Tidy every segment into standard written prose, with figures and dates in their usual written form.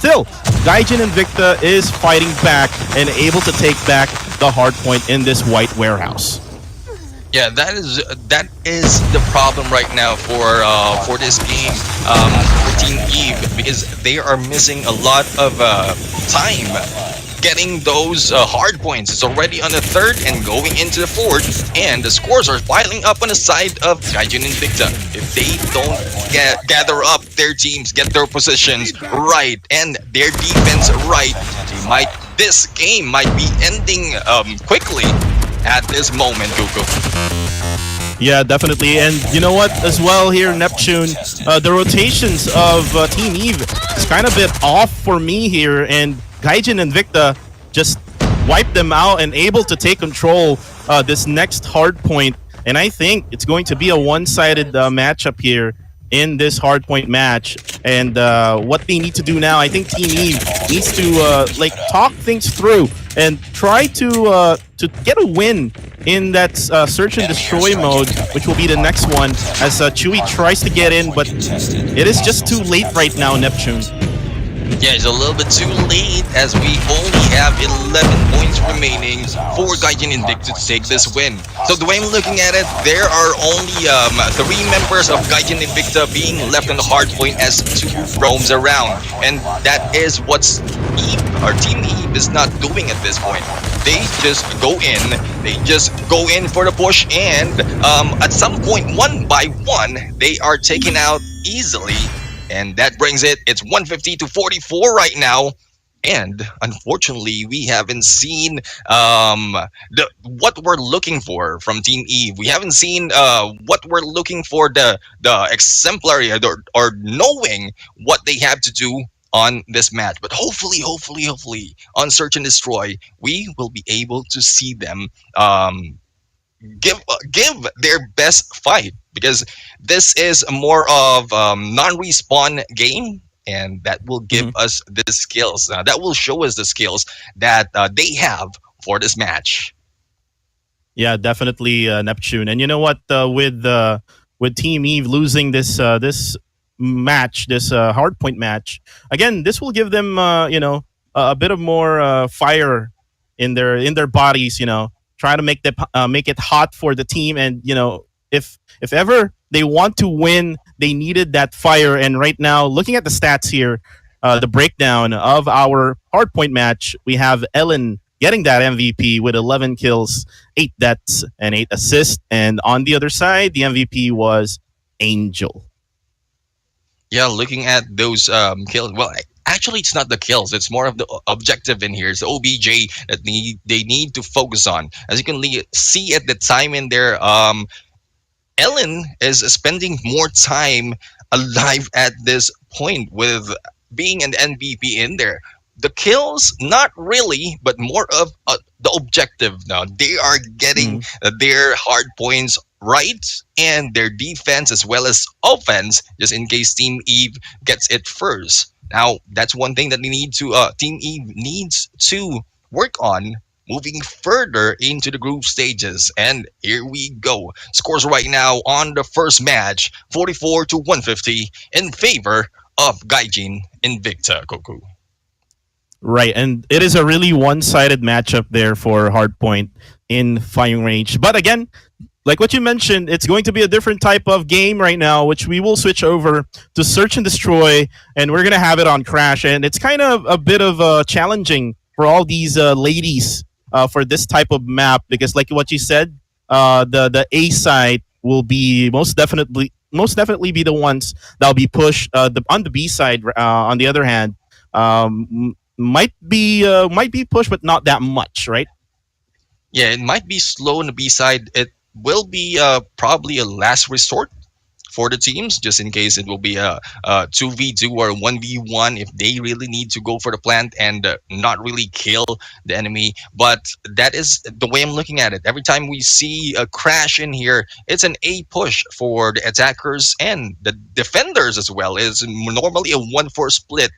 still, Gaijin Invicta is fighting back and able to take back the hard point in this white warehouse. Yeah, that is the problem right now for this game, for Team Eve, because they are missing a lot of time getting those hard points. It's already on the third and going into the fourth, and the scores are piling up on the side of Gaijin Invicta. If they don't gather up their teams, get their positions right, and their defense right, this game might be ending quickly at this moment, Goku. Yeah, definitely. And you know what, as well here, Neptune, the rotations of Team Eve is kind of a bit off for me here, and Gaijin Invicta just wiped them out and able to take control this next hard point. And I think it's going to be a one-sided matchup here in this hard point match. And what they need to do now, I think Team Eve needs to like talk things through and try to get a win in that search and destroy mode, which will be the next one, as Chewy tries to get in, but it is just too late right now, Neptune. Yeah, it's a little bit too late, as we only have 11 points remaining for Gaijin Invicta to take this win. So the way I'm looking at it, there are only 3 members of Gaijin Invicta being left on the hard point as 2 roams around. And that is what Team Eve is not doing at this point. They just go in for the push, and at some point, one by one, they are taken out easily. And that brings it's 150 to 44 right now. And unfortunately, we haven't seen what we're looking for from Team Eve. We haven't seen what we're looking for, the exemplary, or knowing what they have to do on this match. But hopefully, on Search and Destroy, we will be able to see them give their best fight, because this is more of non-respawn game, and that will give us the skills. That will show us the skills that they have for this match. Yeah, definitely, Neptune. And you know what? With Team Eve losing this match, this hardpoint match, again, this will give them a bit of more fire in their bodies. Try to make it hot for the team, and if ever they want to win, they needed that fire. And right now, looking at the stats here, the breakdown of our hardpoint match, we have Ellen getting that MVP with 11 kills, 8 deaths, and 8 assists. And on the other side, the MVP was Angel. Yeah, looking at those kills, well, actually, it's not the kills. It's more of the objective in here. It's the OBJ that they need to focus on. As you can see at the time in there, Ellen is spending more time alive at this point with being an MVP in there. The kills, not really, but more of the objective now. They are getting their hard points right, and their defense as well as offense, just in case Team Eve gets it first. Now, that's one thing that Team Eve needs to work on moving further into the group stages. And here we go. Scores right now on the first match, 44 to 150 in favor of Gaijin Invicta, Goku. Right, and it is a really one-sided matchup there for Hardpoint in firing range. But again, like what you mentioned, it's going to be a different type of game right now, which we will switch over to Search and Destroy, and we're going to have it on Crash. And it's kind of a bit of challenging for all these ladies for this type of map, because like what you said, the A side will be most definitely be the ones that'll be pushed. On the B side, on the other hand, might be pushed, but not that much, right? Yeah, it might be slow on the B side. It will be probably a last resort for the teams, just in case it will be a 2v2 or 1v1 if they really need to go for the plant and not really kill the enemy. But that is the way I'm looking at it. Every time we see a Crash in here, it's an A push for the attackers and the defenders as well. It's normally a 1-4 split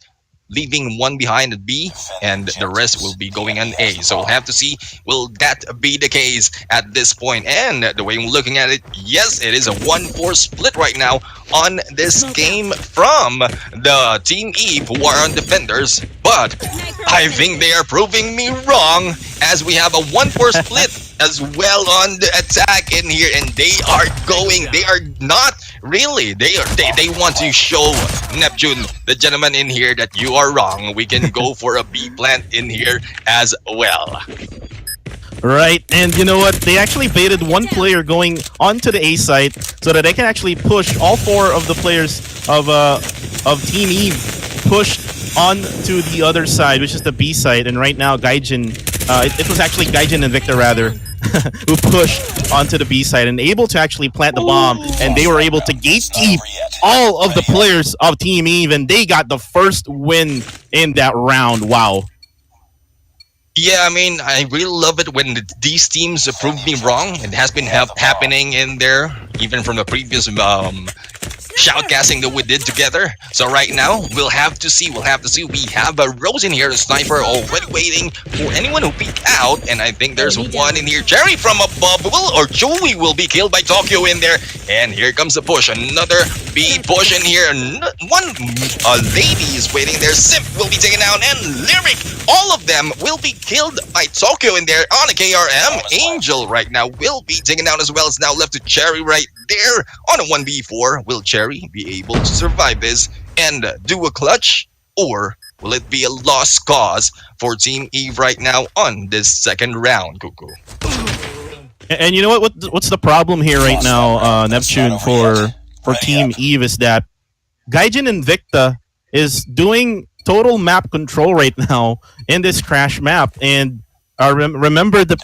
leaving one behind at B, and the rest will be going on A. So we'll have to see, will that be the case at this point? And the way we're looking at it, yes, it is a 1-4 split right now on this game from the Team Eve, who are on defenders, but I think they are proving me wrong, as we have a 1-4 split as well on the attack in here, and they are not really, they want to show Neptune, the gentleman in here, that you are wrong. We can go for a B plant in here as well. Right, and you know what? They actually baited one player going onto the A site so that they can actually push all 4 of the players of Team Eve pushed onto the other side, which is the B side. And right now, Gaijin, it was actually Gaijin and Invicta rather, who pushed onto the B side and able to actually plant the bomb, and they were able to gatekeep all of the players of Team Eve, and they got the first win in that round. Wow. Yeah, I mean, I really love it when these teams prove me wrong. It has been happening in there, even from the previous shoutcasting that we did together. So right now, we'll have to see. We have a Rose in here, a sniper, already waiting for anyone who peek out. And I think there's one in here. Jerry from above, Joey will be killed by Tokyo in there. And here comes the push. Another B push in here. One lady is waiting there. Simp will be taken out, and Lyric, all of them will be killed by Tokyo in there on a KRM. Angel right now will be taken out as well. It's now left to Cherry right there on a 1v4. Will Cherry be able to survive this and do a clutch, or will it be a lost cause for Team Eve right now on this second round, Cuckoo? And you know what's the problem here right now, Neptune, for Team Eve, is that Gaijin Invicta is doing total map control right now in this crash map, and remember the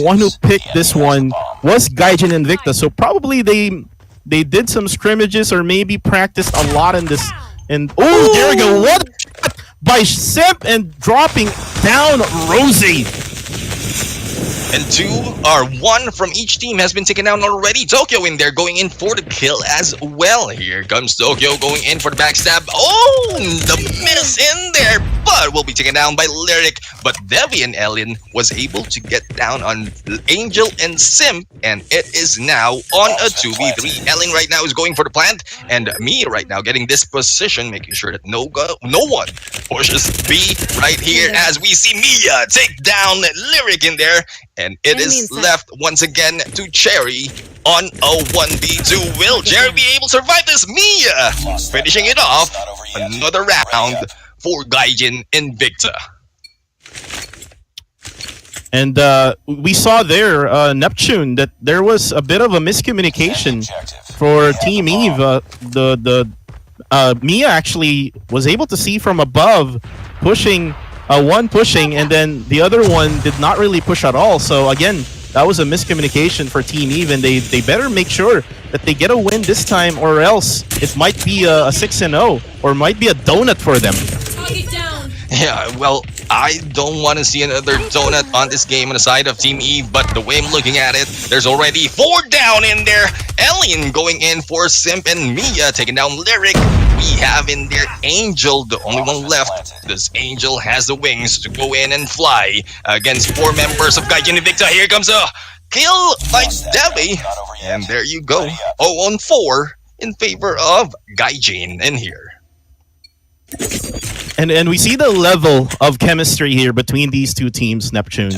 one who picked this one was Gaijin Invicta, so probably they did some scrimmages or maybe practiced a lot in this. And oh, there we go! What by Simp, and dropping down Rosie. And 1 from each team has been taken down already. Tokyo in there going in for the kill as well. Here comes Tokyo going in for the backstab. Oh, the miss in there, but will be taken down by Lyric. But Devi and Ellen was able to get down on Angel and Simp, and it is now on a 2v3. Ellen right now is going for the plant, and me right now getting this position, making sure that no one pushes B right here, as we see Mia take down Lyric in there. And it is left once again to Cherry on a 1v2. Will Cherry be able to survive this? Mia finishing it off. Another round for Gaijin Invicta. And we saw there, Neptune, that there was a bit of a miscommunication for Team Eve. Mia actually was able to see from above, pushing. One pushing, and then the other one did not really push at all. So again, that was a miscommunication for Team Eve, and they better make sure that they get a win this time, or else it might be a 6-0, or might be a donut for them. Yeah, well, I don't want to see another donut on this game on the side of Team Eve, but the way I'm looking at it, there's already 4 down in there. Alien going in for Simp, and Mia taking down Lyric. We have in there Angel, the only one left. This Angel has the wings to go in and fly against 4 members of Gaijin Invicta. Here comes a kill by Devi, and there you go. 0-4 in favor of Gaijin in here. And we see the level of chemistry here between these two teams, Neptune.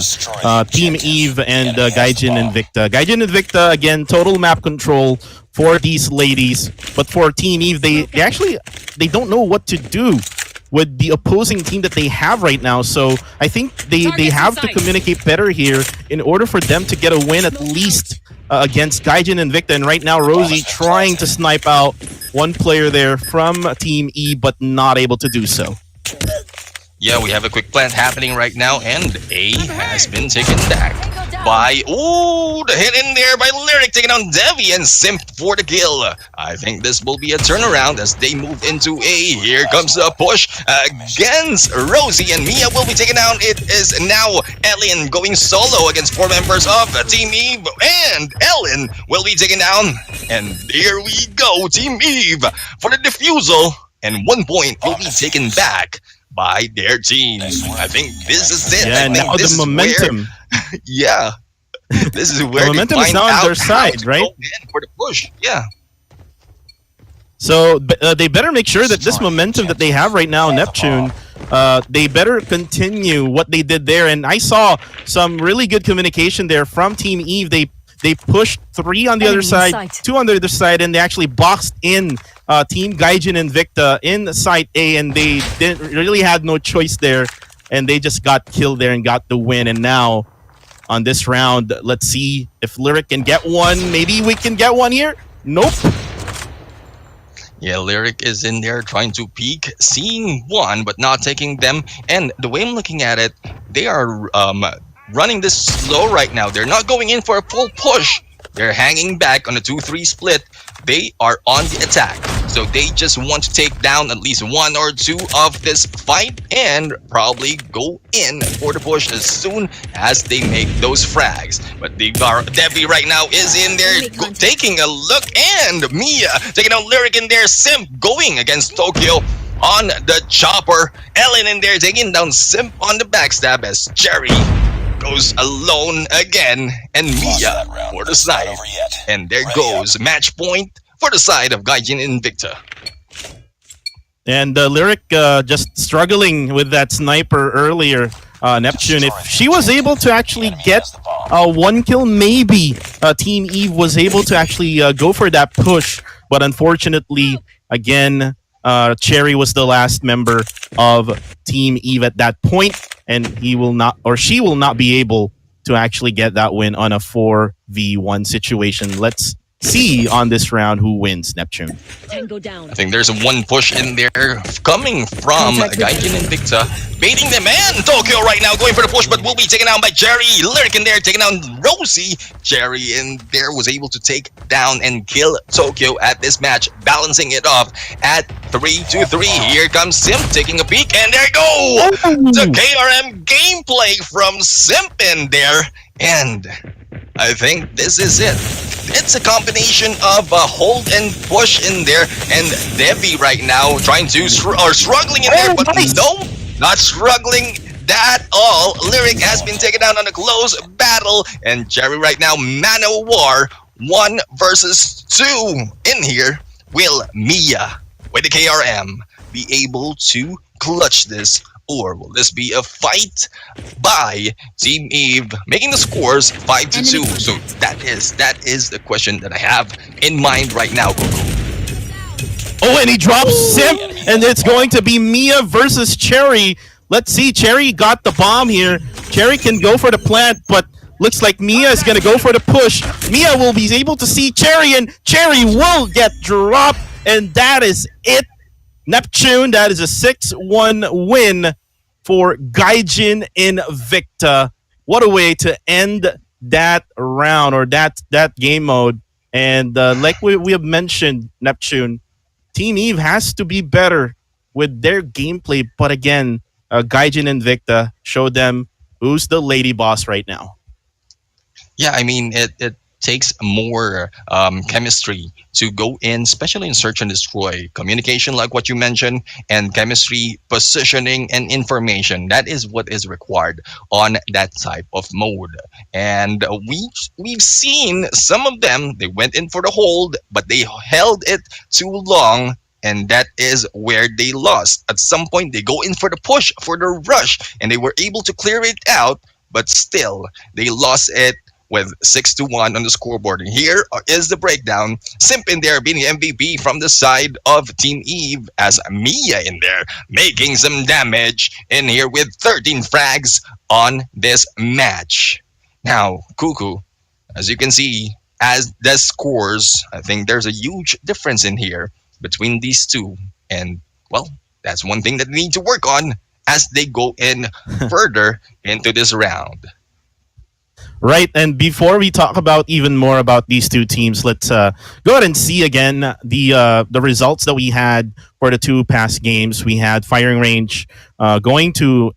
Team Eve and Gaijin Invicta. Gaijin Invicta, again, total map control for these ladies. But for Team Eve, they don't know what to do with the opposing team that they have right now. So I think they have to communicate better here in order for them to get a win at least against Gaijin Invicta. And right now, Rosie trying to snipe out one player there from Team E, but not able to do so. Yeah, we have a quick plant happening right now, and A has been taken back by, ooh, the hit in there by Lyric, taking on Devi and Simp for the kill. I think this will be a turnaround as they move into A. Here comes a push against Rosie, and Mia will be taken down. It is now Ellen going solo against 4 members of Team Eve, and Ellen will be taken down. And here we go, Team Eve for the defusal and 1 point will be taken back by their team. I think this is it. Yeah, I think now this the is momentum. Where, yeah, this is where The momentum they is find now on out their side, how to right? go in for the push. Yeah. So they better make sure that this momentum that they have right now, Neptune, they better continue what they did there. And I saw some really good communication there from Team Eve. They pushed 3 on the other side, 2 on the other side, and they actually boxed in Team Gaijin and Invicta in Site A, and they didn't really had no choice there, and they just got killed there and got the win. And now on this round, let's see if Lyric can get one. Maybe we can get one here. Nope. Yeah, Lyric is in there trying to peek, seeing one, but not taking them. And the way I'm looking at it, they are running this slow right now. They're not going in for a full push. They're hanging back on a 2-3 split. They are on the attack. So they just want to take down at least 1 or 2 of this fight and probably go in for the push as soon as they make those frags. But Debbie right now is in there taking a look, and Mia taking out Lyric in there. Simp going against Tokyo on the chopper. Ellen in there taking down Simp on the backstab as Jerry goes alone again, and Mia for the side. And there goes match point for the side of Gaijin Invicta. And Lyric just struggling with that sniper earlier. Neptune, if she was able to actually get 1 kill, maybe Team Eve was able to actually go for that push. But unfortunately, again, Cherry was the last member of Team Eve at that point, and he will not, or she will not be able to actually get that win on a 4v1 situation. Let's see on this round who wins, Neptune. Tango down. I think there's one push in there coming from Gaijin Invicta, baiting them, and Tokyo right now going for the push, but will be taken down by Jerry. Lyric in there taking down Rosie. Jerry in there was able to take down and kill Tokyo at this match, balancing it off at 3-3. Here comes Simp taking a peek, and there you go! The KRM gameplay from Simp in there, and I think this is it. It's a combination of a hold and push in there, and Debbie right now trying to struggling in there, but no, not struggling that all. Lyric has been taken down on a close battle, and Jerry right now, man of war, 1 versus 2 in here. Will Mia with the KRM be able to clutch this? Or will this be a fight by Team Eve, making the scores 5-2? So that is the question that I have in mind right now, Coco. Oh, and he drops Simp, and it's going to be Mia versus Cherry. Let's see, Cherry got the bomb here. Cherry can go for the plant, but looks like Mia is going to go for the push. Mia will be able to see Cherry, and Cherry will get dropped, and that is it. Neptune, that is a 6-1 win for Gaijin Invicta. What a way to end that round, or that game mode. And like we have mentioned, Neptune, Team Eve has to be better with their gameplay. But again, Gaijin Invicta showed them who's the lady boss right now. Yeah, I mean, it takes more chemistry to go in, especially in search and destroy. Communication, like what you mentioned, and chemistry, positioning, and information. That is what is required on that type of mode. And we've seen some of them, they went in for the hold, but they held it too long, and that is where they lost. At some point, they go in for the push, for the rush, and they were able to clear it out, but still, they lost it with 6-1 on the scoreboard. And here is the breakdown. Simp in there being MVP from the side of Team Eve, as Mia in there making some damage in here with 13 frags on this match. Now, Cuckoo, as you can see, as the scores, I think there's a huge difference in here between these two. And, well, that's one thing that they need to work on as they go in further into this round. Right, and before we talk about even more about these two teams, let's go ahead and see again the results that we had for the 2 past games. We had Firing Range going to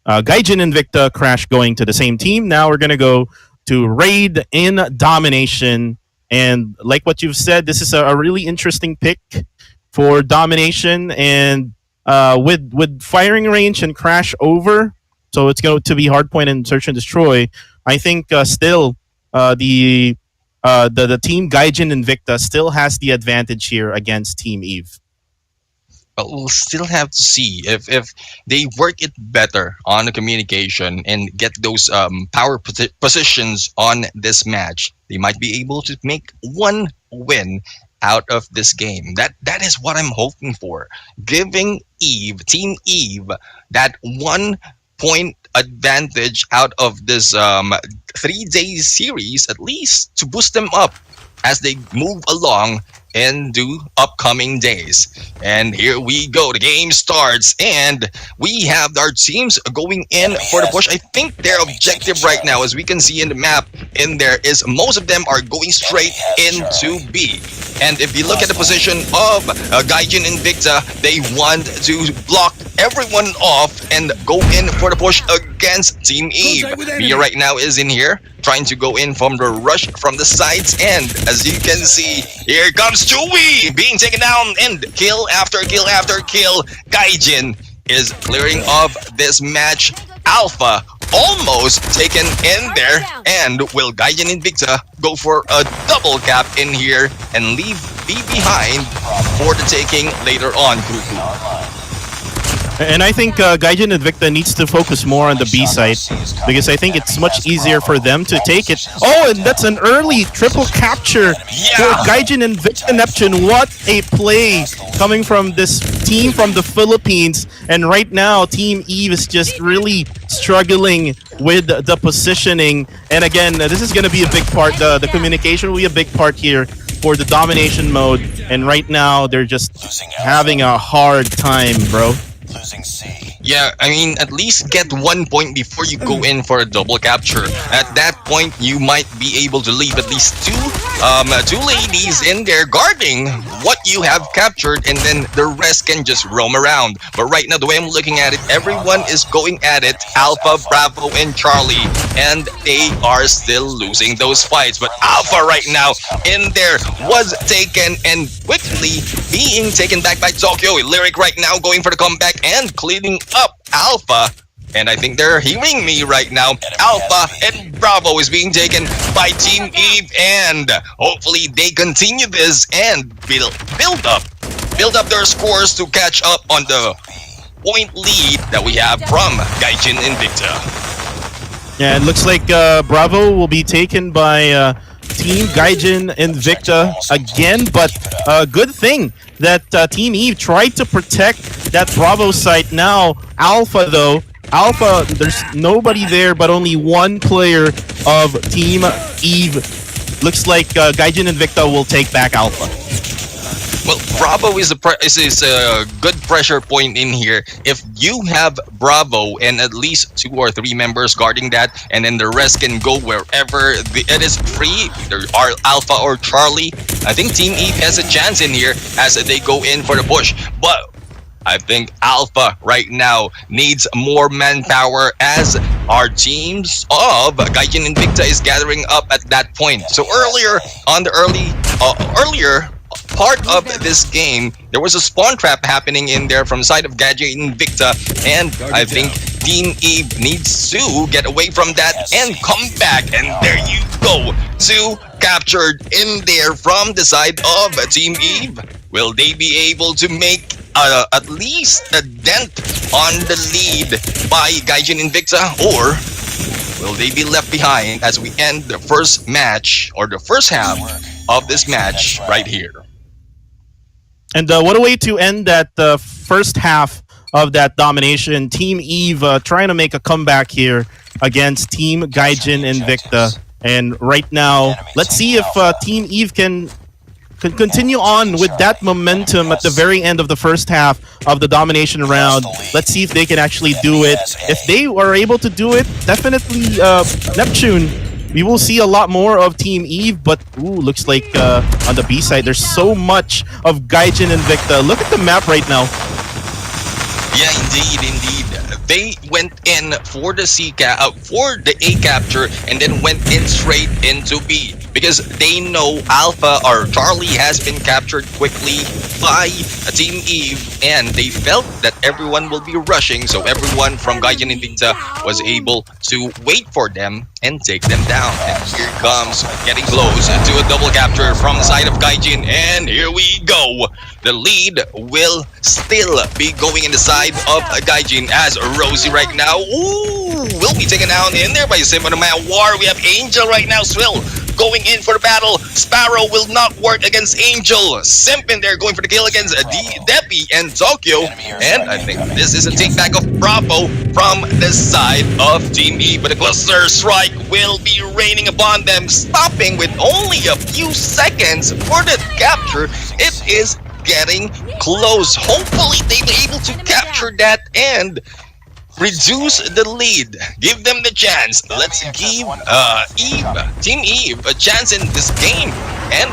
Gaijin Invicta, Crash going to the same team. Now we're going to go to Raid in Domination. And like what you've said, this is a really interesting pick for domination, and with firing range and crash over, so it's going to be hardpoint and search and destroy. I think still the team Gaijin Invicta still has the advantage here against Team Eve. But we'll still have to see if they work it better on the communication and get those power positions on this match. They might be able to make one win out of this game. That is what I'm hoping for. Giving Team Eve, that 1 point advantage out of this 3-day series, at least to boost them up as they move along into upcoming days. And here we go. The game starts, and we have our teams going in for the push. I think their objective right now, as we can see in the map in there, is most of them are going straight into B. And if you look at the position of Gaijin Invicta, they want to block everyone off and go in for the push against Team Eve. Mia right now is in here, trying to go in from the rush from the sides, and as you can see, here comes Chewy being taken down, and kill after kill after kill. Gaijin is clearing off this match. Alpha almost taken in there, and will Gaijin Invicta go for a double cap in here and leave B behind for the taking later on, Kuku? And I think Gaijin Invicta needs to focus more on the B side, because I think it's much easier for them to take it. Oh, and that's an early triple capture for Gaijin Invicta Neptune. What a play coming from this team from the Philippines. And right now, Team Eve is just really struggling with the positioning. And again, this is going to be a big part. The communication will be a big part here for the domination mode. And right now, they're just having a hard time, bro. Yeah, I mean, at least get 1 point before you go in for a double capture. At that point, you might be able to leave at least two ladies in there guarding what you have captured, and then the rest can just roam around. But right now, the way I'm looking at it, everyone is going at it. Alpha, Bravo, and Charlie, and they are still losing those fights. But Alpha right now in there was taken and quickly being taken back by Tokyo. Lyric right now going for the comeback and cleaning up Alpha. And I think they're hearing me right now. Alpha and Bravo is being taken by Team Eve, and hopefully they continue this and build up their scores to catch up on the point lead that we have from Gaijin Invicta. Yeah, it looks like Bravo will be taken by Team Gaijin Invicta again, but good thing that Team Eve tried to protect that Bravo site. Now Alpha, though, there's nobody there but only one player of Team Eve. Looks like Gaijin Invicta will take back Alpha. Well, Bravo is a good pressure point in here. If you have Bravo and at least 2 or 3 members guarding that, and then the rest can go wherever it is free, either Alpha or Charlie, I think Team Eve has a chance in here as they go in for the push. But I think Alpha right now needs more manpower as our teams of Gaijin Invicta is gathering up at that point. So earlier on the earlier part of this game, there was a spawn trap happening in there from the side of Gaijin Invicta, and I think Team Eve needs to get away from that and come back. And there you go, 2 captured in there from the side of Team Eve. Will they be able to make at least a dent on the lead by Gaijin Invicta, or will they be left behind as we end the first match, or the first half of this match right here? And what a way to end that first half of that domination. Team Eve trying to make a comeback here against Team Gaijin Invicta. And right now, let's see if Team Eve can continue on with that momentum at the very end of the first half of the domination round. Let's see if they can actually do it. If they are able to do it, definitely Neptune, we will see a lot more of Team Eve. But looks like on the B side, there's so much of Gaijin Invicta. Look at the map right now. Yeah, indeed. They went in for the A capture and then went in straight into B. because they know Alpha or Charlie has been captured quickly by Team Eve, and they felt that everyone will be rushing, so everyone from Gaijin Invicta was able to wait for them and take them down. And here comes getting close to a double capture from the side of Gaijin, and here we go. The lead will still be going in the side of Gaijin as Rosie right now. Ooh, will be taken down in there by Simon Man War. We have Angel right now, Swill going in for the battle. Sparrow will not work against Angel. Simp in there going for the kill against Deppy and Tokyo. And I think this is a take back of Bravo from the side of Team E. But the cluster strike will be raining upon them, stopping with only a few seconds for the capture. It is getting close. Hopefully they'll be able to capture that and reduce the lead. Give them the chance. Let's give Team Eve a chance in this game, and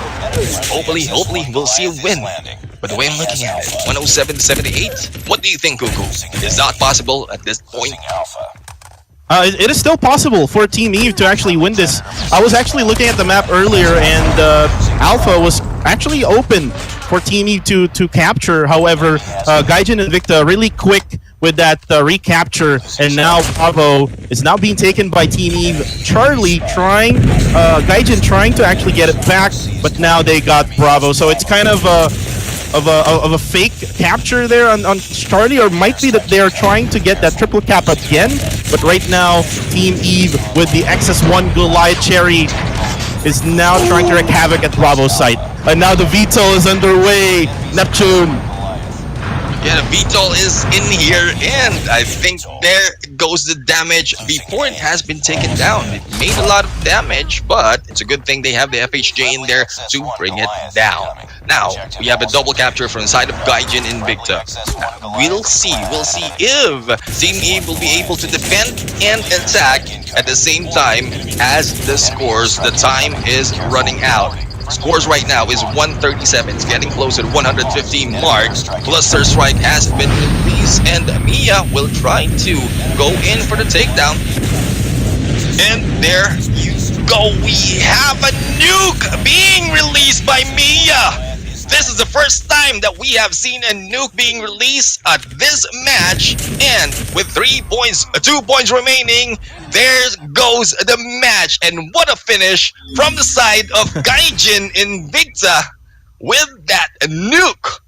hopefully we'll see a win. But the way I'm looking at it, 107-78. What do you think, Cuckoo? Is that possible at this point? It is still possible for Team Eve to actually win this. I was actually looking at the map earlier, and Alpha was actually open for Team Eve to capture. However, Gaijin and Invicta really quick with that recapture, and now Bravo is now being taken by Team Eve. Charlie trying, Gaijin trying to actually get it back, but now they got Bravo. So it's kind of a fake capture there on Charlie, or might be that they are trying to get that triple cap again. But right now, Team Eve with the XS1 Goliath Cherry is now trying to wreak havoc at Bravo's site. And now the VTOL is underway. Neptune. Yeah, the VTOL is in here, and I think there goes the damage before it has been taken down. It made a lot of damage, but it's a good thing they have the FHJ in there to bring it down. Now, we have a double capture from the side of Gaijin Invicta. We'll see if Team Eve will be able to defend and attack at the same time as the scores. The time is running out. Scores right now is 137. It's getting close to the 115 mark. Cluster Strike has been released, and Mia will try to go in for the takedown. And there you go. We have a nuke being released by Mia. This is the first time that we have seen a nuke being released at this match, and with 2 points remaining, there goes the match. And what a finish from the side of Gaijin Invicta with that nuke.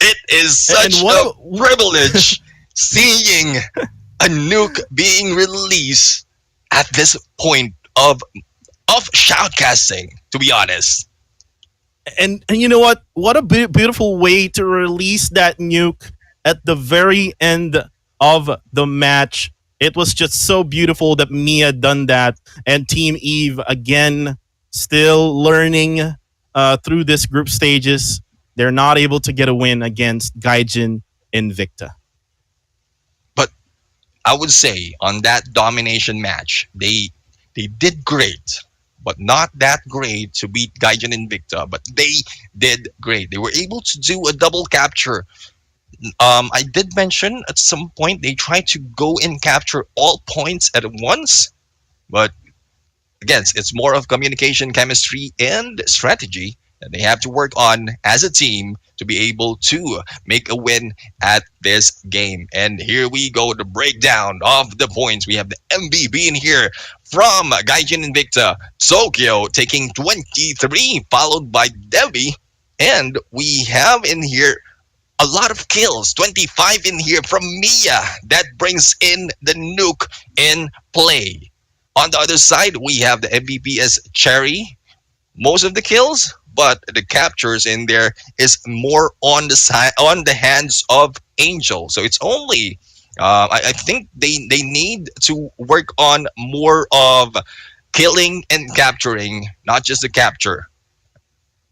It is such a privilege seeing a nuke being released at this point of shoutcasting, to be honest. And you know what? What a beautiful way to release that nuke at the very end of the match. It was just so beautiful that Mia done that, and Team Eve again still learning through this group stages. They're not able to get a win against Gaijin Invicta. But I would say on that domination match, they did great. But not that great to beat Gaijin Invicta, but they did great. They were able to do a double capture. I did mention at some point they tried to go and capture all points at once, but again, it's more of communication, chemistry, and strategy that they have to work on as a team to be able to make a win at this game. And here we go, the breakdown of the points. We have the MVP in here from Gaijin Invicta, Tokyo taking 23, followed by Devi. And we have in here a lot of kills, 25 in here from Mia. That brings in the nuke in play. On the other side, we have the MVP as Cherry. Most of the kills, but the captures in there is more on the hands of Angel. So it's only I think they need to work on more of killing and capturing, not just the capture.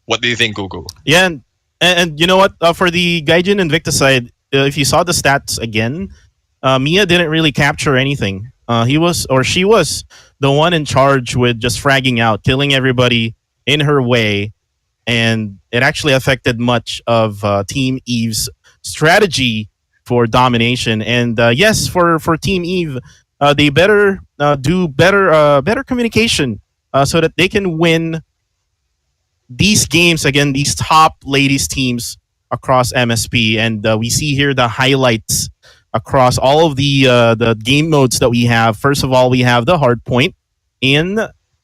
What do you think, Cuckoo? Yeah, and you know what? For the Gaijin Invicta side, if you saw the stats again, Mia didn't really capture anything. She was the one in charge with just fragging out, killing everybody in her way, and it actually affected much of Team Eve's strategy for domination. And yes, for Team Eve, they better do better communication so that they can win these games again, these top ladies teams across MSP, and we see here the highlights across all of the game modes that we have. First of all, we have the hard point in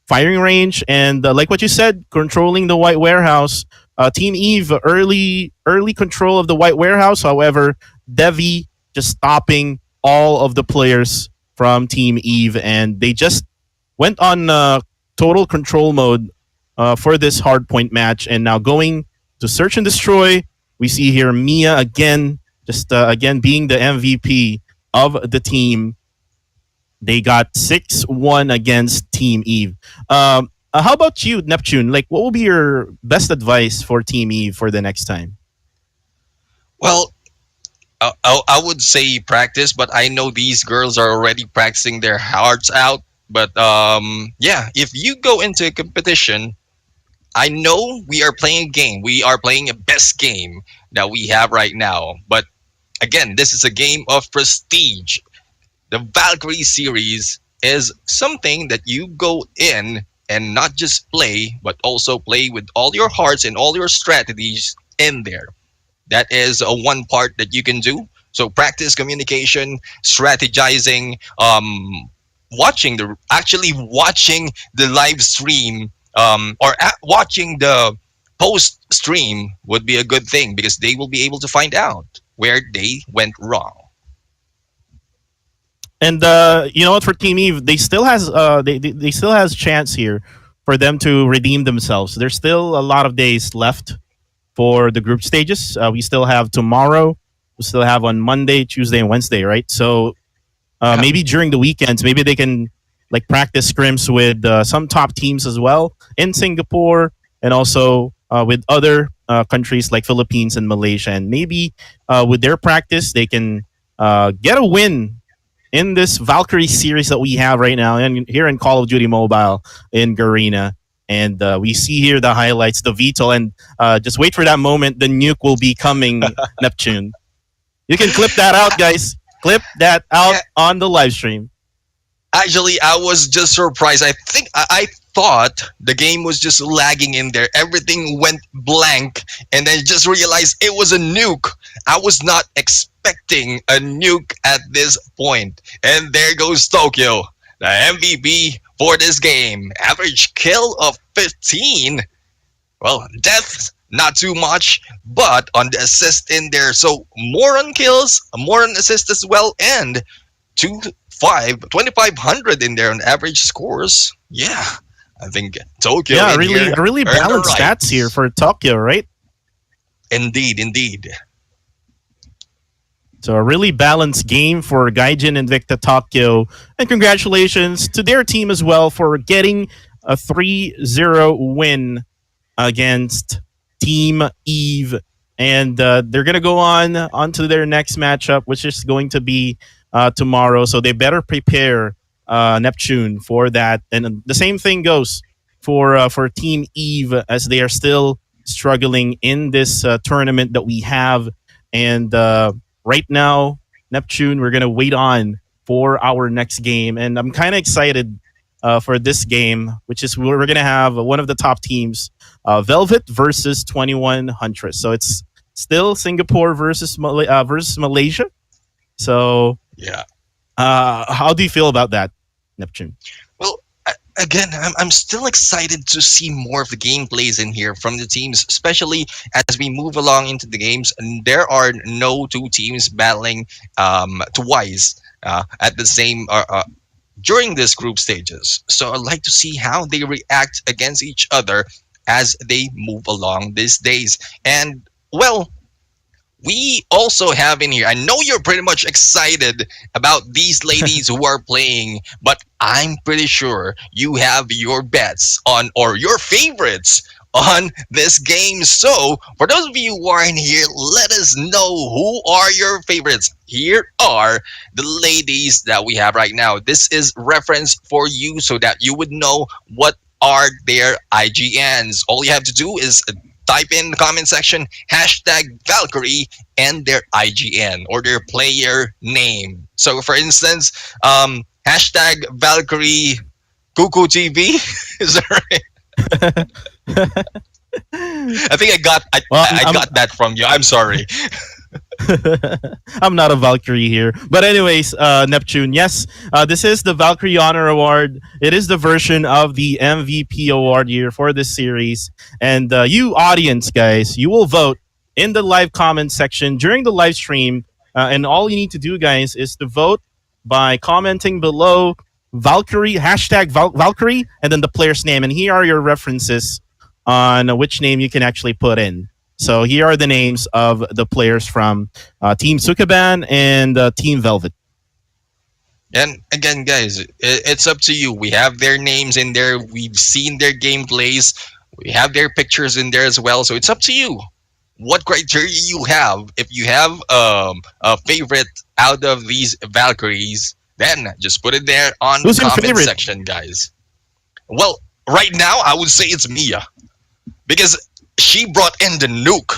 firing range, and like what you said, controlling the white warehouse. Team Eve early control of the white warehouse. However, Devi just stopping all of the players from Team Eve, and they just went on total control mode for this hardpoint match. And now going to search and destroy, we see here Mia again, just again being the MVP of the team. They got 6-1 against Team Eve. How about you, Neptune? Like, what will be your best advice for Team Eve for the next time? Well, I would say practice, but I know these girls are already practicing their hearts out. But yeah, if you go into a competition, I know we are playing a game. We are playing a best game that we have right now. But again, this is a game of prestige. The Valkyrie series is something that you go in and not just play, but also play with all your hearts and all your strategies in there. That is a one part that you can do. So practice communication, strategizing, watching the live stream, watching the post stream would be a good thing because they will be able to find out where they went wrong. And you know what? For Team Eve, they still has they still has chance here for them to redeem themselves. There's still a lot of days left for the group stages. We still have tomorrow. We still have on Monday, Tuesday, and Wednesday, right? So Yeah. maybe during the weekends, maybe they can like practice scrims with some top teams as well in Singapore and also with other countries like Philippines and Malaysia. And maybe with their practice, they can get a win in this Valkyrie series that we have right now and here in Call of Duty Mobile in Garena. And we see here the highlights, the VTOL, and just wait for that moment. The nuke will be coming, Neptune. You can clip that out, guys. Clip that out Yeah. on the live stream. Actually, I was just surprised. I thought the game was just lagging in there. Everything went blank, and then just realized it was a nuke. I was not expecting a nuke at this point. And there goes Tokyo, the MVP for this game. Average kill of 15. Well, death not too much, but on the assist in there. So more on kills, more on assist as well, and 2,500 in there on average scores. Yeah, I think Tokyo Yeah, in here a really earned the balanced right. stats here for Tokyo, right? Indeed, indeed. So a really balanced game for Gaijin and Invicta Tokyo. And congratulations to their team as well for getting a 3-0 win against Team Eve. And they're going to go on to their next matchup, which is going to be tomorrow. So they better prepare Neptune for that. And the same thing goes for Team Eve as they are still struggling in this tournament that we have. And right now, Neptune, we're going to wait on for our next game. And I'm kind of excited for this game, which is we're going to have one of the top teams, Velvet versus 21 Huntress. So it's still Singapore versus versus Malaysia. So Yeah. how do you feel about that, Neptune? Well, again, I'm still excited to see more of the gameplays in here from the teams, especially as we move along into the games. And there are no two teams battling twice at the same during this group stages. So I'd like to see how they react against each other as they move along these days. And well, we also have in here, I know you're pretty much excited about these ladies who are playing, but I'm pretty sure you have your bets on or your favorites on this game. So for those of you who are in here, let us know who are your favorites. Here are the ladies that we have right now. This is reference for you so that you would know what are their IGNs. All you have to do is type in the comment section hashtag Valkyrie and their IGN or their player name. So for instance, hashtag Valkyrie Cuckoo TV. Is that right? I think I Well, got that from you. I'm sorry. I'm not a Valkyrie here. But anyways, Neptune, yes, this is the Valkyrie Honor Award. It is the version of the MVP award here for this series. And you audience, guys, you will vote in the live comment section during the live stream. And all you need to do, guys, is to vote by commenting below Valkyrie, hashtag Valkyrie, and then the player's name. And here are your references on which name you can actually put in. So here are the names of the players from Team Sukeban and Team Velvet. And again, guys, it's up to you. We have their names in there. We've seen their gameplays. We have their pictures in there as well. So it's up to you. What criteria you have? If you have a favorite out of these Valkyries, then just put it there on Who's the your comment favorite? section, guys. Well, right now, I would say it's Mia. Because she brought in the nuke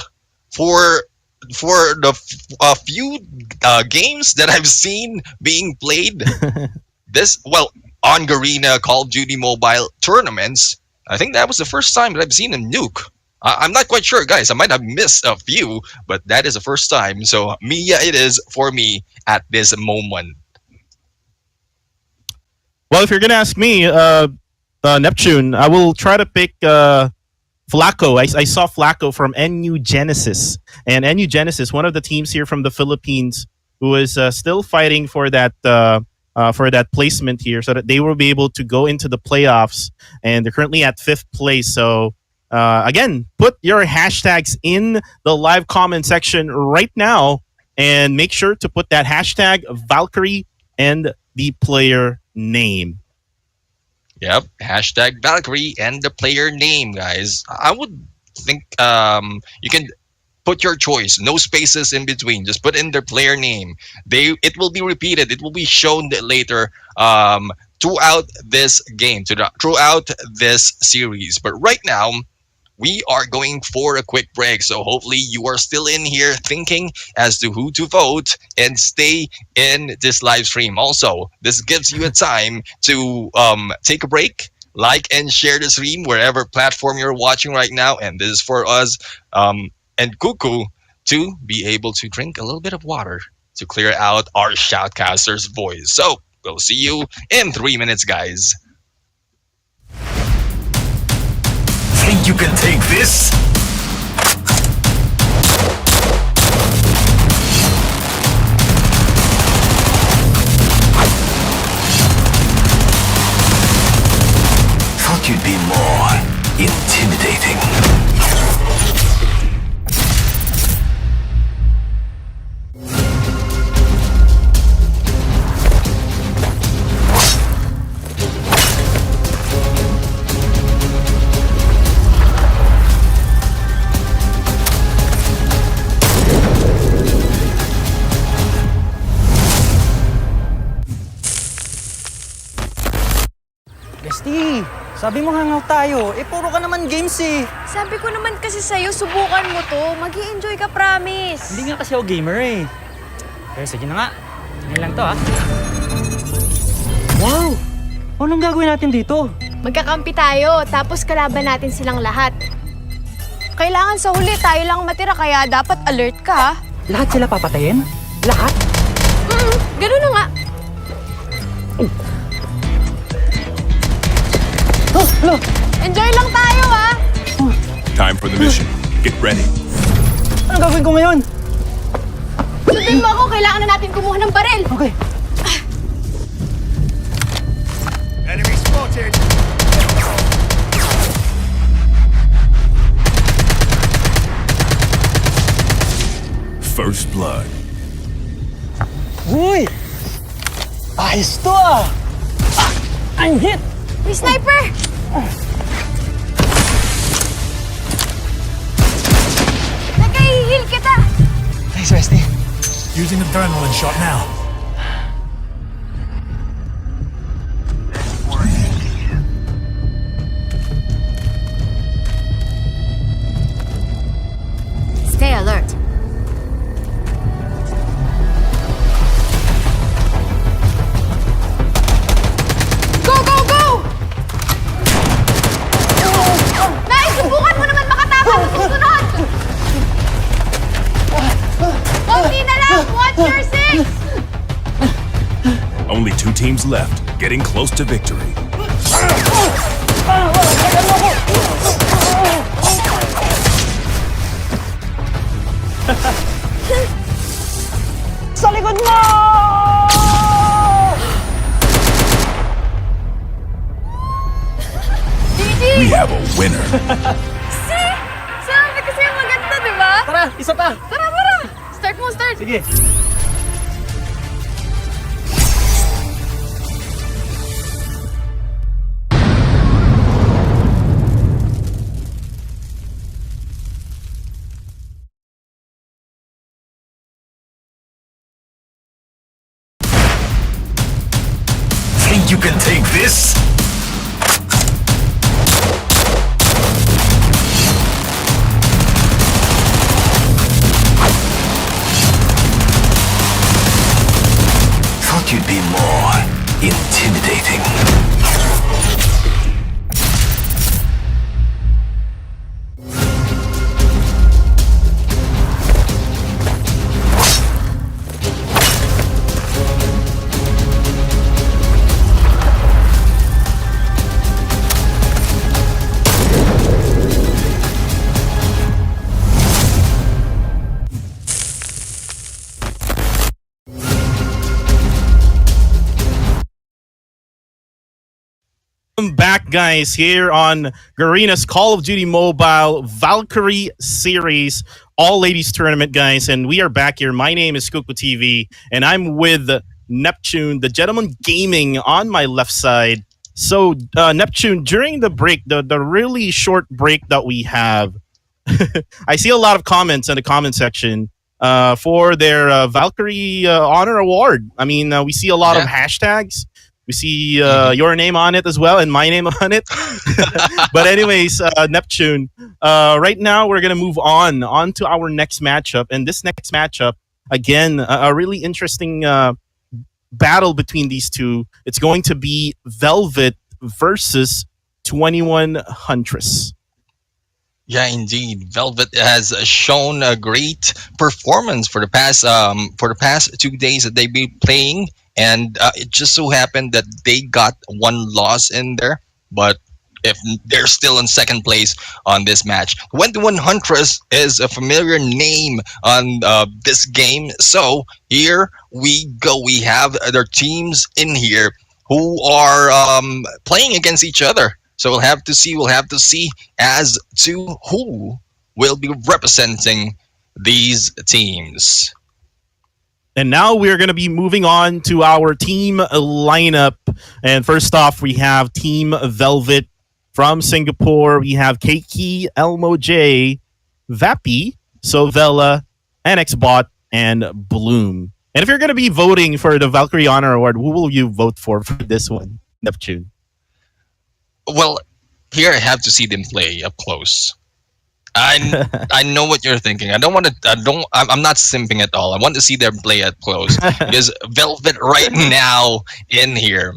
for the few games that I've seen being played. On Garena Call of Duty Mobile tournaments. I think that was the first time that I've seen a nuke. I'm not quite sure, guys. I might have missed a few, but that is the first time. So Mia, it is for me at this moment. Well, if you're gonna ask me, Neptune, I will try to pick Flacco. I saw Flacco from NU Genesis, and NU Genesis, one of the teams here from the Philippines, who is still fighting for that placement here, so that they will be able to go into the playoffs. And they're currently at 5th place. So again, put your hashtags in the live comment section right now, and make sure to put that hashtag Valkyrie and the player name. Yep, hashtag Valkyrie and the player name, guys. I would think you can put your choice, no spaces in between. Just put in their player name. It will be repeated. It will be shown later throughout this game, throughout this series. But right now, we are going for a quick break. So hopefully you are still in here thinking as to who to vote and stay in this live stream. Also, this gives you a time to take a break, like and share the stream wherever platform you're watching right now. And this is for us and Cuckoo to be able to drink a little bit of water to clear out our shoutcaster's voice. So we'll see you in 3 minutes, guys. Think you can take this? Thought you'd be more intimidating. Sabi mo hangout tayo, puro ka naman games eh. Sabi ko naman kasi sa'yo, subukan mo to. Mag-i-enjoy ka, promise. Hindi nga kasi ako gamer eh. Pero sige na nga, tingin lang to ah. Wow! Anong gagawin natin dito? Magkakampi tayo, tapos kalaban natin silang lahat. Kailangan sa huli, tayo lang matira, kaya dapat alert ka ha. Lahat sila papatayin? Lahat? Ganun na nga. Oh, hello! Enjoy lang tayo ha. Time for the mission. Get ready. Anong gagawin ko ngayon? Sundin mo ako, kailangan na natin kumuha ng baril. Okay. Enemy spotted. First blood. Uy! Ayos to ah! I'm hit! May sniper! Nakahihil kita! Thanks, Westy. Using adrenaline shot now. Stay alert. Go, go, go! Nice! Subukan mo naman makatakas! Only 2 teams left, getting close to victory. Sa likod mo! We have a winner. See? Sabi kasi maganda, di ba? Tara, isa pa! Tara, tara! Start mo, start! Sige. Think you can take this? Thought you'd be more intimidating. Welcome back, guys, here on Garena's Call of Duty Mobile Valkyrie series, all ladies tournament, guys, and we are back here. My name is Kuku TV, and I'm with Neptune, the gentleman gaming on my left side. So, Neptune, during the break, the really short break that we have, I see a lot of comments in the comment section for their Valkyrie Honor Award. I mean, we see a lot of hashtags. We see your name on it as well and my name on it. But anyways, Neptune, right now we're going to move on to our next matchup. And this next matchup, again, a really interesting battle between these two. It's going to be Velvet versus 21 Huntress. Yeah, indeed. Velvet has shown a great performance for the past 2 days that they've been playing. And it just so happened that they got one loss in there, but if they're still in second place on this match. 21 Huntress is a familiar name on this game. So here we go. We have their teams in here who are playing against each other. So we'll have to see as to who will be representing these teams. And now we're going to be moving on to our team lineup. And first off, we have Team Velvet from Singapore. We have Keiki, Elmo J, Vappy, Sovella, NXBot, and Bloom. And if you're going to be voting for the Valkyrie Honor Award, who will you vote for this one, Neptune? Well, here I have to see them play up close. I know what you're thinking. I'm not simping at all. I want to see them play up close because Velvet right now in here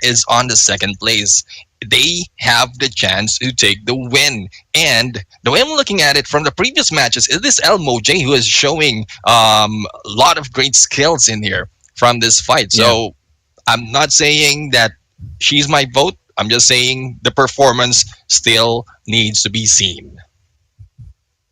is on the second place. They have the chance to take the win. And the way I'm looking at it from the previous matches is this Elmo J who is showing a lot of great skills in here from this fight. So I'm not saying that she's my vote. I'm just saying the performance still needs to be seen.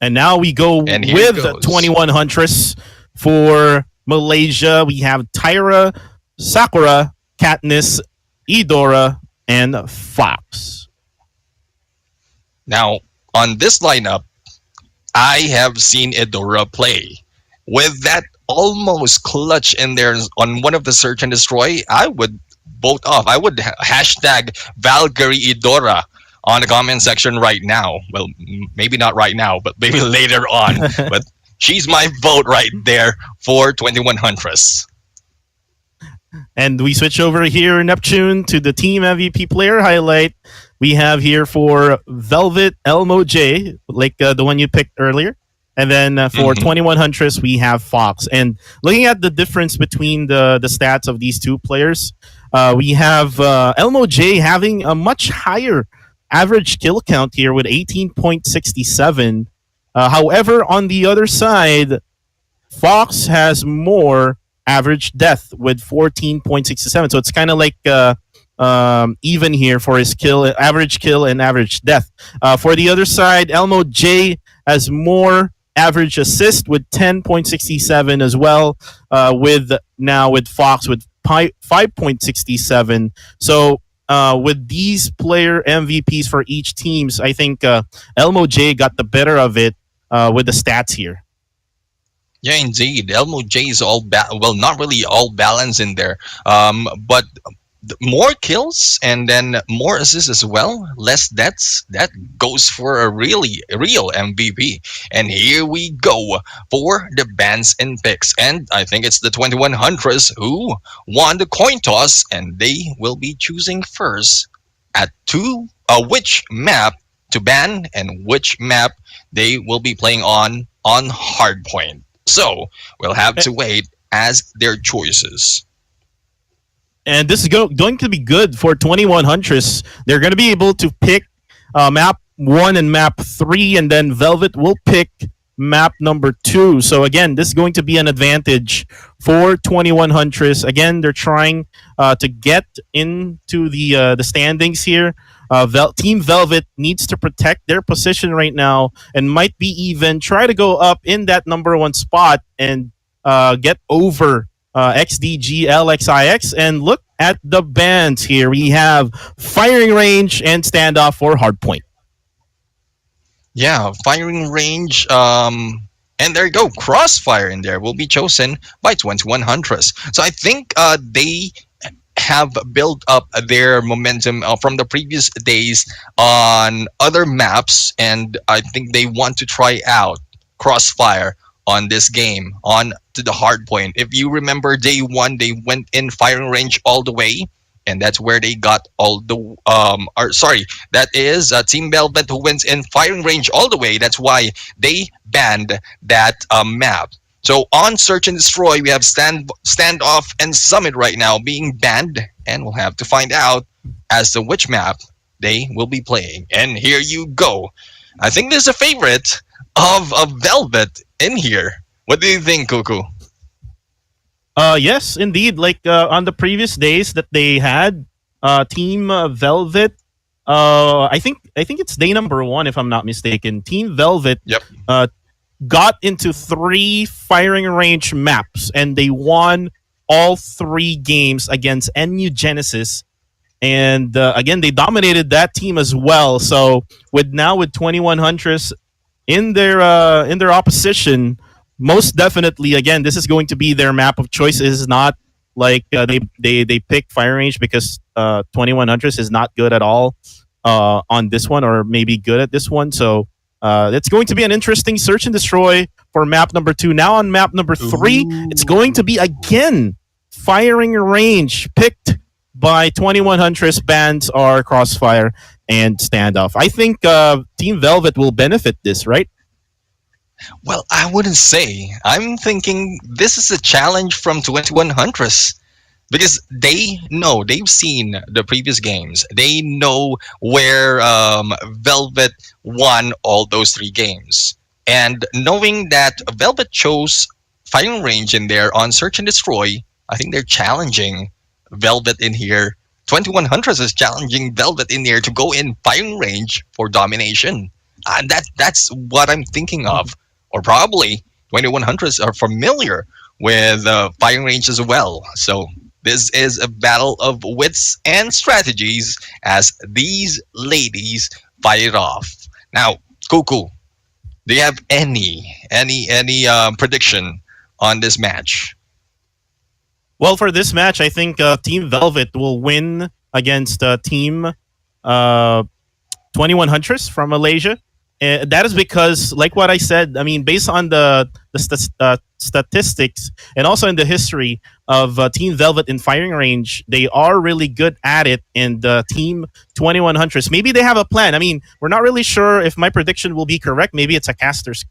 And now we go with 21 Huntress. For Malaysia, we have Tyra, Sakura, Katniss, Eudora, and Fox. Now, on this lineup, I have seen Eudora play. With that almost clutch in there on one of the Search and Destroy, I would vote off. I would hashtag Valkyrie Eudora on the comment section right now. Well, maybe not right now, but maybe later on. But she's my vote right there for 21 Huntress. And we switch over here, Neptune, to the team MVP player highlight. We have here for Velvet, Elmo J, like the one you picked earlier. And then for 21 Huntress, we have Fox. And looking at the difference between the stats of these two players, we have Elmo J having a much higher average kill count here with 18.67. However, on the other side, Fox has more average death with 14.67. So it's kind of like even here for his kill and average death. For the other side, Elmo J has more average assist with 10.67 as well. With Fox with 5.67. So with these player MVPs for each teams, I think Elmo J got the better of it with the stats here. Yeah, indeed. Elmo J is well, not really all balance in there, but more kills and then more assists as well, less deaths. That goes for a real MVP. And here we go for the bans and picks. And I think it's the 21 Huntress who won the coin toss, and they will be choosing first at which map to ban and which map they will be playing on hardpoint. So we'll have to wait as their choices. And this is going to be good for 21 Huntress. They're going to be able to pick map 1 and map 3, and then Velvet will pick map number 2. So again, this is going to be an advantage for 21 Huntress. Again, they're trying to get into the standings here. Team Velvet needs to protect their position right now, and might be even try to go up in that number 1 spot and get over XDG LXIX. And look at the bans here. We have firing range and standoff for hardpoint. Yeah, firing range. And there you go. Crossfire in there will be chosen by 21 Huntress. So I think they have built up their momentum from the previous days on other maps, and I think they want to try out Crossfire on this game on to the hard point. If you remember day 1, they went in firing range all the way, and that's where they got all the that is Team Velvet who went in firing range all the way. That's why they banned that map. So on Search and Destroy, we have Standoff and Summit right now being banned, and we'll have to find out as to which map they will be playing. And here you go. I think there's a favorite of Velvet in here. What do you think, Cuckoo? Yes, indeed. Like on the previous days that they had, Team Velvet. I think it's day number 1, if I'm not mistaken. Team Velvet. Yep. Got into 3 firing range maps, and they won all 3 games against NU Genesis. And again, they dominated that team as well. So with 21 Huntress in their opposition, most definitely, again, this is going to be their map of choice. It is not like they pick fire range because 21 Huntress is not good at all on this one, or maybe good at this one. So it's going to be an interesting search and destroy for map number 2. Now on map number 3, it's going to be again firing range picked by 21 Huntress. Bans are Crossfire and Standoff. I think Team Velvet will benefit this, right? Well, I wouldn't say. I'm thinking this is a challenge from 21 Huntress. Because they've seen the previous games. They know where Velvet won all those 3 games. And knowing that Velvet chose firing range in there on Search and Destroy, I think they're challenging Velvet in here. 21 Huntress is challenging Velvet in here to go in firing range for domination. That's what I'm thinking of. Or probably 21 Huntress are familiar with firing range as well. So this is a battle of wits and strategies as these ladies fight it off. Now, Cuckoo, do you have any prediction on this match? Well, for this match, I think Team Velvet will win against Team 21 Huntress from Malaysia. That is because, like what I said, I mean, based on the statistics and also in the history of Team Velvet in firing range, they are really good at it. And Team 21 Huntress, maybe they have a plan. I mean, we're not really sure if my prediction will be correct. Maybe it's a caster's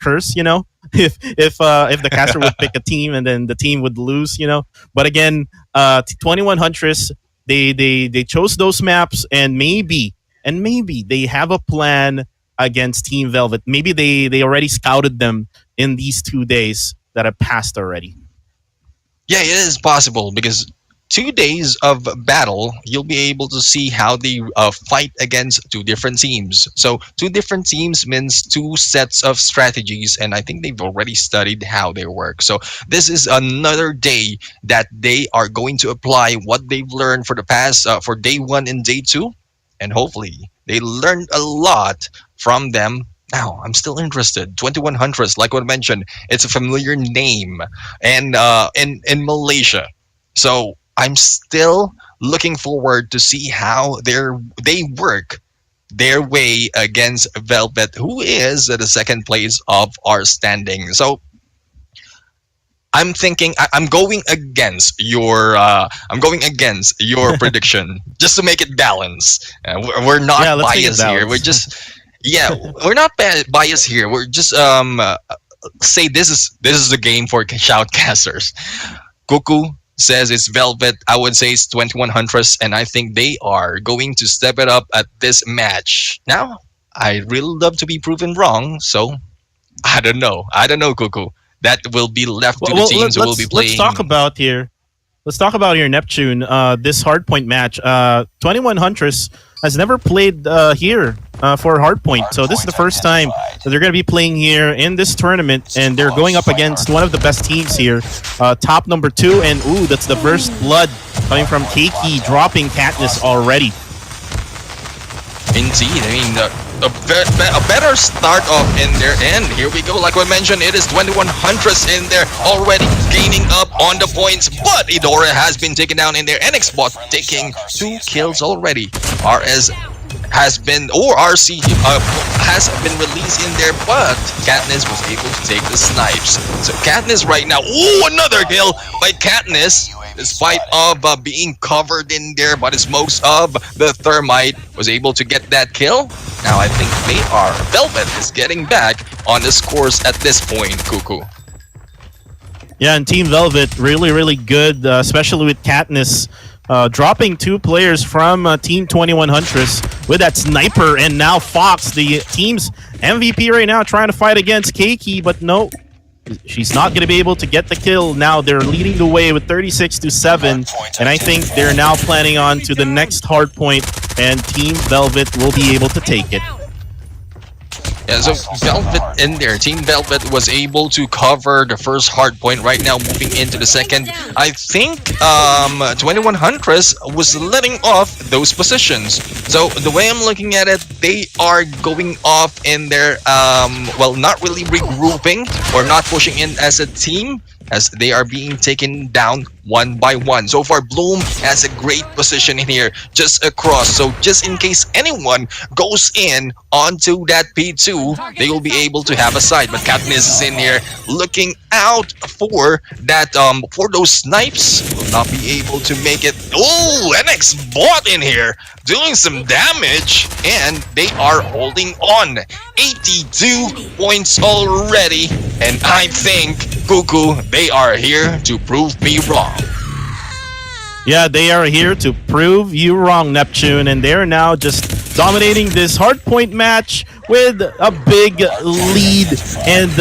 curse, you know, if the caster would pick a team and then the team would lose, you know. But again, 21 Huntress, they chose those maps, and maybe they have a plan against Team Velvet. Maybe they already scouted them in these 2 days that have passed already. Yeah, it is possible because 2 days of battle, you'll be able to see how they fight against two different teams. So, two different teams means two sets of strategies, and I think they've already studied how they work. So, this is another day that they are going to apply what they've learned for the past, for day one and day two, and hopefully they learned a lot from them. Now, I'm still interested. 21 Huntress, like what I mentioned, it's a familiar name, and in Malaysia. So I'm still looking forward to see how they work their way against Velvet, who is at the second place of our standing. So I'm thinking I'm going against your prediction just to make it balance. We're not Yeah, let's make it biased here. balanced. We're just yeah, we're not biased here. We're just say this is the game for shoutcasters. Cuckoo says it's Velvet. I would say it's 21 Huntress, and I think they are going to step it up at this match. Now, I really love to be proven wrong, so I don't know. Cuckoo. That will be left to the teams who will be playing. Let's talk about here. Let's talk about here, Neptune. This hardpoint match. 21 Huntress has never played here for hardpoint, so this is the first time that they're going to be playing here in this tournament, and they're going up against one of the best teams here, top number 2, and ooh, that's the first blood coming from Keiki, dropping Katniss already. Indeed, I mean, a better start off in there, and here we go. Like we mentioned, it is 21 Huntress in there already gaining up on the points, but Idora has been taken down in there, and Xbot taking 2 kills already. RS has been, or RC has been released in there, but Katniss was able to take the snipes. So Katniss right now, ooh, another kill by Katniss. Despite of being covered in there by the smokes of the thermite, was able to get that kill. Now I think Velvet is getting back on the scores at this point, Cuckoo. Yeah, and Team Velvet really, really good, especially with Katniss dropping 2 players from Team 21 Huntress with that sniper, and now Fox, the team's MVP right now, trying to fight against Keiki, but no. She's not going to be able to get the kill. Now they're leading the way with 36-7, and I think they're now planning on to the next hard point, and Team Velvet will be able to take it. Yeah, so Velvet in there. Team Velvet was able to cover the first hard point. Right now, moving into the second. I think 21 Huntress was letting off those positions. So the way I'm looking at it, they are going off in their well, not really regrouping or not pushing in as a team, as they are being taken down one by one. So far, Bloom has a great position in here, just across. So just in case anyone goes in onto that P2, they will be able to have a side. But Katniss is in here looking out for that, for those snipes. Will not be able to make it. Oh, NX bot in here doing some damage, and they are holding on. 82 points already, and I think, Cuckoo, they are here to prove me wrong. Yeah, they are here to prove you wrong, Neptune, and they're now just dominating this hardpoint match with a big lead. And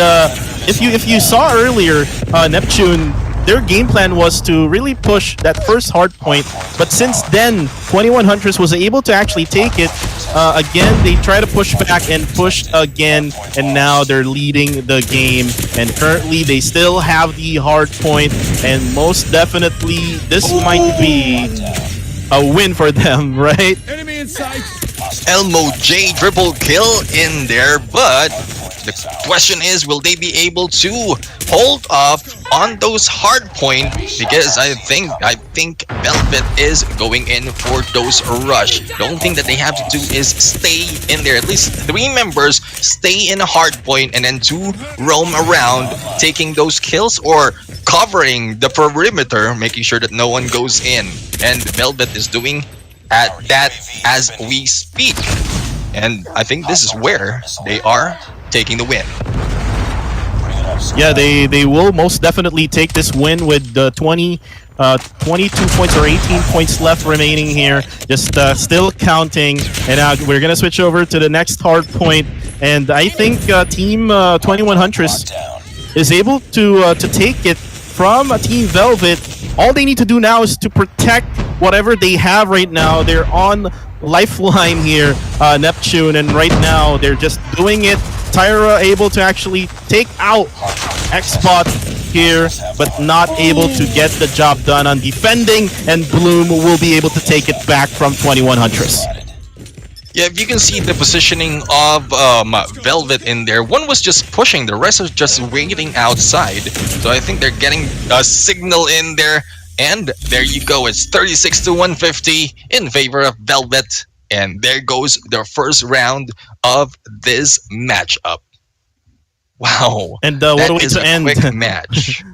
if you saw earlier, Neptune, their game plan was to really push that first hardpoint, but since then, 21 Huntress was able to actually take it. Again, they try to push back and push again, and now they're leading the game. And currently, they still have the hardpoint, and most definitely, this might be a win for them, right? Enemy in sight. Elmo J triple kill in there, but the question is, will they be able to hold off on those hard point? Because I think Velvet is going in for those rush. The only thing that they have to do is stay in there. At least 3 members stay in a hard point, and then 2 roam around taking those kills or covering the perimeter, making sure that no one goes in. And Velvet is doing at that as we speak. And I think this is where they are taking the win. Yeah, they will most definitely take this win with the 22 points or 18 points left remaining here. Just still counting. And now we're going to switch over to the next hard point. And I think Team 21 Huntress is able to take it from Team Velvet. All they need to do now is to protect whatever they have right now. They're on lifeline here, Neptune, and right now they're just doing it. Tyra able to actually take out Xbot here, but not able to get the job done on defending, and Bloom will be able to take it back from 21 Huntress. Yeah, you can see the positioning of Velvet in there. One was just pushing, the rest was just waiting outside. So I think they're getting a signal in there. And there you go, it's 36 to 150 in favor of Velvet. And there goes their first round of this matchup. Wow. And what a way to end. Quick match.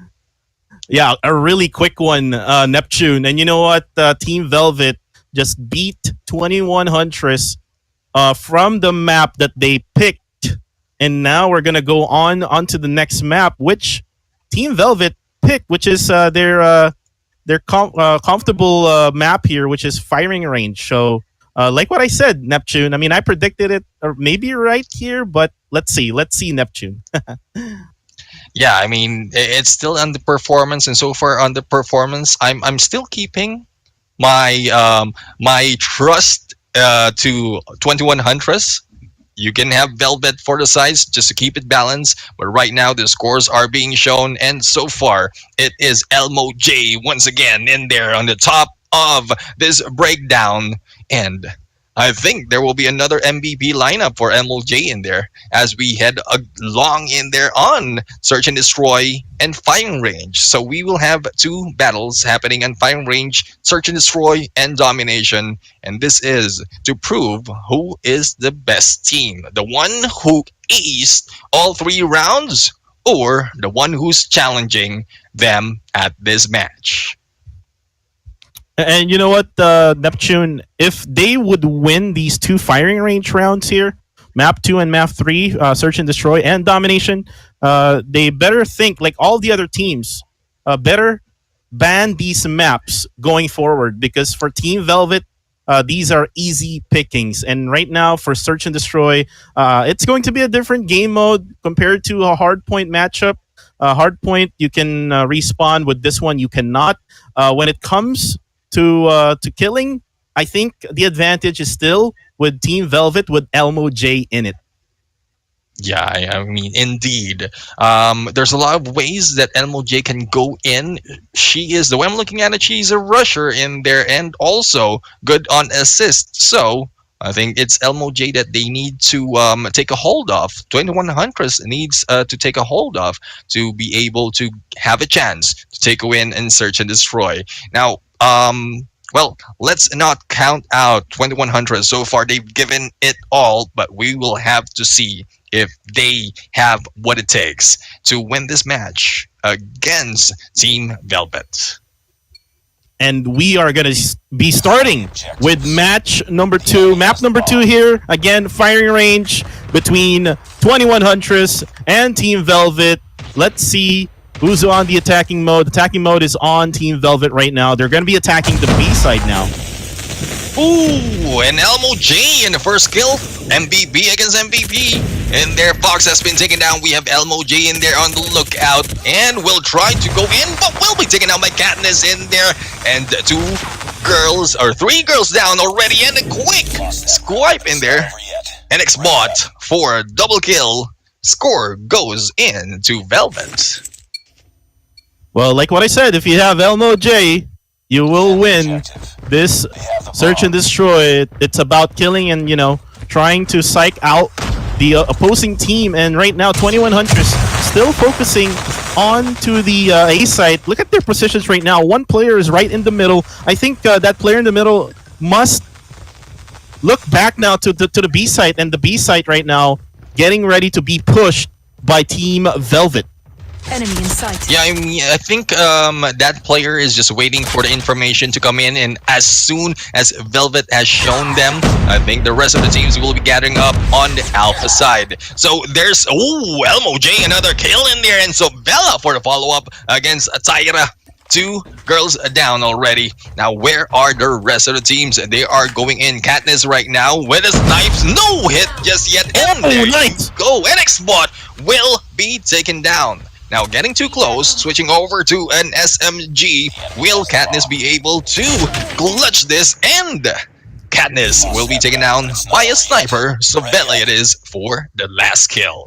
Yeah, a really quick one, Neptune. And you know what? Team Velvet just beat 21 Huntress from the map that they picked. And now we're going to go onto the next map, which Team Velvet picked, which is their comfortable map here, which is firing range. So like what I said, Neptune, I mean, I predicted it, or maybe right here, but let's see, Neptune. Yeah, I mean, it's still underperformance, and so far underperformance, I'm still keeping my my trust to 21 Huntress. You can have Velvet for the size just to keep it balanced, but right now the scores are being shown, and so far it is Elmo J once again in there on the top of this breakdown, and I think there will be another MVP lineup for MLJ in there as we head along in there on Search and Destroy and Firing Range. So we will have two battles happening on Firing Range, Search and Destroy, and Domination. And this is to prove who is the best team. The one who aced all 3 rounds, or the one who's challenging them at this match. And you know what, Neptune, if they would win these 2 firing range rounds here, Map 2 and Map 3, Search and Destroy, and Domination, they better think, like all the other teams, better ban these maps going forward, because for Team Velvet, these are easy pickings. And right now, for Search and Destroy, it's going to be a different game mode compared to a hardpoint matchup. Hardpoint, you can respawn. With this one, you cannot. When it comes to killing, I think the advantage is still with Team Velvet with Elmo J in it. Yeah, I mean, indeed. There's a lot of ways that Elmo J can go in. She is, the way I'm looking at it, she's a rusher in there and also good on assist. So I think it's Elmo J that they need to take a hold of. 21 Huntress needs to take a hold of to be able to have a chance to take a win and Search and Destroy. Now, well, let's not count out 21 Huntress. So far, they've given it all, but we will have to see if they have what it takes to win this match against Team Velvet. And we are going to be starting with match number 2. Map number 2 here. Again, firing range between 21 Huntress and Team Velvet. Let's see who's on the attacking mode. Attacking mode is on Team Velvet right now. They're going to be attacking the B side now. Ooh, and Elmo J in the first kill. MVP against MVP. And there, Fox has been taken down. We have Elmo J in there on the lookout. And will try to go in, but will be taken down by Katniss in there. And 2 girls, or 3 girls down already. And a quick swipe in there. NX bot for a double kill. Score goes in to Velvet. Well, like what I said, if you have Elmo J, you will win this Search and Destroy. It's about killing and, you know, trying to psych out the opposing team. And right now, 21 Huntress still focusing on to the A site. Look at their positions right now. One player is right in the middle. I think that player in the middle must look back now to the B site. And the B site right now getting ready to be pushed by Team Velvet. Enemy in sight. Yeah, I mean, I think that player is just waiting for the information to come in, and as soon as Velvet has shown them, I think the rest of the teams will be gathering up on the Alpha side. So there's, ooh, Elmo J, another kill in there, and so Bella for the follow-up against Tyra. 2 girls down already. Now, where are the rest of the teams? They are going in. Katniss right now with his knives. No hit just yet. And there you go. NX bot will be taken down. Now getting too close, switching over to an SMG. Will Katniss be able to clutch this? And Katniss will be taken down by a sniper. Savella it is for the last kill.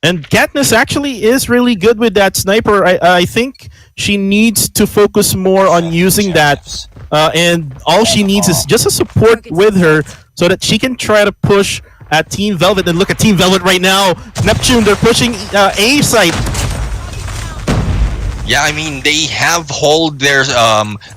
And Katniss actually is really good with that sniper. I think she needs to focus more on using that. And all she needs is just a support with her so that she can try to push at Team Velvet. And look at Team Velvet right now. Neptune, they're pushing A site. Yeah, I mean they have hold their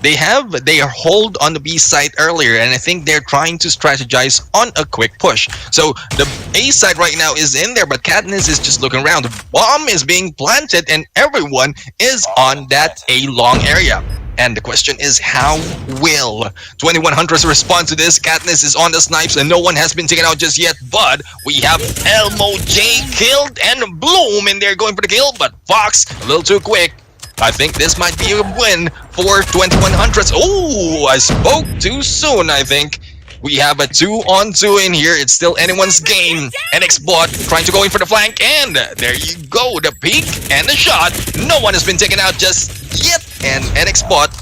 they are hold on the B side earlier, and I think they're trying to strategize on a quick push. So the A side right now is in there, but Katniss is just looking around. The bomb is being planted, and everyone is on that A long area. And the question is, how will 2100 respond to this? Katniss is on the snipes and no one has been taken out just yet, but we have Elmo J killed and Bloom in there going for the kill, but Fox a little too quick. I think this might be a win for 2100. Oh, I spoke too soon, I think. We have a 2-on-2 in here. It's still anyone's game. NX bot trying to go in for the flank, and there you go. The peek and the shot. No one has been taken out just yet. And NX bot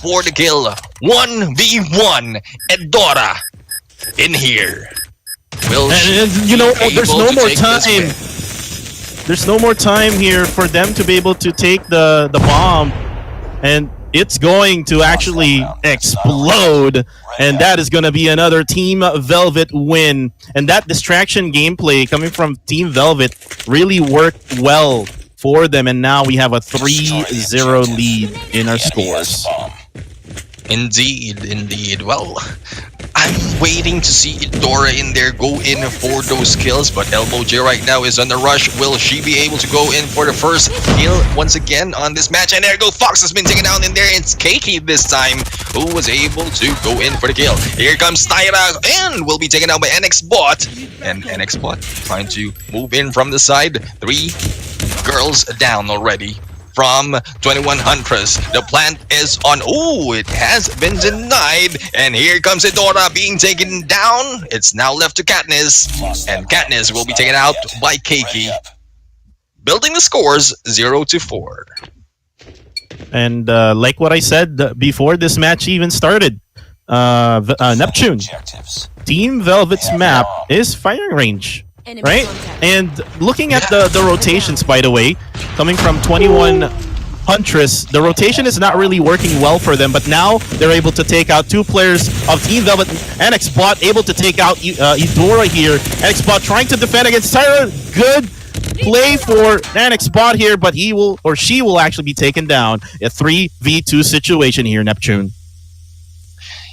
for the kill. 1v1. Edora in here. Will And you know, there's no more time. There's no more time here for them to be able to take the bomb. And it's going to actually explode, and that is going to be another Team Velvet win. And that distraction gameplay coming from Team Velvet really worked well for them, and now we have a 3-0 lead in our scores. Indeed, indeed. Well, I'm waiting to see Dora in there go in for those kills, but Elmo J right now is on the rush. Will she be able to go in for the first kill once again on this match? And there you go, Fox has been taken down in there. It's Keiki this time who was able to go in for the kill. Here comes Tyra and will be taken down by NX Bot. And NX Bot trying to move in from the side. 3 girls down already from 2100. The plant is on. Oh, it has been denied. And here comes Edora being taken down. It's now left to Katniss. And Katniss will be taken out by Keiki. Building the scores 0-4. And like what I said before this match even started, Neptune, Team Velvet's map is firing range. Right? And looking at the rotations, by the way, coming from 21 Huntress, the rotation is not really working well for them, but now they're able to take out 2 players of Team Velvet. NX Bot able to take out Edora here. NX Bot trying to defend against Tyra. Good play for NX Bot here, but he will, or she will actually be taken down. A 3v2 situation here, Neptune.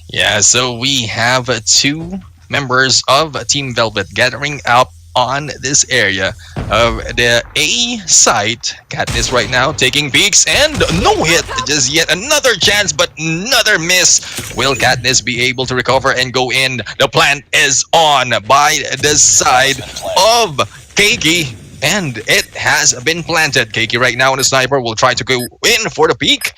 Yeah, so we have 2 members of Team Velvet gathering up on this area of the A site. Katniss right now taking peeks and no hit. Just yet another chance, but another miss. Will Katniss be able to recover and go in? The plant is on by the side of Keiki, and it has been planted. Keiki right now on the sniper will try to go in for the peek.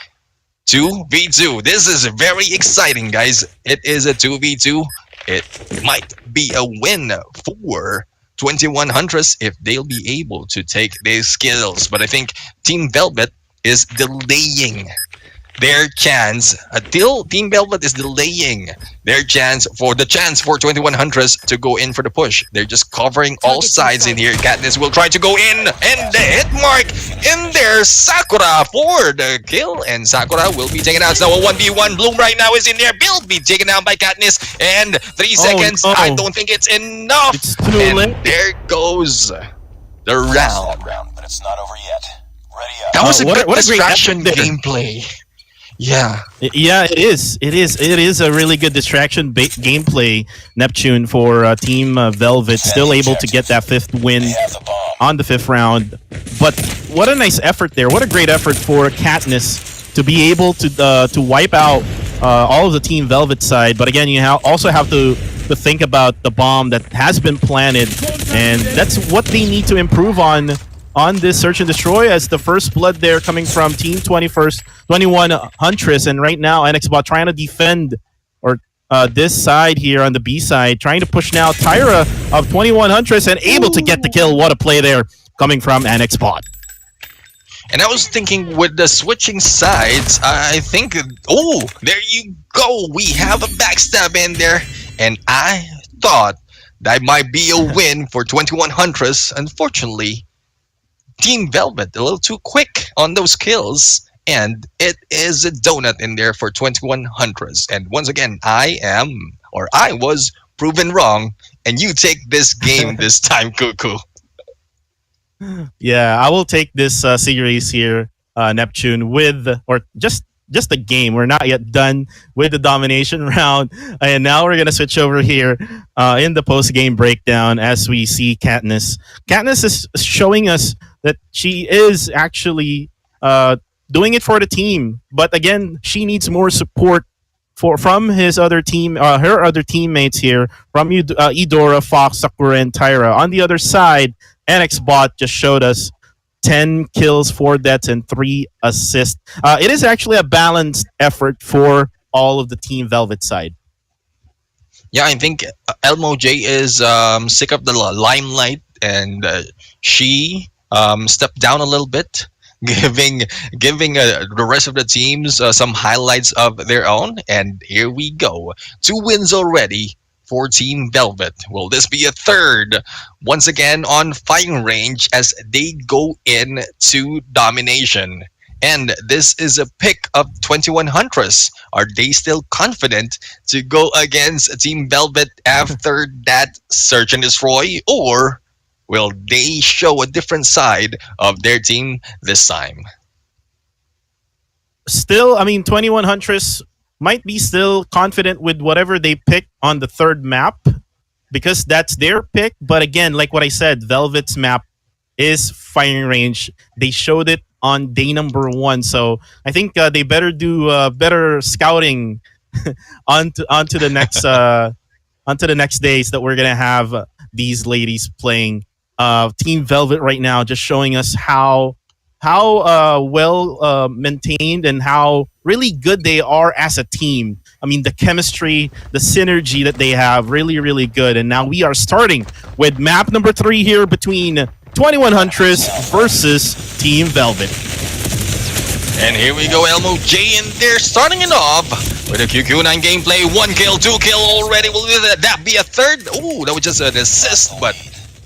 2v2. This is very exciting, guys. It is a 2v2. It might be a win for 2100 if they'll be able to take these skills. But I think Team Velvet is delaying their chance until Team Velvet is delaying their chance for 2100 to go in for the push. They're just covering all sides in here. Katniss will try to go in, and the hit mark in there. Sakura for the kill, and Sakura will be taken out. It's now a 1v1. Bloom right now is in there. Bill be taken down by Katniss, and 3 seconds. No. I don't think it's enough. It's too and late. there goes the round. But it's not over yet. Ready up. That was a what good a great distraction effort there. gameplay. Yeah. Yeah, it is. It is a really good distraction gameplay, Neptune, for Team Velvet. Still able to get that 5th win on the 5th round. But what a nice effort there. What a great effort for Katniss to be able to wipe out all of the Team Velvet side. But again, you also have to think about the bomb that has been planted. And that's what they need to improve on this search and destroy, as the first blood there coming from Team 21 Huntress, and right now NX Bot trying to defend this side here on the B side, trying to push now Tyra of 21 Huntress and able to get the kill. What a play there coming from NX Bot. And I was thinking with the switching sides, I think, oh, there you go. We have a backstab in there. And I thought that might be a win for 21 Huntress. Unfortunately, Team Velvet a little too quick on those kills. And it is a donut in there for 21 Huntress. And once again, I was proven wrong. And you take this game this time, Cuckoo. Yeah, I will take this series here, Neptune, with or just the game. We're not yet done with the domination round, and now we're gonna switch over here in the post game breakdown as we see Katniss. Katniss is showing us that she is actually doing it for the team, but again, she needs more support from his other team, her other teammates here, from Eudora, Fox, Sakura, and Tyra. On the other side, NX Bot just showed us 10 kills, 4 deaths, and 3 assists. It is actually a balanced effort for all of the Team Velvet side. Yeah, I think Elmo J is sick of the limelight, and she stepped down a little bit, giving the rest of the teams some highlights of their own. And here we go, 2 wins already for Team Velvet. Will this be a third? Once again on firing range as they go into domination. And this is a pick of 21 Huntress. Are they still confident to go against Team Velvet after that search and destroy? Or will they show a different side of their team this time? Still, I mean, 21 Huntress might be still confident with whatever they pick on the third map because that's their pick. But again, like what I said, Velvet's map is firing range. They showed it on day number 1, so I think they better do better scouting onto the next onto the next days that we're gonna have these ladies playing. Team Velvet right now just showing us how well maintained and how really good they are as a team. I mean, the chemistry, the synergy that they have, really, really good. And now we are starting with map number 3 here between 21 Huntress versus Team Velvet. And here we go, Elmo J, and they're starting it off with a QQ9 gameplay. 1 kill, 2 kill already. Will that be a third? Ooh, that was just an assist, but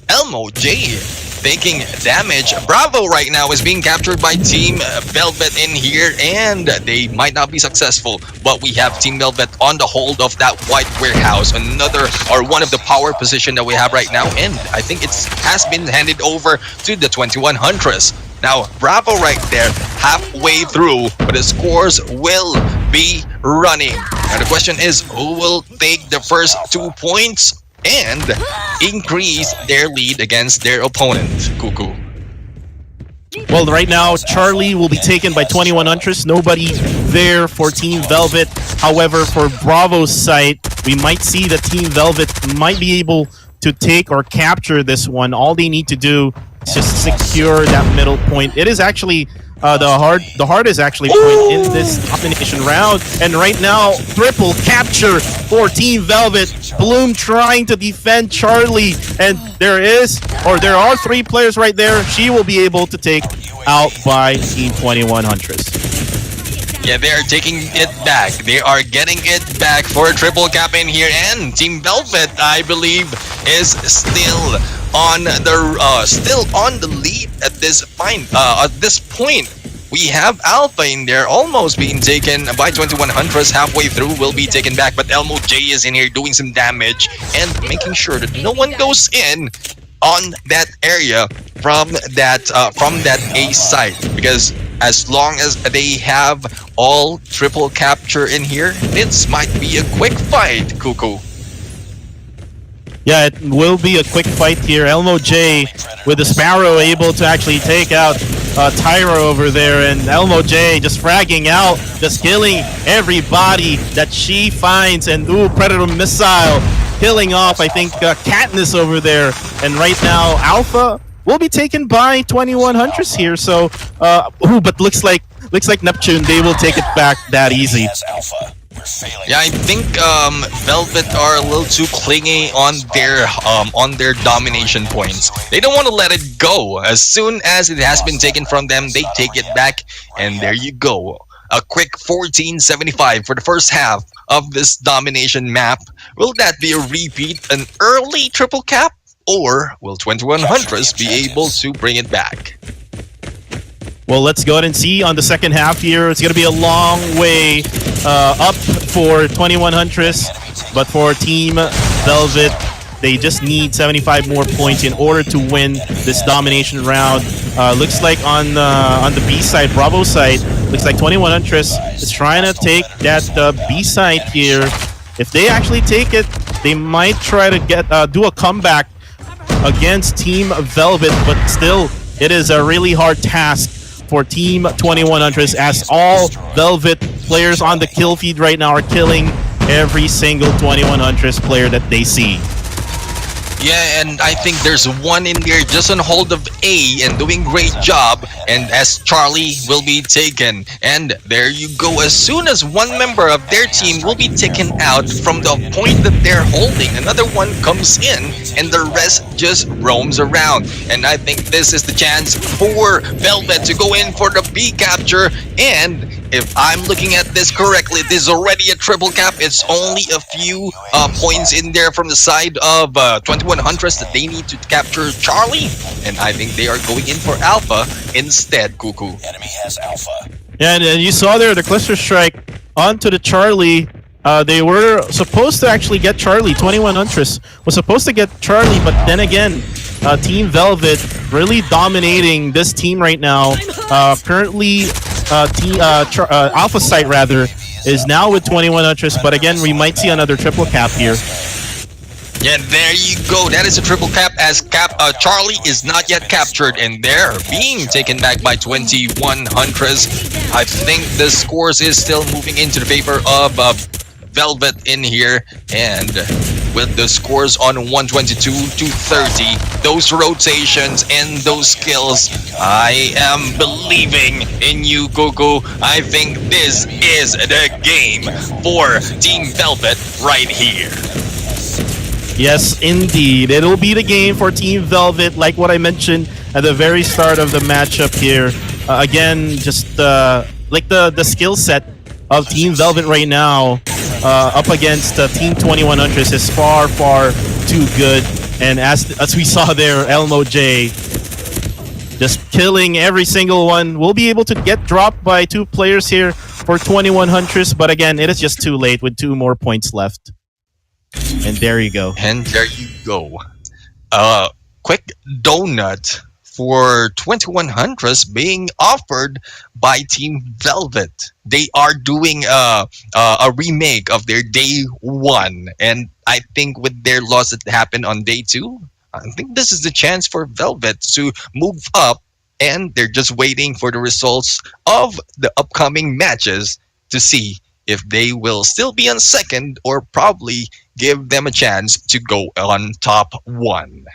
Elmo J taking damage. Bravo right now is being captured by Team Velvet in here, and they might not be successful, but we have Team Velvet on the hold of that white warehouse, one of the power position that we have right now, and I think it has been handed over to the 21 Huntress. Now, Bravo right there, halfway through, but the scores will be running. Now the question is, who will take the first 2 points and increase their lead against their opponent, Cuckoo? Well, right now, Charlie will be taken by 21 Huntress. Nobody there for Team Velvet. However, for Bravo's side, we might see that Team Velvet might be able to take or capture this one. All they need to do is just secure that middle point. It is actually the hardest actually point in this domination round. And right now, triple capture for Team Velvet. Bloom trying to defend Charlie, and there are 3 players right there. She will be able to take out by Team 21 Huntress. Yeah, they are taking it back. They are getting it back for a triple cap in here, and Team Velvet, I believe, is still on the lead at this point. We have Alpha in there, almost being taken by 21 Huntress. Halfway through, will be taken back, but Elmo J is in here doing some damage and making sure that no one goes in on that area from that A site, because as long as they have all triple capture in here, this might be a quick fight, Cuckoo. Yeah, it will be a quick fight here. Elmo J with the Sparrow able to actually take out Tyra over there, and Elmo J just fragging out, just killing everybody that she finds, and Predator Missile killing off, I think, Katniss over there. And right now, Alpha will be taken by 21 Huntress here, so, but looks like Neptune, they will take it back that easy. Alpha. We're failing. Yeah, I think Velvet are a little too clingy on their domination points. They don't want to let it go. As soon as it has been taken from them, they take it back, and there you go. A quick 1475 for the first half of this domination map. Will that be a repeat, an early triple cap, or will 21 Huntress be able to bring it back? Well, let's go ahead and see on the second half here. It's going to be a long way up for 21 Huntress, but for Team Velvet, they just need 75 more points in order to win this domination round. Looks like on the B side, Bravo side, looks like 21 Huntress is trying to take that B side here. If they actually take it, they might try to get do a comeback against Team Velvet, but still, it is a really hard task for Team 21 Huntress, as all Velvet players on the kill feed right now are killing every single 21 Huntress player that they see. Yeah, and I think there's one in there just on hold of A and doing great job, and as Charlie will be taken. And there you go. As soon as one member of their team will be taken out from the point that they're holding, another one comes in, and the rest just roams around. And I think this is the chance for Velvet to go in for the B capture. And if I'm looking at this correctly, this is already a triple cap. It's only a few points in there from the side of 21 Huntress that they need to capture Charlie, and I think they are going in for Alpha instead, Cuckoo. Enemy has Alpha. Yeah, and you saw there the cluster strike onto the Charlie. They were supposed to actually get Charlie. 21 Huntress was supposed to get Charlie, but then again, Team Velvet really dominating this team right now. Currently, Alpha site rather is now with 21 Huntress, but again, we might see another triple cap here. Yeah, there you go. That is a triple cap, as Charlie is not yet captured, and they're being taken back by 21 Huntress. I think the scores is still moving into the favor of Velvet in here, and with the scores on 122 to 30, those rotations and those skills, I am believing in you, Cuckoo. I think this is the game for Team Velvet right here. Yes, indeed. It'll be the game for Team Velvet, like what I mentioned at the very start of the matchup here. Again, just like the skill set of Team Velvet right now up against Team 21 Huntress is far, far too good. And as we saw there, Elmo J just killing every single one. We'll be able to get dropped by two players here for 21 Huntress, but again, it is just too late with 2 more points left. And there you go. And there you go. Quick donut for 21 Huntress being offered by Team Velvet. They are doing a remake of their day 1, and I think with their loss that happened on day 2, I think this is the chance for Velvet to move up, and they're just waiting for the results of the upcoming matches to see if they will still be on second or probably give them a chance to go on top 1.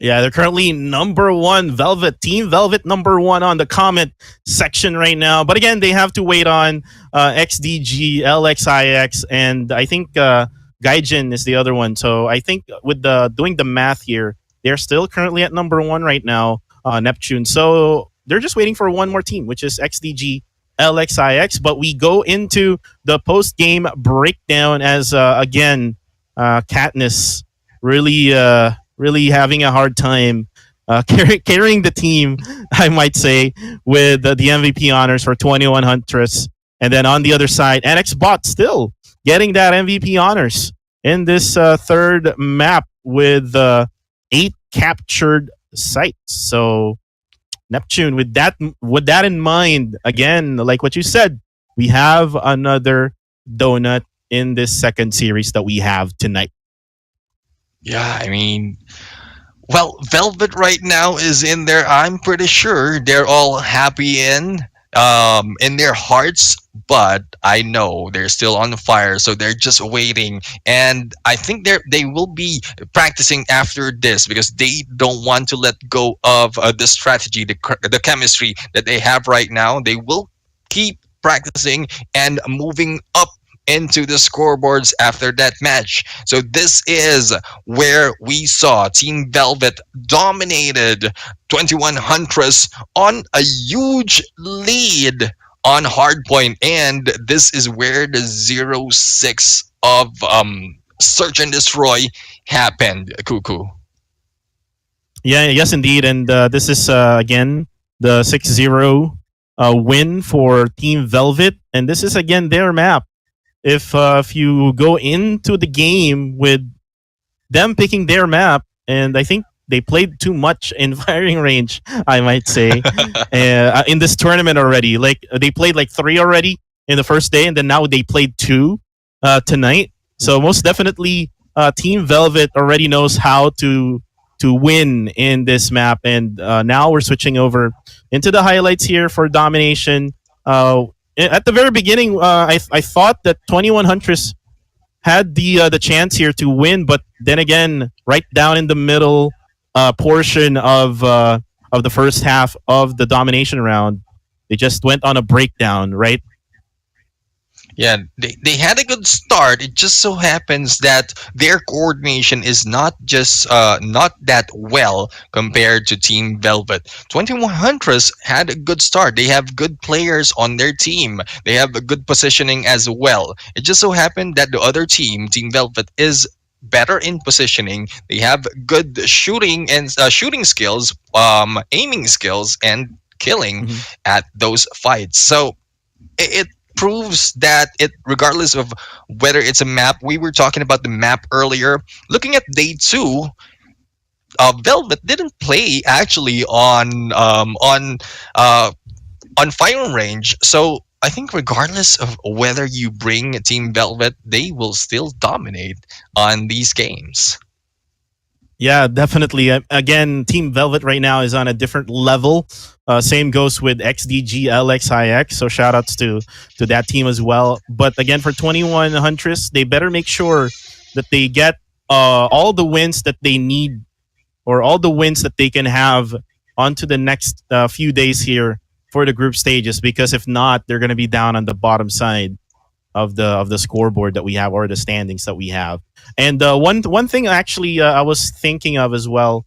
Yeah, they're currently number 1, Velvet. Team Velvet number 1 on the comment section right now. But again, they have to wait on XDG LXIX, and I think Gaijin is the other one. So I think with doing the math here, they're still currently at number 1 right now, Neptune. So they're just waiting for one more team, which is XDG LXIX. But we go into the post-game breakdown as, again, Katniss really having a hard time carrying the team, I might say, with the MVP honors for 21 Huntress. And then on the other side, NX Bot still getting that MVP honors in this third map with 8 captured sites. So Neptune, with that in mind, again, like what you said, we have another donut in this second series that we have tonight. Yeah, I mean, well, Velvet right now is in there. I'm pretty sure they're all happy in their hearts, but I know they're still on fire, so they're just waiting. And I think they will be practicing after this because they don't want to let go of the strategy, the chemistry that they have right now. They will keep practicing and moving up into the scoreboards after that match. So this is where we saw Team Velvet dominated 21 Huntress on a huge lead on Hardpoint, and this is where the 0-6 of Search and Destroy happened. Cuckoo. Yeah, yes, indeed. And this is, again, the 6-0 win for Team Velvet. And this is, again, their map. If you go into the game with them picking their map, and I think they played too much in firing range, I might say, in this tournament already. Like, they played like 3 already in the first day, and then now they played 2 tonight. So most definitely, Team Velvet already knows how to win in this map. And now we're switching over into the highlights here for domination. At the very beginning, I thought that 21 Huntress had the chance here to win, but then again, right down in the middle portion of the first half of the domination round, they just went on a breakdown, right? Yeah, they had a good start. It just so happens that their coordination is not just not that well compared to Team Velvet. 21 Huntress had a good start. They have good players on their team. They have a good positioning as well. It just so happened that the other team, Team Velvet, is better in positioning. They have good shooting and shooting skills, aiming skills, and killing at those fights. So it proves that regardless of whether it's a map, we were talking about the map earlier. Looking at day 2, Velvet didn't play actually on firing range. So I think regardless of whether you bring Team Velvet, they will still dominate on these games. Yeah, definitely. Again, Team Velvet right now is on a different level. Same goes with XDG LXIX. So shout outs to that team as well. But again, for 21 Huntress, they better make sure that they get all the wins that they need, or all the wins that they can have onto the next few days here for the group stages. Because if not, they're going to be down on the bottom side of the scoreboard that we have, or the standings that we have. And one thing actually I was thinking of as well,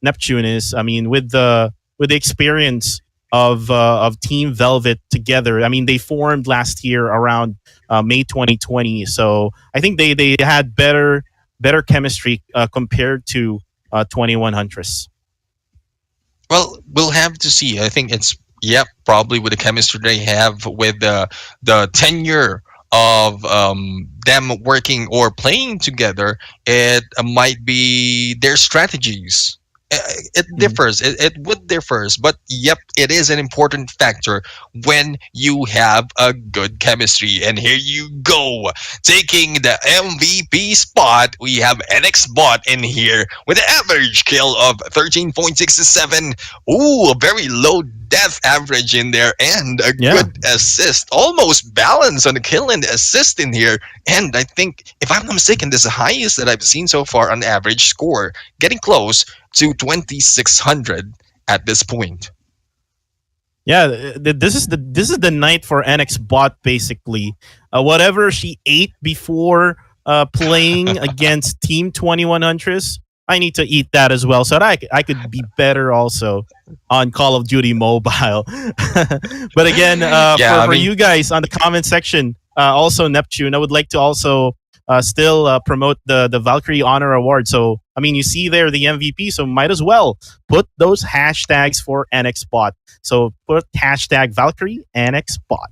Neptune, is, I mean, with the experience of Team Velvet together. I mean, they formed last year around May 2020, so I think they had better chemistry compared to 21 Huntress. Well, we'll have to see. I think it's probably with the chemistry they have, with the tenure of them working or playing together, it might be their strategies. It differs. It would differs, but it is an important factor when you have a good chemistry. And here you go, taking the MVP spot. We have NX Bot in here with an average kill of 13.67. Ooh, a very low death average in there, and a good assist, almost balanced on the kill and the assist in here. And I think, if I'm not mistaken, this is the highest that I've seen so far on average score, getting close to 2,600 at this point. Yeah, this is the night for NX Bot, basically. Whatever she ate before playing against Team 21 Huntress, I need to eat that as well, so that I could be better also on Call of Duty Mobile. But again, for you guys on the comment section, also Neptune, I would like to also still promote the Valkyrie Honor Award. So, I mean, you see there the MVP, so might as well put those hashtags for NXBot. So put hashtag Valkyrie NXBot.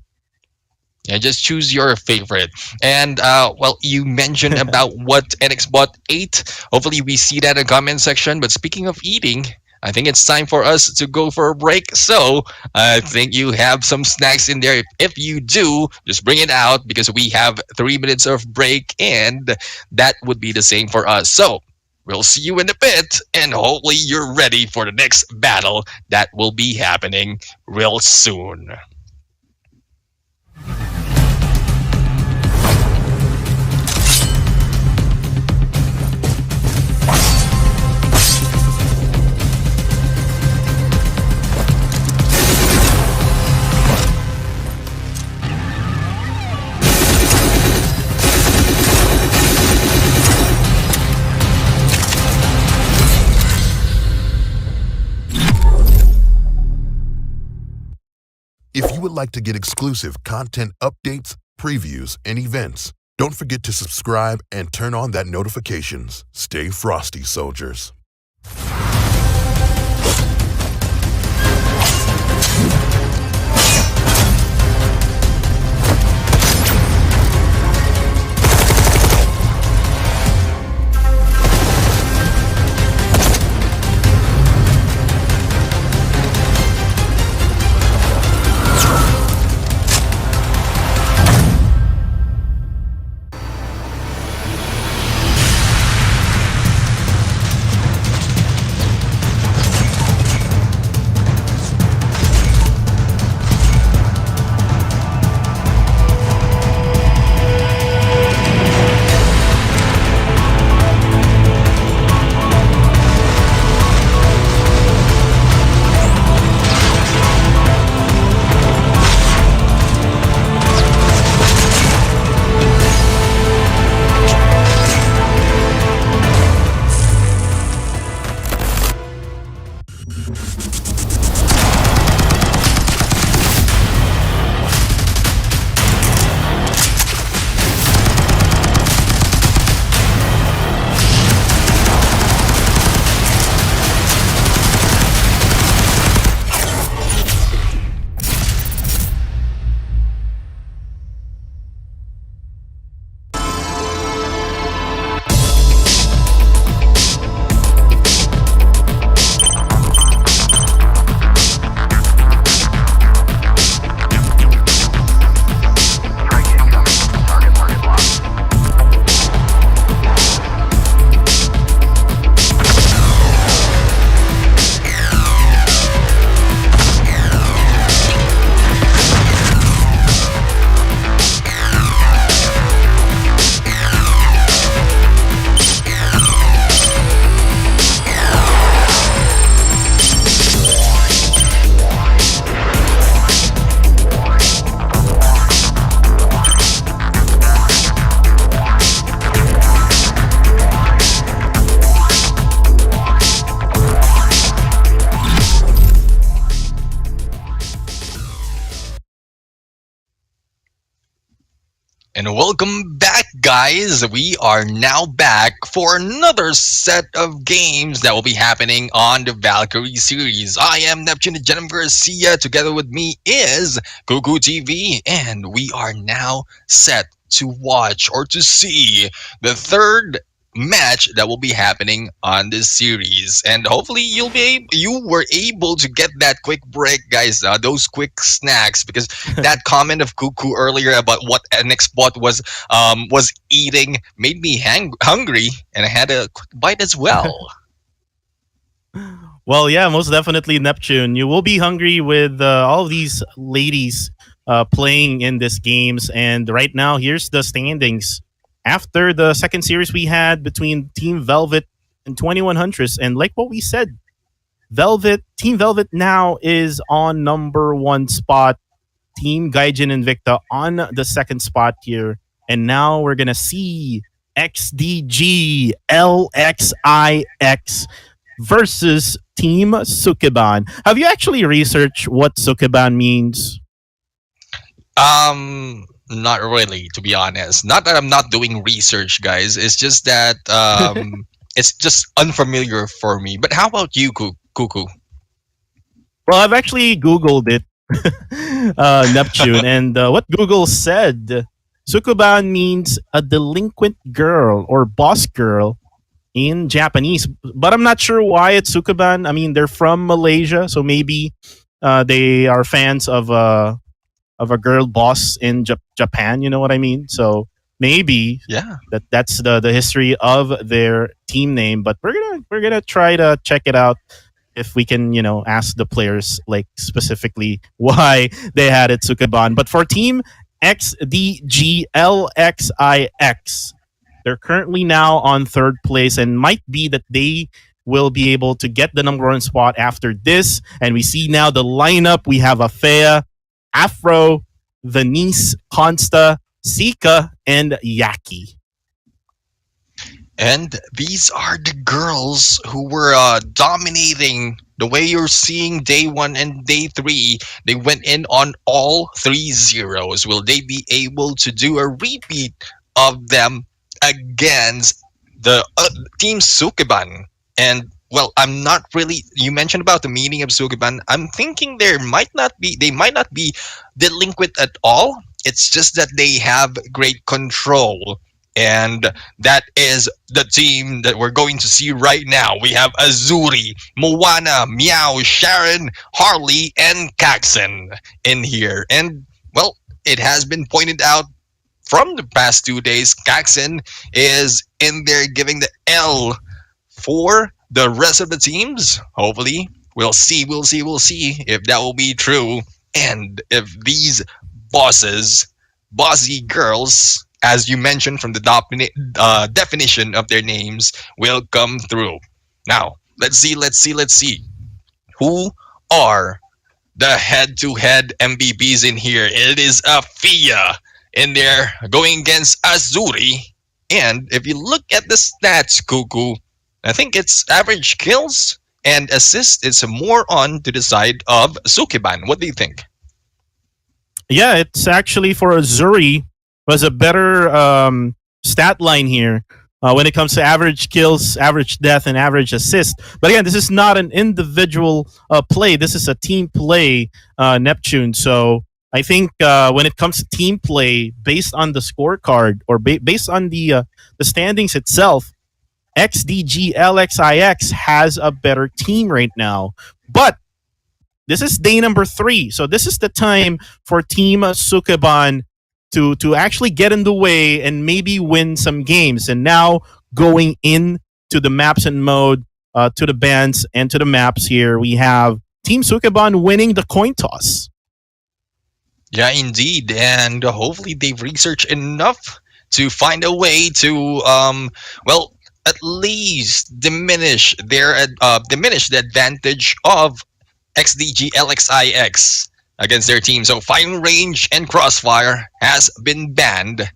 Yeah, just choose your favorite. And well, you mentioned about what NXBot ate. Hopefully we see that in the comment section. But speaking of eating, I think it's time for us to go for a break. So I think you have some snacks in there. If you do, just bring it out, because we have 3 minutes of break, and that would be the same for us. So we'll see you in a bit, and hopefully you're ready for the next battle that will be happening real soon. like to get exclusive content updates, previews, and events, don't forget to subscribe and turn on that notifications. Stay frosty, soldiers. And welcome back, guys. We are now back for another set of games that will be happening on the Valkyrie series. I am Neptune the Gentleman Garcia. Together with me is Cuckoo TV, and we are now set to watch or to see the third match that will be happening on this series, and hopefully you were able to get that quick break, guys, those quick snacks, because that comment of Cuckoo earlier about what NXBot was eating made me hungry, and I had a quick bite as well. Well, yeah, most definitely, Neptune. You will be hungry with all of these ladies playing in these games, and right now here's the standings. After the second series we had between Team Velvet and 21 Huntress, and like what we said, Team Velvet now is on number 1 spot. Team Gaijin Invicta on the second spot here. And now we're going to see XDG LXIX versus Team Sukeban. Have you actually researched what Sukeban means? Not really, to be honest. Not that I'm not doing research, guys. It's just that it's just unfamiliar for me. But how about you, Cuckoo? Well, I've actually Googled it, Neptune, and what Google said, Sukeban means a delinquent girl or boss girl in Japanese. But I'm not sure why it's Sukeban. I mean, they're from Malaysia, so maybe they are fans of a girl boss in Japan, you know what I mean? So maybe that's the history of their team name. But we're gonna try to check it out if we can, ask the players like specifically why they had it Sukeban. But for Team XDG LXIX, they're currently now on third place, and might be that they will be able to get the number 1 spot after this. And we see now the lineup. We have Afea, Afro, Venice, Consta, Sika, and Yaki. And these are the girls who were dominating The way you're seeing day 1 and day 3, they went in on all 3 zeros. Will they be able to do a repeat of them against the team Sukeban? And well, I'm not really. You mentioned about the meaning of Sukeban. I'm thinking they might not be delinquent at all. It's just that they have great control. And that is the team that we're going to see right now. We have Azuri, Moana, Meow, Sharon, Harley, and Caxon in here. And well, it has been pointed out from the past 2 days, Caxon is in there giving the L for the rest of the teams. Hopefully, we'll see if that will be true. And if these bossy girls, as you mentioned from the definition of their names, will come through. Now, let's see. Who are the head-to-head MVPs in here? It is Afia in there going against Azuri. And if you look at the stats, Cuckoo, I think it's average kills and assist is more on to the side of Sukeban. What do you think? Yeah, it's actually for Azuri was a better stat line here when it comes to average kills, average death, and average assist. But again, this is not an individual play. This is a team play, Neptune. So I think when it comes to team play, based on the scorecard or based on the standings itself, XDG LXIX has a better team right now. But this is day number 3. So this is the time for Team Sukeban to actually get in the way and maybe win some games. And now going in to the maps and mode, to the bands and to the maps here, we have Team Sukeban winning the coin toss. Yeah, indeed. And hopefully they've researched enough to find a way to, well, at least diminish the advantage of XDG LXIX against their team. So firing range and crossfire has been banned.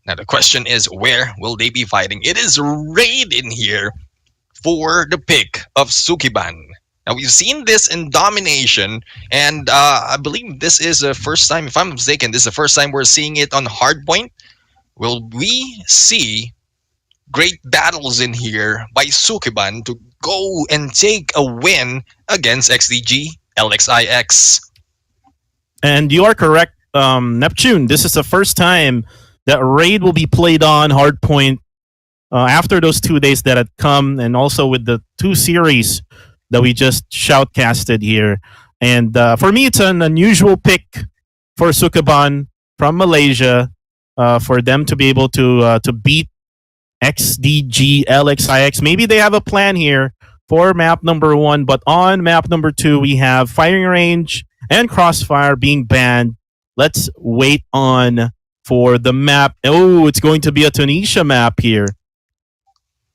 Now the question is, where will they be fighting? It is raid in here for the pick of Sukeban. Now we've seen this in domination, and I believe this is the first time, if I'm not mistaken, this is the first time we're seeing it on hardpoint. Will we see great battles in here by Sukeban to go and take a win against XDG LXIX? And you are correct, Neptune. This is the first time that raid will be played on hardpoint after those 2 days that had come, and also with the 2 series that we just shoutcasted here. And for me, it's an unusual pick for Sukeban from Malaysia for them to be able to beat XDG LXIX. Maybe they have a plan here for map number 1, but on map number 2, we have firing range and crossfire being banned. Let's wait on for the map. Oh, it's going to be a Tunisia map here.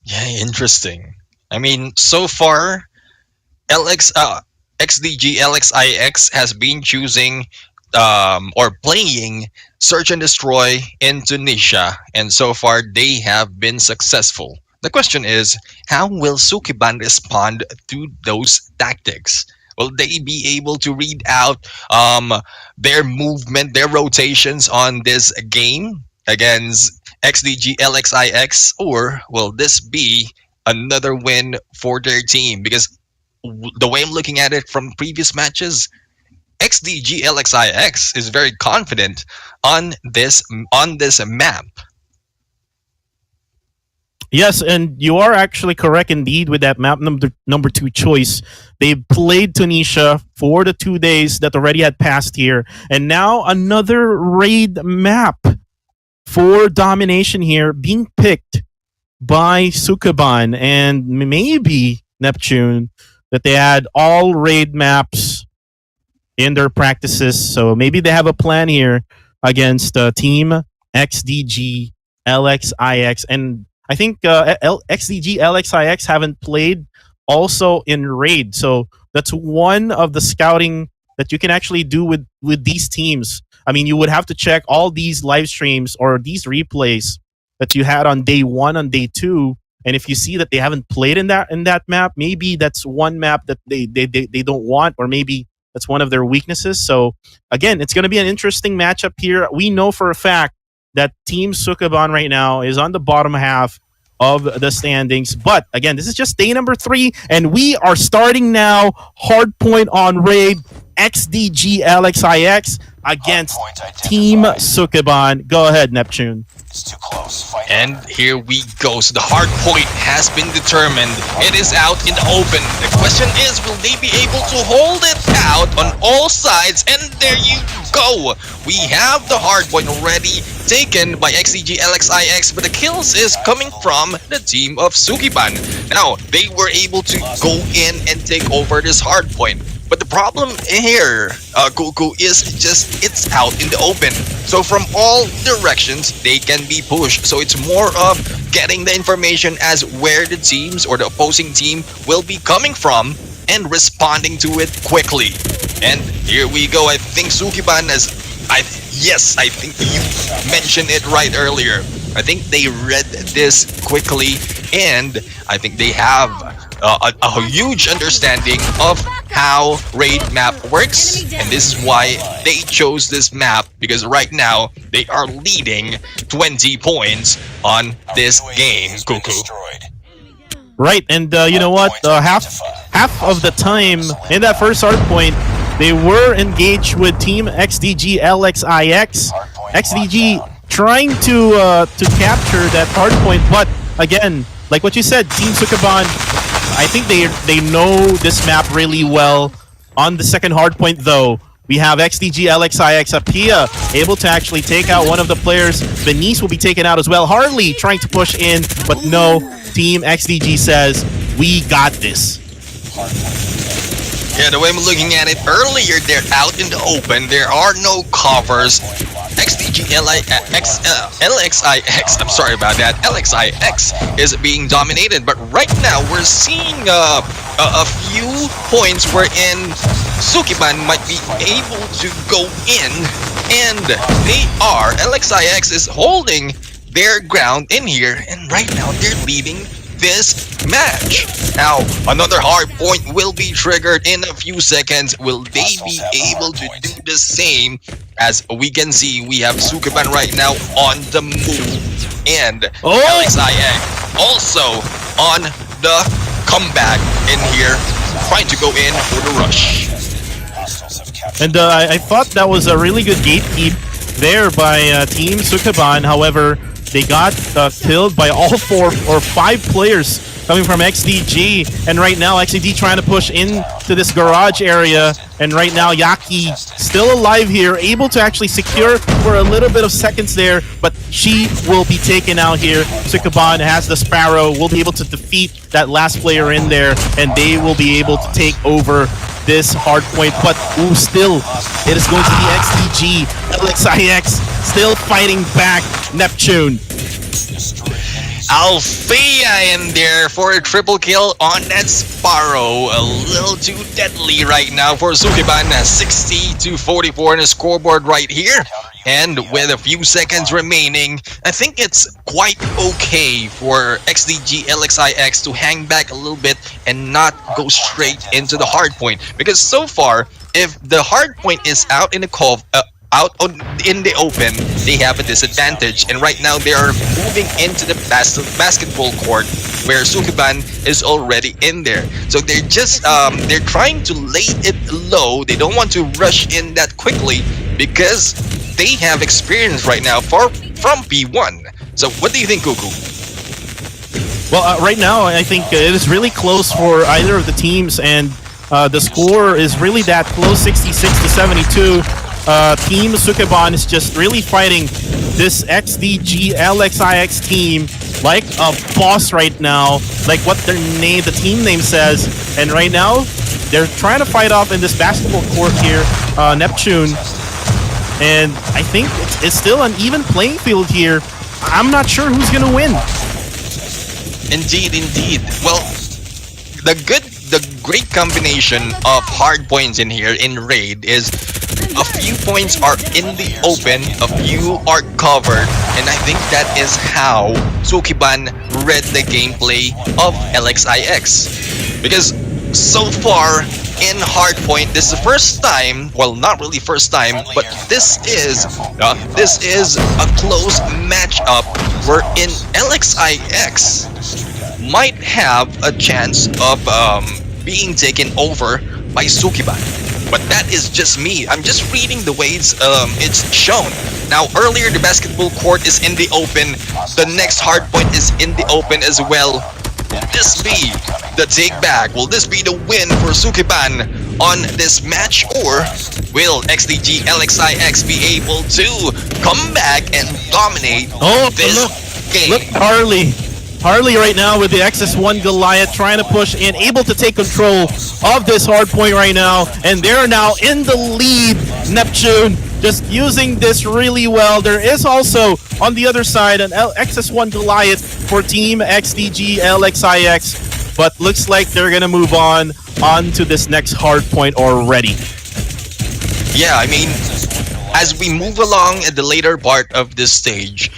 Yeah, interesting. I mean, so far, XDG LXIX has been choosing or playing Search and Destroy in Tunisia, and so far they have been successful. The question is, how will Sukeban respond to those tactics? Will they be able to read out their movement, their rotations on this game against XDG LXIX, or will this be another win for their team? Because the way I'm looking at it from previous matches, XDG LXIX is very confident on this map. Yes, and you are actually correct indeed with that map number 2 choice. They played Tunisia for the 2 days that already had passed here, and now another raid map for domination here being picked by Sukeban, and maybe Neptune that they had all raid maps in their practices, so maybe they have a plan here against Team XDG LXIX. And I think XDG LXIX haven't played also in raid, so that's one of the scouting that you can actually do with these teams. I mean, you would have to check all these live streams or these replays that you had on day 1, on day 2, And if you see that they haven't played in that map, maybe that's one map that they don't want, or maybe that's one of their weaknesses. So again, it's going to be an interesting matchup here. We know for a fact that Team Sukeban right now is on the bottom half of the standings. But again, this is just day number 3, and we are starting now. Hardpoint on raid. XDG LXIX against Team Sukeban. Go ahead, Neptune. It's too close. Fight And harder. here we go. So the hard point has been determined. It is out in the open. The question is, will they be able to hold it out on all sides? And there you go. We have the hard point already taken by XDG LXIX, but the kills is coming from the team of Sukeban. Now, they were able to go in and take over this hard point. But the problem here, Goku, is just it's out in the open. So from all directions, they can be pushed. So it's more of getting the information as where the teams or the opposing team will be coming from and responding to it quickly. And here we go. I think Sukeban has... Yes, I think you mentioned it right earlier. I think they read this quickly, and I think they have a huge understanding of how raid map works, and this is why they chose this map, because right now they are leading 20 points on this game, Cuckoo. Right, and you know what? Half of the time in that first hard point, they were engaged with Team XDG LXIX. XDG trying to capture that hard point, but again, like what you said, Team Sukeban, I think they know this map really well. On the second hard point, though, we have XDG LXIX Apia able to actually take out one of the players. Venice will be taken out as well. Harley trying to push in, but no. Team XDG says, we got this. Yeah, the way I'm looking at it earlier, they're out in the open. There are no covers. XDG LXIX, I'm sorry about that, LXIX is being dominated, but right now we're seeing a few points wherein Sukeban might be able to go in, and LXIX is holding their ground in here, and right now they're leading this match. Now, another hard point will be triggered in a few seconds. Will they be able to do the same? As we can see, we have Sukeban right now on the move, and LXIX also on the comeback in here, trying to go in for the rush. And I thought that was a really good gatekeep there by Team Sukeban. However, they got killed by all 4 or 5 players coming from XDG, and right now XDG trying to push into this garage area, and right now Yaki still alive here, able to actually secure for a little bit of seconds there, but she will be taken out here. Sukeban has the Sparrow, will be able to defeat that last player in there, and they will be able to take over this hard point. But still, it is going to be XDG LXIX still fighting back. Neptune. Althea in there for a triple kill on that Sparrow. A little too deadly right now for Sukeban. 60-44 in the scoreboard right here. And with a few seconds remaining, I think it's quite okay for XDG LXIX to hang back a little bit and not go straight into the hard point. Because so far, if the hard point is out in the in the open, they have a disadvantage, and right now they are moving into the basketball court where Sukeban is already in there. So they're just they're trying to lay it low. They don't want to rush in that quickly because they have experience right now from P1. So what do you think, Cuckoo? Well, right now I think it is really close for either of the teams, and the score is really that close, 66-72. Team Sukeban is just really fighting this XDG LXIX team like a boss right now, like what the team name says. And right now, they're trying to fight off in this basketball court here, Neptune. And I think it's still an even playing field here. I'm not sure who's gonna win. Indeed, indeed. Well, the great combination of hard points in here in raid is a few points are in the open, a few are covered, and I think that is how Sukeban read the gameplay of LXIX. Because so far in Hardpoint, this is the first time, well, not really first time, but this is a close matchup wherein LXIX might have a chance of being taken over by Sukeban. But that is just me. I'm just reading the way it's shown. Now, earlier the basketball court is in the open. The next hardpoint is in the open as well. Will this be the take back? Will this be the win for Sukeban on this match? Or will XDG LXIX be able to come back and dominate this game? Look, Harley right now with the XS1 Goliath trying to push in, able to take control of this hard point right now, and they're now in the lead. Neptune just using this really well. There is also on the other side an XS1 Goliath for Team XDG LXIX, but looks like they're gonna move on to this next hard point already. Yeah, I mean, as we move along at the later part of this stage,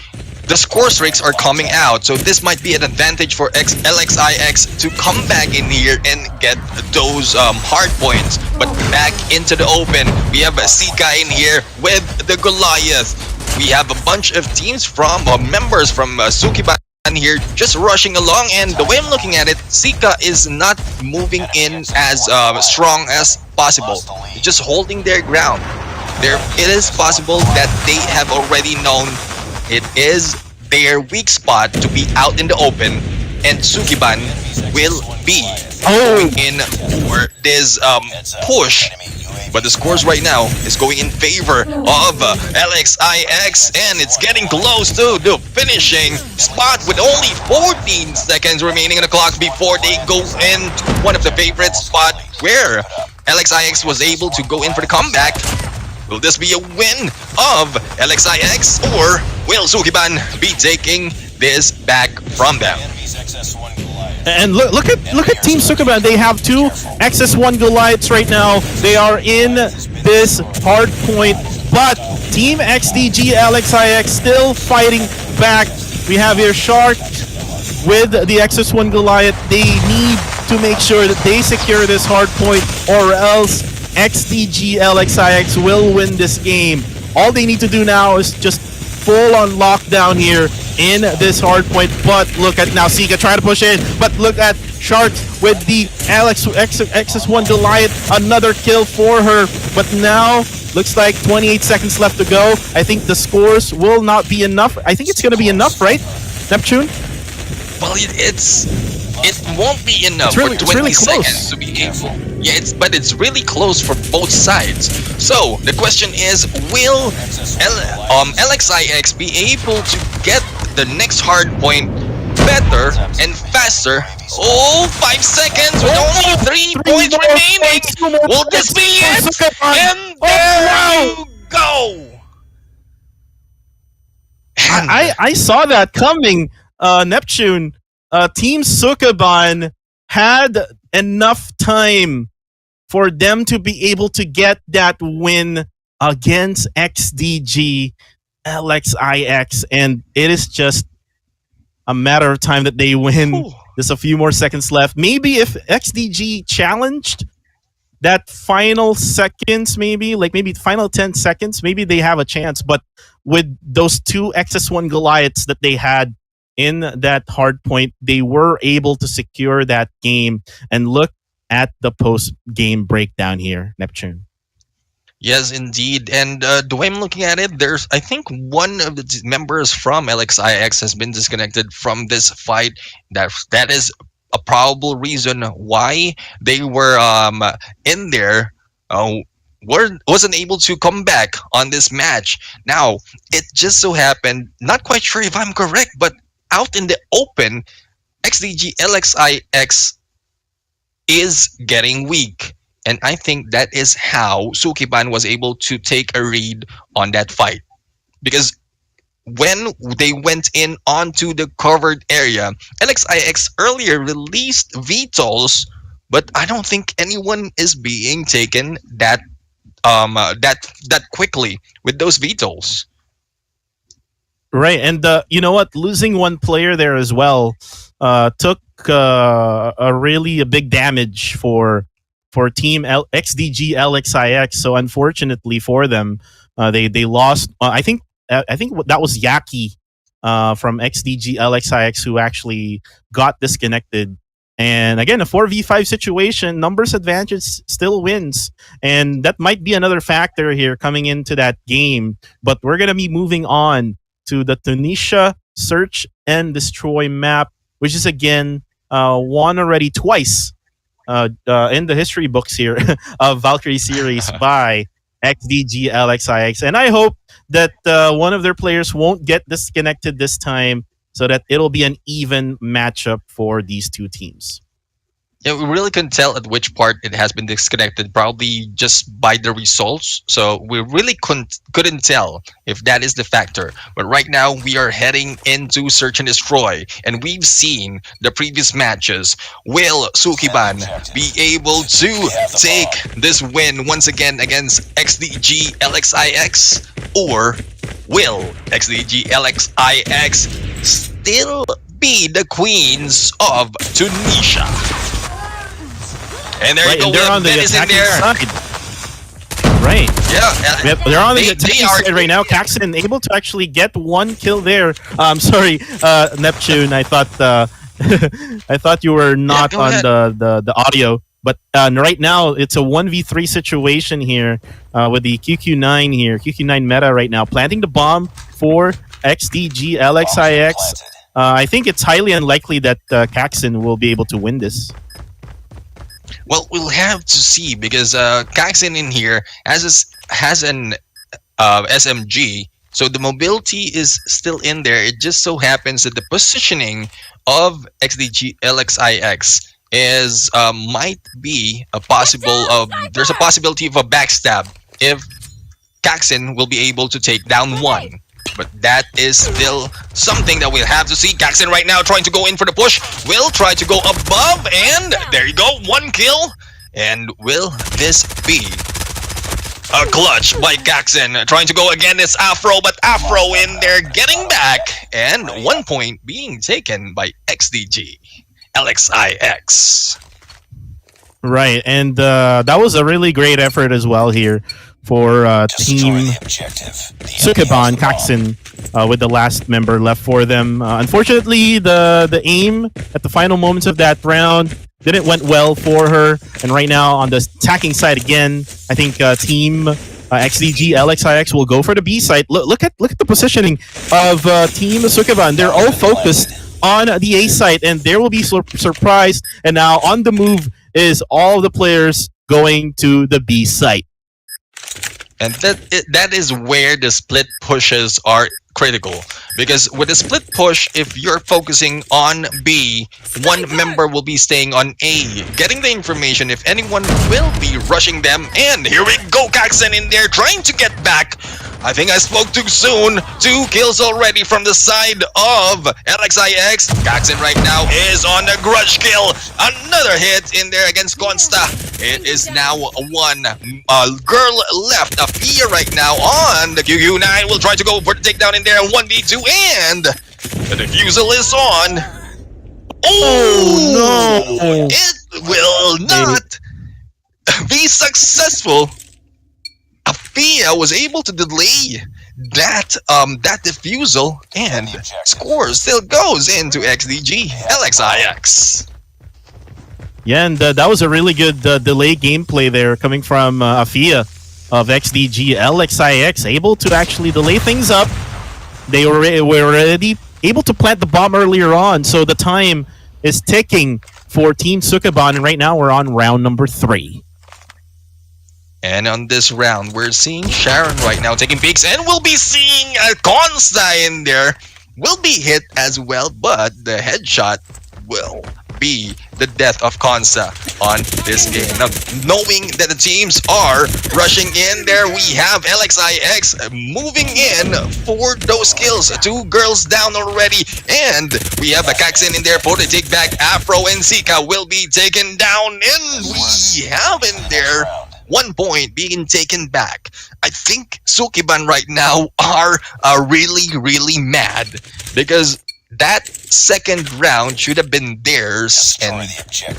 the score streaks are coming out, so this might be an advantage for LXIX to come back in here and get those hard points. But back into the open, we have a Sika in here with the Goliath. We have a bunch of teams from, members from Sukeban here just rushing along, and the way I'm looking at it, Sika is not moving in as strong as possible. Just holding their ground. It is possible that they have already known it is their weak spot to be out in the open, and Sukeban will be going in for this push. But the scores right now is going in favor of LXIX, and it's getting close to the finishing spot with only 14 seconds remaining on the clock before they go into one of the favorite spot where LXIX was able to go in for the comeback. Will this be a win of LXIX, or will Sukeban be taking this back from them? And look at Team Sukeban. They have two XS1 Goliaths right now. They are in this hard point, but Team XDG LXIX still fighting back. We have here Shark with the XS1 Goliath. They need to make sure that they secure this hard point, or else XDG LXIX will win this game. All they need to do now is just full on lockdown here in this hard point. But look at now Sika trying to push in. But look at Shark with the XS1 Goliath. Another kill for her. But now looks like 28 seconds left to go. I think the scores will not be enough. I think it's going to be enough, right, Neptune? Well, it won't be enough for 20 seconds to be able. Yeah, but it's really close for both sides. So the question is, will LXIX be able to get the next hard point better and faster? Oh, 5 seconds with only 3 points remaining. Will this be it? And there you go. I saw that coming, Neptune. Team Sukeban had enough time for them to be able to get that win against XDG LXIX, and it is just a matter of time that they win. Ooh. There's a few more seconds left. Maybe if XDG challenged that final seconds, maybe the final 10 seconds, maybe they have a chance. But with those two XS1 Goliaths that they had in that hard point, they were able to secure that game. And look at the post-game breakdown here, Neptune. Yes, indeed. And the way I'm looking at it, there's, I think, one of the members from LXIX has been disconnected from this fight. That is a probable reason why they were in there. Wasn't able to come back on this match. Now, it just so happened, not quite sure if I'm correct, but out in the open, XDG LXIX is getting weak. And I think that is how Sukeban was able to take a read on that fight. Because when they went in onto the covered area, LXIX earlier released VTOLs, but I don't think anyone is being taken that that quickly with those vetols. Right, and you know what? Losing one player there as well took a really a big damage for Team XDG LXIX. So unfortunately for them, they lost. I think that was Yaki from XDG LXIX who actually got disconnected. And again, a 4v5 situation, numbers advantage still wins. And that might be another factor here coming into that game. But we're going to be moving on to the Tunisia Search and Destroy map, which is again won already twice in the history books here of Valkyrie series by XDG LXIX. And I hope that one of their players won't get disconnected this time so that it'll be an even matchup for these two teams. Yeah, we really couldn't tell at which part it has been disconnected, probably just by the results. So we really couldn't tell if that is the factor. But right now, we are heading into Search and Destroy. And we've seen the previous matches. Will Sukeban be able to take this win once again against XDG LXIX? Or will XDG LXIX still be the queens of Tunisia? And there right, you go. They're on the attacking side. Right. Yeah. Yep, they're on the attacking side right now. Caxton able to actually get one kill there. Sorry, Neptune. I thought I thought you were not on the audio. But right now, it's a 1v3 situation here with the QQ9 here. QQ9 meta right now. Planting the bomb for XDG LXIX. I think it's highly unlikely that Caxton will be able to win this. Well, we'll have to see because Gaijin in here has an SMG, so the mobility is still in there. It just so happens that the positioning of XDG LXIX is might be a possible. There's a possibility of a backstab if Gaijin will be able to take down one. But that is still something that we'll have to see. Gaijin right now trying to go in for the push. Will try to go above, and there you go, one kill. And will this be a clutch by Gaijin? Trying to go again is Afro, but Afro in there getting back. And 1 point being taken by XDG LXIX. Right, and that was a really great effort as well here for Team Sukeban, Gaijin, with the last member left for them. Unfortunately, the aim at the final moments of that round didn't went well for her. And right now on the attacking side again, I think Team XDG LXIX will go for the B side. Look at the positioning of Team Sukeban. They're all focused on the A side, and there will be surprise. And now on the move is all the players going to the B site. And that is where the split pushes are critical. Because with a split push, if you're focusing on B, one member will be staying on A, getting the information if anyone will be rushing them. And here we go, Gaijin in there trying to get back. I think I spoke too soon. 2 kills already from the side of LXIX. Gaijin right now is on a grudge kill. Another hit in there against Consta. It is now one girl left. Afia right now on the QQ9 will try to go for the takedown in there. 1v2 and the defusal is on. Oh no! It will not be successful. Afia was able to delay that defusal, and score still goes into XDG LXIX. Yeah, and that was a really good delay gameplay there coming from Afia of XDG LXIX, able to actually delay things up. They were already able to plant the bomb earlier on, so the time is ticking for Team Sukeban, and right now we're on round number 3. And on this round, we're seeing Sharon right now taking peeks, and we'll be seeing Consta in there. Will be hit as well, but the headshot will be the death of Consta on this game. Now, knowing that the teams are rushing in there, we have LXIX moving in for those kills. 2 girls down already, and we have a Gaijin in there for the take back. Afro and Zika will be taken down, and we have in there 1 point being taken back. I think Sukeban right now are really, really mad because that second round should have been theirs and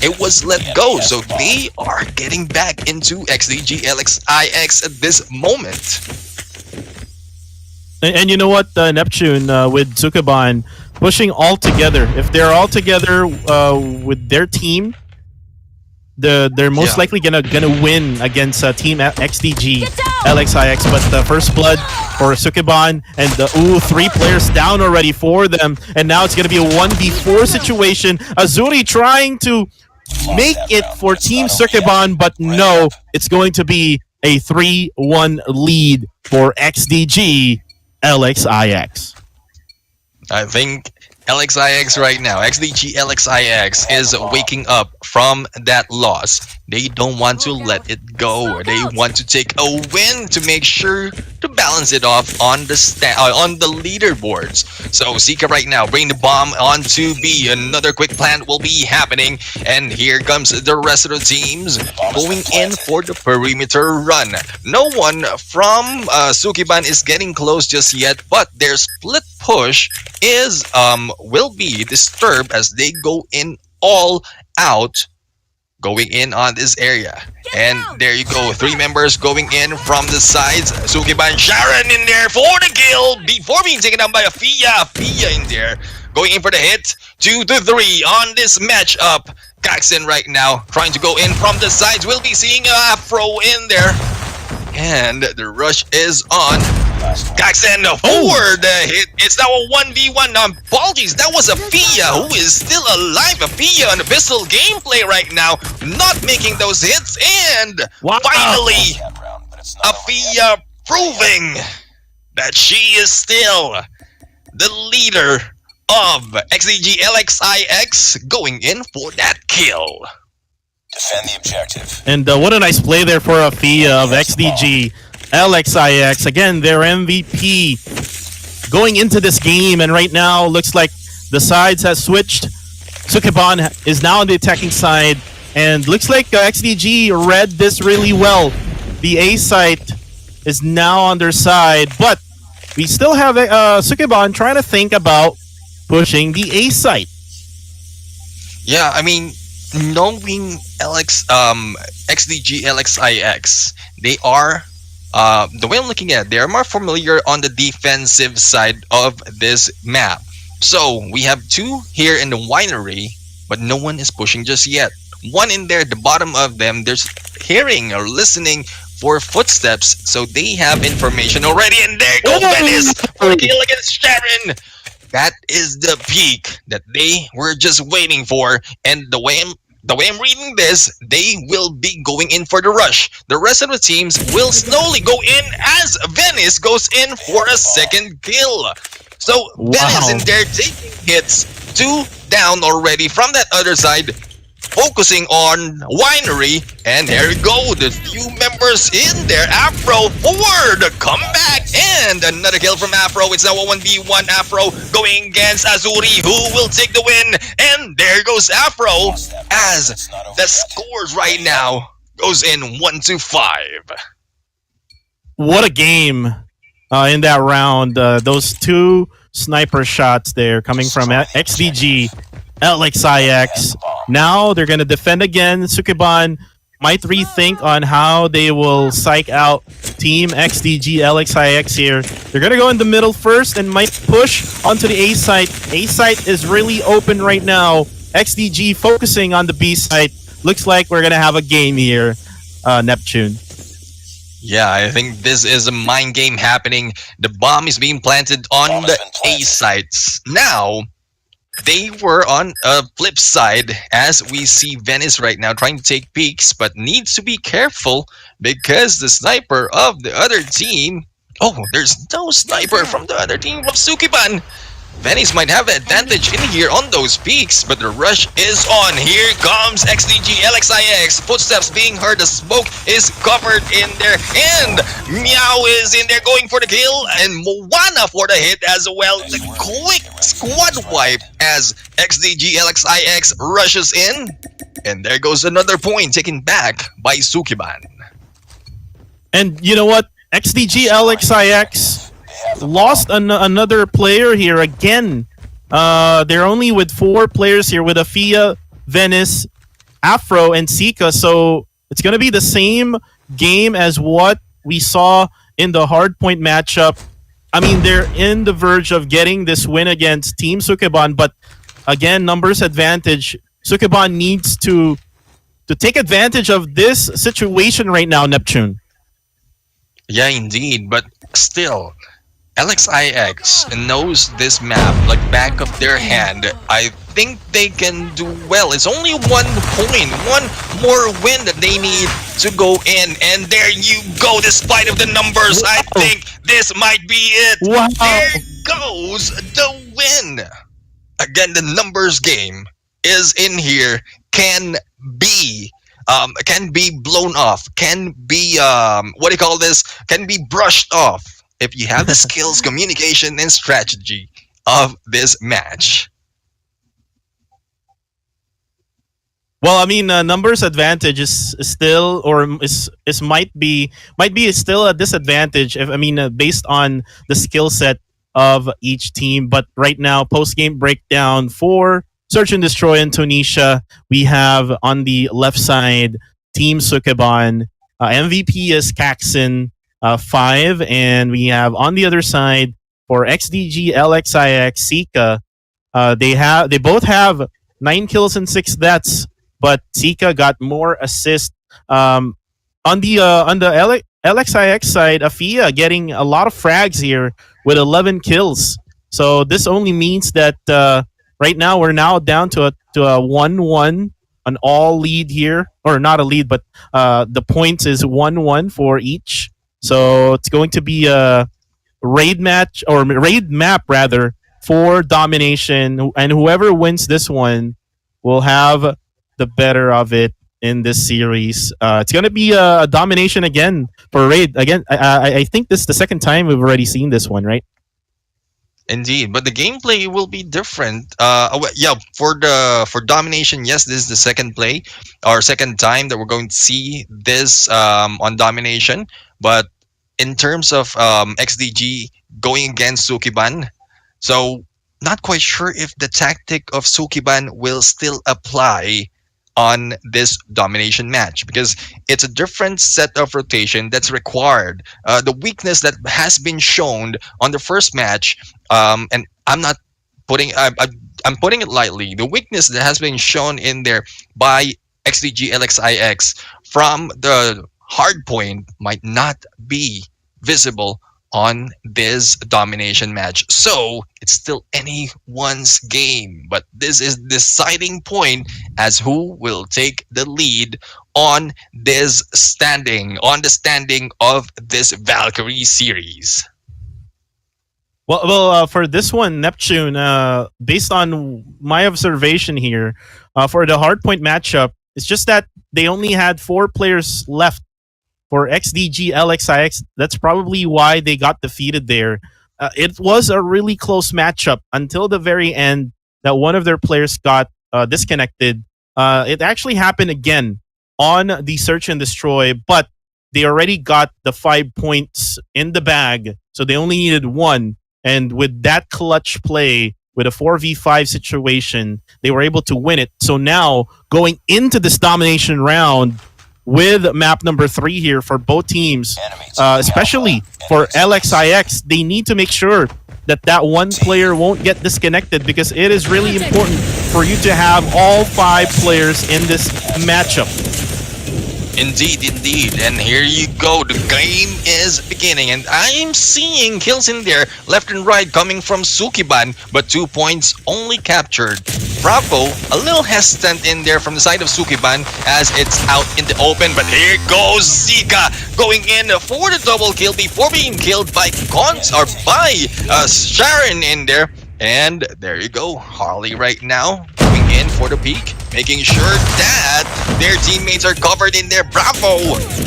it was let go. So they are getting back into XDG LXIX at this moment. And you know what, Neptune with Sukeban pushing all together. If they're all together with their team, they're most likely gonna win against Team XDG LXIX. But the first blood for Sukeban and the 3 players down already for them, and now it's gonna be a 1v4 situation. Azuri trying to make it for Team Sukeban, but no, it's going to be a 3-1 lead for XDG LXIX. I think LXIX right now, XDG LXIX is waking up from that loss. They don't want to let it go. They want to take a win to make sure to balance it off on the on the leaderboards. So Zika right now bring the bomb onto B. Another quick plant will be happening, and here comes the rest of the teams going in for the perimeter run. No one from Sukeban is getting close just yet, but their split push is will be disturbed as they go in all out, going in on this area. And there you go, 3 members going in from the sides. Sukeban Sharon in there for the kill before being taken down by Afia. Afia in there going in for the hit. 2 to 3 on this matchup. Gaijin right now trying to go in from the sides. We'll be seeing Afro in there, and the rush is on. Gaijin for the hit. It's now a 1v1. Apologies, that was Afia who is still alive. Afia on the pistol gameplay right now, not making those hits. And finally, Afia proving that she is still the leader of XDG LXIX, going in for that kill. Defend the objective. And what a nice play there for Afia of XDG LXIX. Again, their MVP going into this game, and right now looks like the sides has switched. Sukeban is now on the attacking side, and looks like XDG read this really well. The A site is now on their side, but we still have Sukeban trying to think about pushing the A site. Yeah, I mean, knowing XDG LXIX, they are the way I'm looking at it, they're more familiar on the defensive side of this map. So we have 2 here in the winery, but no one is pushing just yet. 1 in there, the bottom of them, there's hearing or listening for footsteps, so they have information already. And there goes Venice for the kill against Sharon. That is the peak that they were just waiting for, and the way I'm reading this, they will be going in for the rush. The rest of the teams will slowly go in as Venice goes in for a second kill. So Venice in there taking hits, 2 down already from that other side, focusing on winery. And there you go, the few members in there. Afro for the comeback, and another kill from Afro. It's now a 1v1. Afro going against Azuri, who will take the win. And there goes Afro as the scores right now goes in 1-5. What a game in that round. Those 2 sniper shots there coming from XDG LXIX. Now they're going to defend again. Sukeban might rethink on how they will psych out Team XDG LXIX here. They're going to go in the middle first and might push onto the A site. A site is really open right now. XDG focusing on the B site. Looks like we're going to have a game here, Neptune. Yeah, I think this is a mind game happening. The bomb is being planted on the A sites. Now, they were on a flip side, as we see Venice right now trying to take peeks, but needs to be careful because the sniper of the other team... Oh, there's no sniper from the other team of Sukeban. Venice might have the advantage in here on those peaks, but the rush is on. Here comes XDG LXIX. Footsteps being heard. The smoke is covered in there. And Meow is in there going for the kill. And Moana for the hit as well. The quick squad wipe as XDG LXIX rushes in. And there goes another point taken back by Sukeban. And you know what? XDG LXIX lost another player here again. They're only with 4 players here with Afia, Venice, Afro, and Sika. So it's going to be the same game as what we saw in the hardpoint matchup. I mean, they're in the verge of getting this win against Team Sukeban, but again, numbers advantage. Sukeban needs to take advantage of this situation right now, Neptune. Yeah, indeed. But still, LXIX knows this map like back of their hand. I think they can do well. It's only 1 point, 1 more win that they need to go in. And there you go, despite of the numbers. I think this might be it. Wow. There goes the win. Again, the numbers game is in here. Can be blown off, can be what do you call this, can be brushed off if you have the skills, communication, and strategy of this match. Well, I mean, numbers advantage is still, or is might be still a disadvantage. If I mean, based on the skill set of each team. But right now, post game breakdown for Search and Destroy in Tunisia, we have on the left side Team Sukeban. MVP is Caxon 5, and we have on the other side for XDG LXIX Sika. They both have 9 kills and 6 deaths, but Sika got more assists. On the LXIX side, Afia getting a lot of frags here with 11 kills. So this only means that right now we're now down to a 1-1, an all lead here, or not a lead, but the points is 1-1 for each. So it's going to be a raid match, or raid map rather, for domination, and whoever wins this one will have the better of it in this series. It's going to be a domination again for raid. Again, I think this is the second time we've already seen this one, right? Indeed, but the gameplay will be different. Yeah, for domination, yes, this is the second play or second time that we're going to see this on domination. But in terms of XDG going against Sukeban, so not quite sure if the tactic of Sukeban will still apply on this domination match, because it's a different set of rotation that's required. The weakness that has been shown on the first match, and I'm not putting I'm putting it lightly, the weakness that has been shown in there by XDG LXIX from the hard point might not be visible on this domination match. So it's still anyone's game, but this is deciding point as who will take the lead on this standing, on the standing of this Valkyrie series. Well, for this one, Neptune, based on my observation here, for the hardpoint matchup, it's just that they only had 4 players left for XDG LXIX. That's probably why they got defeated there. It was a really close matchup until the very end that one of their players got disconnected. It actually happened again on the Search and Destroy, but they already got the 5 points in the bag, so they only needed 1. And with that clutch play, with a 4v5 situation, they were able to win it. So now, going into this domination round, with map number 3 here for both teams, especially for LXIX, they need to make sure that that one player won't get disconnected, because it is really important for you to have all 5 players in this matchup. Indeed, indeed. And here you go. The game is beginning. And I'm seeing kills in there left and right coming from Sukeban, but 2 points only captured. Bravo, a little hesitant in there from the side of Sukeban as it's out in the open. But here goes Zika going in for the double kill before being killed by Sharon in there. And there you go. Harley right now going in for the peak, making sure that their teammates are covered in there. Bravo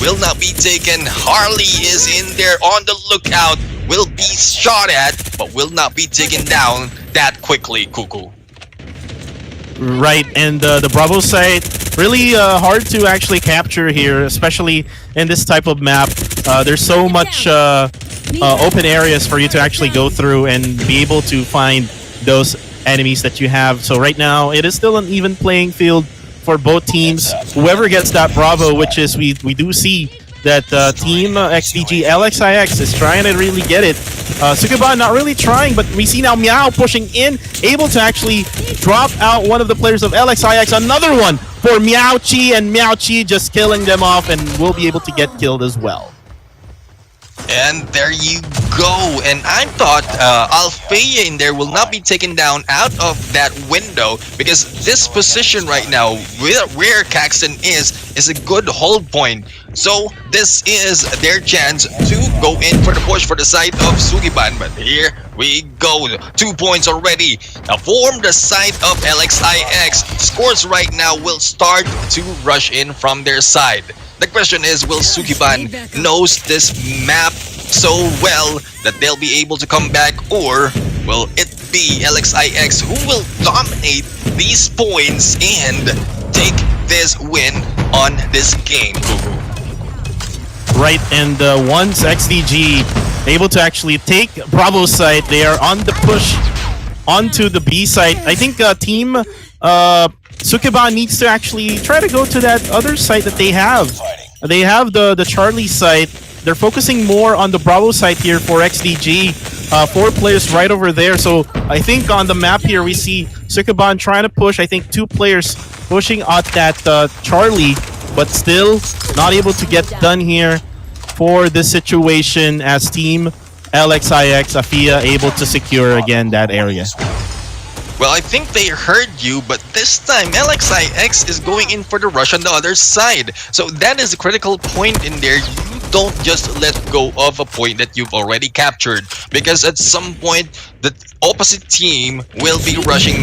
will not be taken. Harley is in there on the lookout, will be shot at, but will not be taken down that quickly, Cuckoo. Right, and the Bravo site, really hard to actually capture here, especially in this type of map. There's so much open areas for you to actually go through and be able to find those enemies that you have. So right now, it is still an even playing field for both teams. Whoever gets that Bravo, which is we do see that team XDG LXIX is trying to really get it. Sukeban not really trying, but we see now Meow pushing in, able to actually drop out one of the players of LXIX. Another one for Meowchi, and Meowchi just killing them off and will be able to get killed as well. And there you go. And I thought Althea in there will not be taken down out of that window, because this position right now, where Caxton is a good hold point. So this is their chance to go in for the push for the side of Sukeban. But here we go. 2 points already. Now from the side of LXIX, scores right now will start to rush in from their side. The question is, will Sukeban knows this map so well that they'll be able to come back, or will it be LXIX who will dominate these points and take this win on this game? Right, and once XDG able to actually take Bravo site, they are on the push onto the B site. I think team Sukeban needs to actually try to go to that other site that they have. They have the Charlie site. They're focusing more on the Bravo site here for XDG. 4 players right over there. So I think on the map here we see Sukeban trying to push. I think 2 players pushing at that Charlie, but still not able to get done here for this situation as team LXIX, Afia able to secure again that area. Well, I think they heard you, but this time LXIX is going in for the rush on the other side. So that is a critical point in there. You don't just let go of a point that you've already captured, because at some point the opposite team will be rushing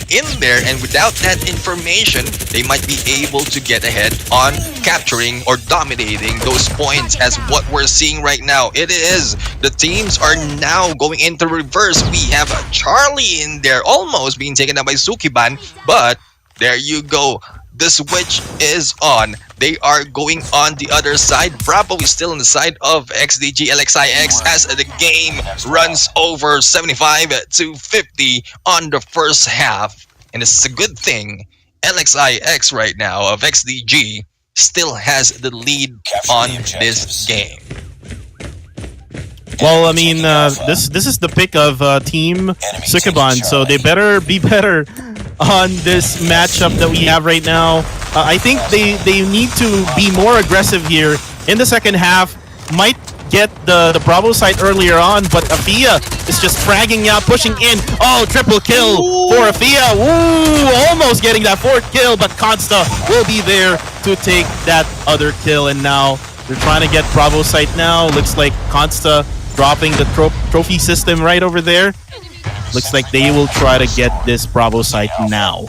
in there, and without that information they might be able to get ahead on capturing or dominating those points, as what we're seeing right now. It is the teams are now going into reverse. We have a Charlie in there almost being taken down by Sukeban, but there you go. The switch is on. They are going on the other side. Bravo is still on the side of XDG LXIX as the game runs over 75-50 on the first half. And it's a good thing LXIX right now of XDG still has the lead on this game. Well, I mean, this is the pick of Team Sukeban, so they better be better on this matchup that we have right now. I think they need to be more aggressive here in the second half. Might get the Bravo site earlier on, but Afia is just fragging out, pushing in. Oh, triple kill for Afia. Woo! Almost getting that 4th kill, but Consta will be there to take that other kill. And now they're trying to get Bravo site now. Looks like Consta dropping the trophy system right over there. Looks like they will try to get this Bravo site now.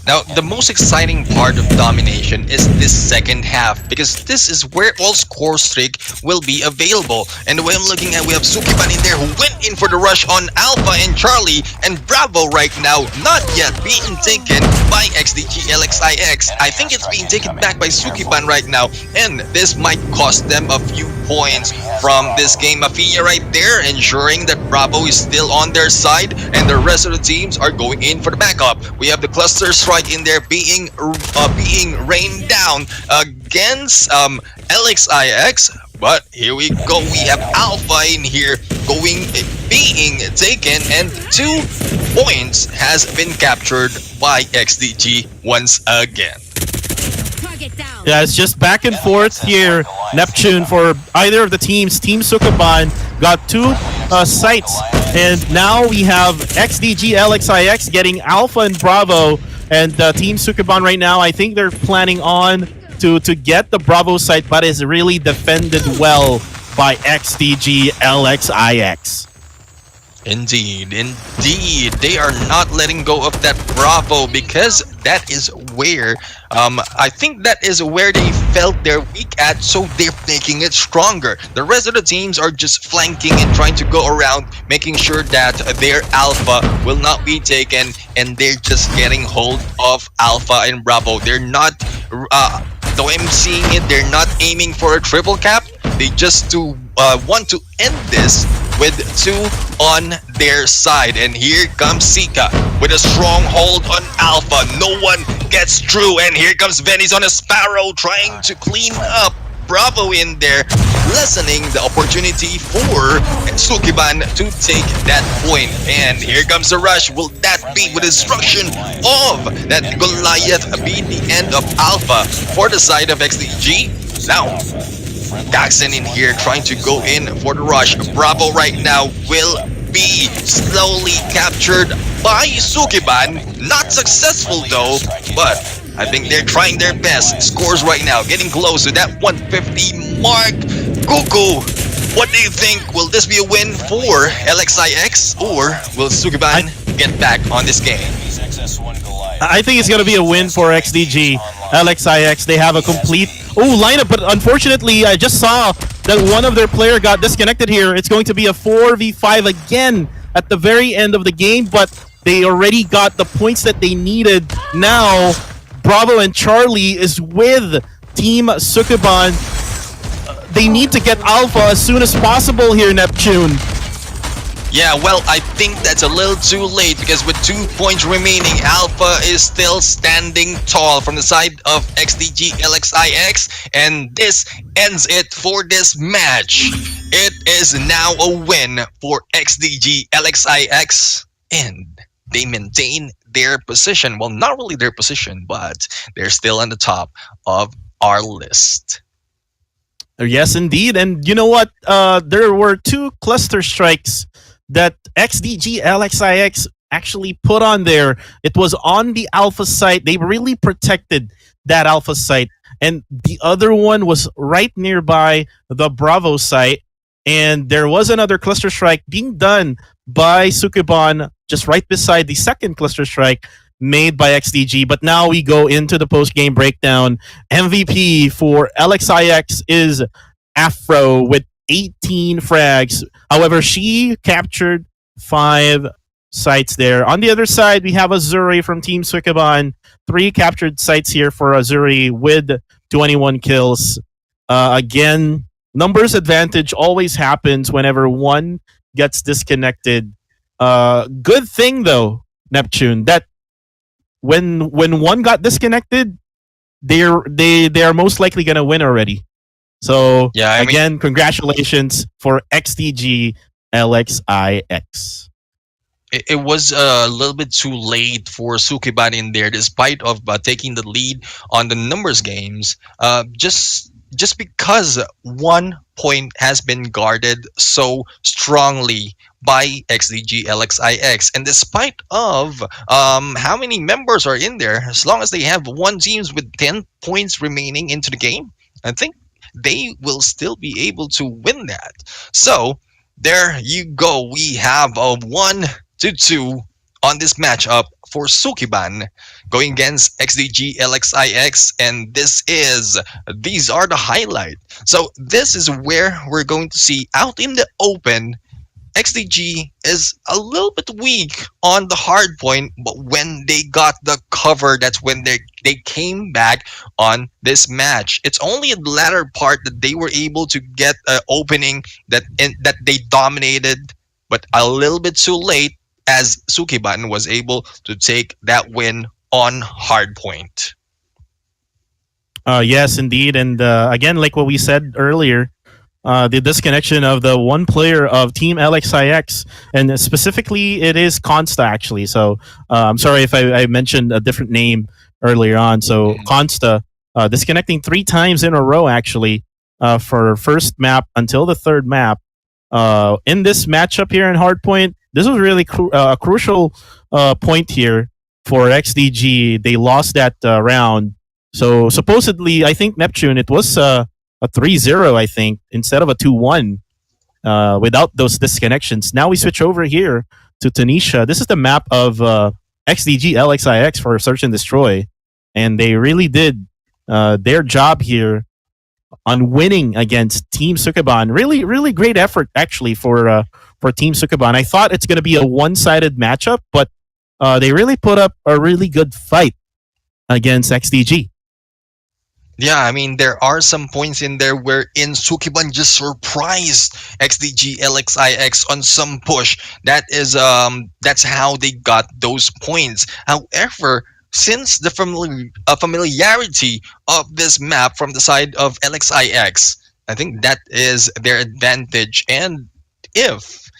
Now, the most exciting part of domination is this second half, because this is where all score streak will be available. And the way I'm looking at, we have Sukeban in there who went in for the rush on Alpha and Charlie, and Bravo right now not yet being taken by XDG LXIX. I think it's being taken back by Sukeban right now, and this might cost them a few points from this game. Afia right there ensuring that Bravo is still on their side, and the rest of the teams are going in for the backup. We have the cluster strike in there being rained down against LXIX, but here we go. We have Alpha in here being taken, and 2 points has been captured by XDG once again. Yeah, it's just back and forth here. Neptune for either of the teams. Team Sukeban got 2 sites, and now we have XDG LXIX getting Alpha and Bravo. And Team Sukeban right now, I think they're planning on to get the Bravo site, but is really defended well by XDG LXIX. Indeed, indeed. They are not letting go of that Bravo because that is where, I think that is where they felt they're weak at, so they're making it stronger. The rest of the teams are just flanking and trying to go around, making sure that their Alpha will not be taken, and they're just getting hold of Alpha and Bravo. They're not, though I'm seeing it, they're not aiming for a triple cap. They just want to end this with 2 on their side. And here comes Sika with a strong hold on Alpha. No one gets through. And here comes Venice on a Sparrow trying to clean up Bravo in there, lessening the opportunity for Sukeban to take that point. And here comes the rush. Will that be with destruction of that Goliath be the end of Alpha for the side of XDG? Now, Gaijin in here trying to go in for the rush. Bravo right now will be slowly captured by Sukeban. Not successful though, but I think they're trying their best. Scores right now getting close to that 150 mark. Cuckoo, what do you think? Will this be a win for LXIX, or will Sukeban get back on this game? I think it's going to be a win for XDG LXIX. They have a complete lineup, but unfortunately, I just saw that one of their player got disconnected here. It's going to be a 4v5 again at the very end of the game, but they already got the points that they needed. Now, Bravo and Charlie is with Team Sukeban. They need to get Alpha as soon as possible here, Neptune. Yeah, well, I think that's a little too late because with 2 points remaining, Alpha is still standing tall from the side of XDG LXIX, and this ends it for this match. It is now a win for XDG LXIX, and they maintain their position. Well, not really their position, but they're still on the top of our list. Yes, indeed. And you know what? There were 2 cluster strikes that XDG LXIX actually put on there. It was on the Alpha site. They really protected that Alpha site. And the other one was right nearby the Bravo site. And there was another cluster strike being done by Sukeban just right beside the second cluster strike made by XDG. But now we go into the post-game breakdown. MVP for LXIX is Afro with 18 frags. However, she captured 5 sites there. On the other side, we have Azuri from Team Sukeban. 3 captured sites here for Azuri with 21 kills. Again, numbers advantage always happens whenever one gets disconnected. Good thing though, Neptune, that when one got disconnected, they are most likely gonna win already. So yeah, again, congratulations for XDG LXIX. It was a little bit too late for Sukeban in there, despite of taking the lead on the numbers games. Just because 1 point has been guarded so strongly by XDG LXIX, and despite of how many members are in there, as long as they have 1 teams with 10 points remaining into the game, I think they will still be able to win that. So there you go. We have a 1-2 on this matchup for Sukeban going against XDG LXIX, and these are the highlight. So this is where we're going to see out in the open. XDG is a little bit weak on the hard point, but when they got the cover, that's when they came back on this match. It's only in the latter part that they were able to get an opening that they dominated, but a little bit too late, as Sukeban was able to take that win on hard point. Yes, indeed. And again, like what we said earlier, the disconnection of the one player of Team LXIX, and specifically it is Consta actually. So I'm sorry if I mentioned a different name earlier on. So Consta disconnecting 3 times in a row actually for first map until the third map. In this matchup here in Hardpoint, this was really a crucial point here for XDG. They lost that round. So supposedly, I think Neptune, it was a 3-0, I think, instead of a 2-1. without those disconnections. Now we switch over here to Tunisia. This is the map of XDG LXIX for Search and Destroy, and they really did their job here on winning against Team Sukeban. Really, really great effort actually for Team Sukeban. I thought it's going to be a one-sided matchup, but they really put up a really good fight against XDG. Yeah, I mean, there are some points in there wherein Sukeban just surprised XDG LXIX on some push. That's how they got those points. However, since the familiarity of this map from the side of LXIX, I think that is their advantage. And if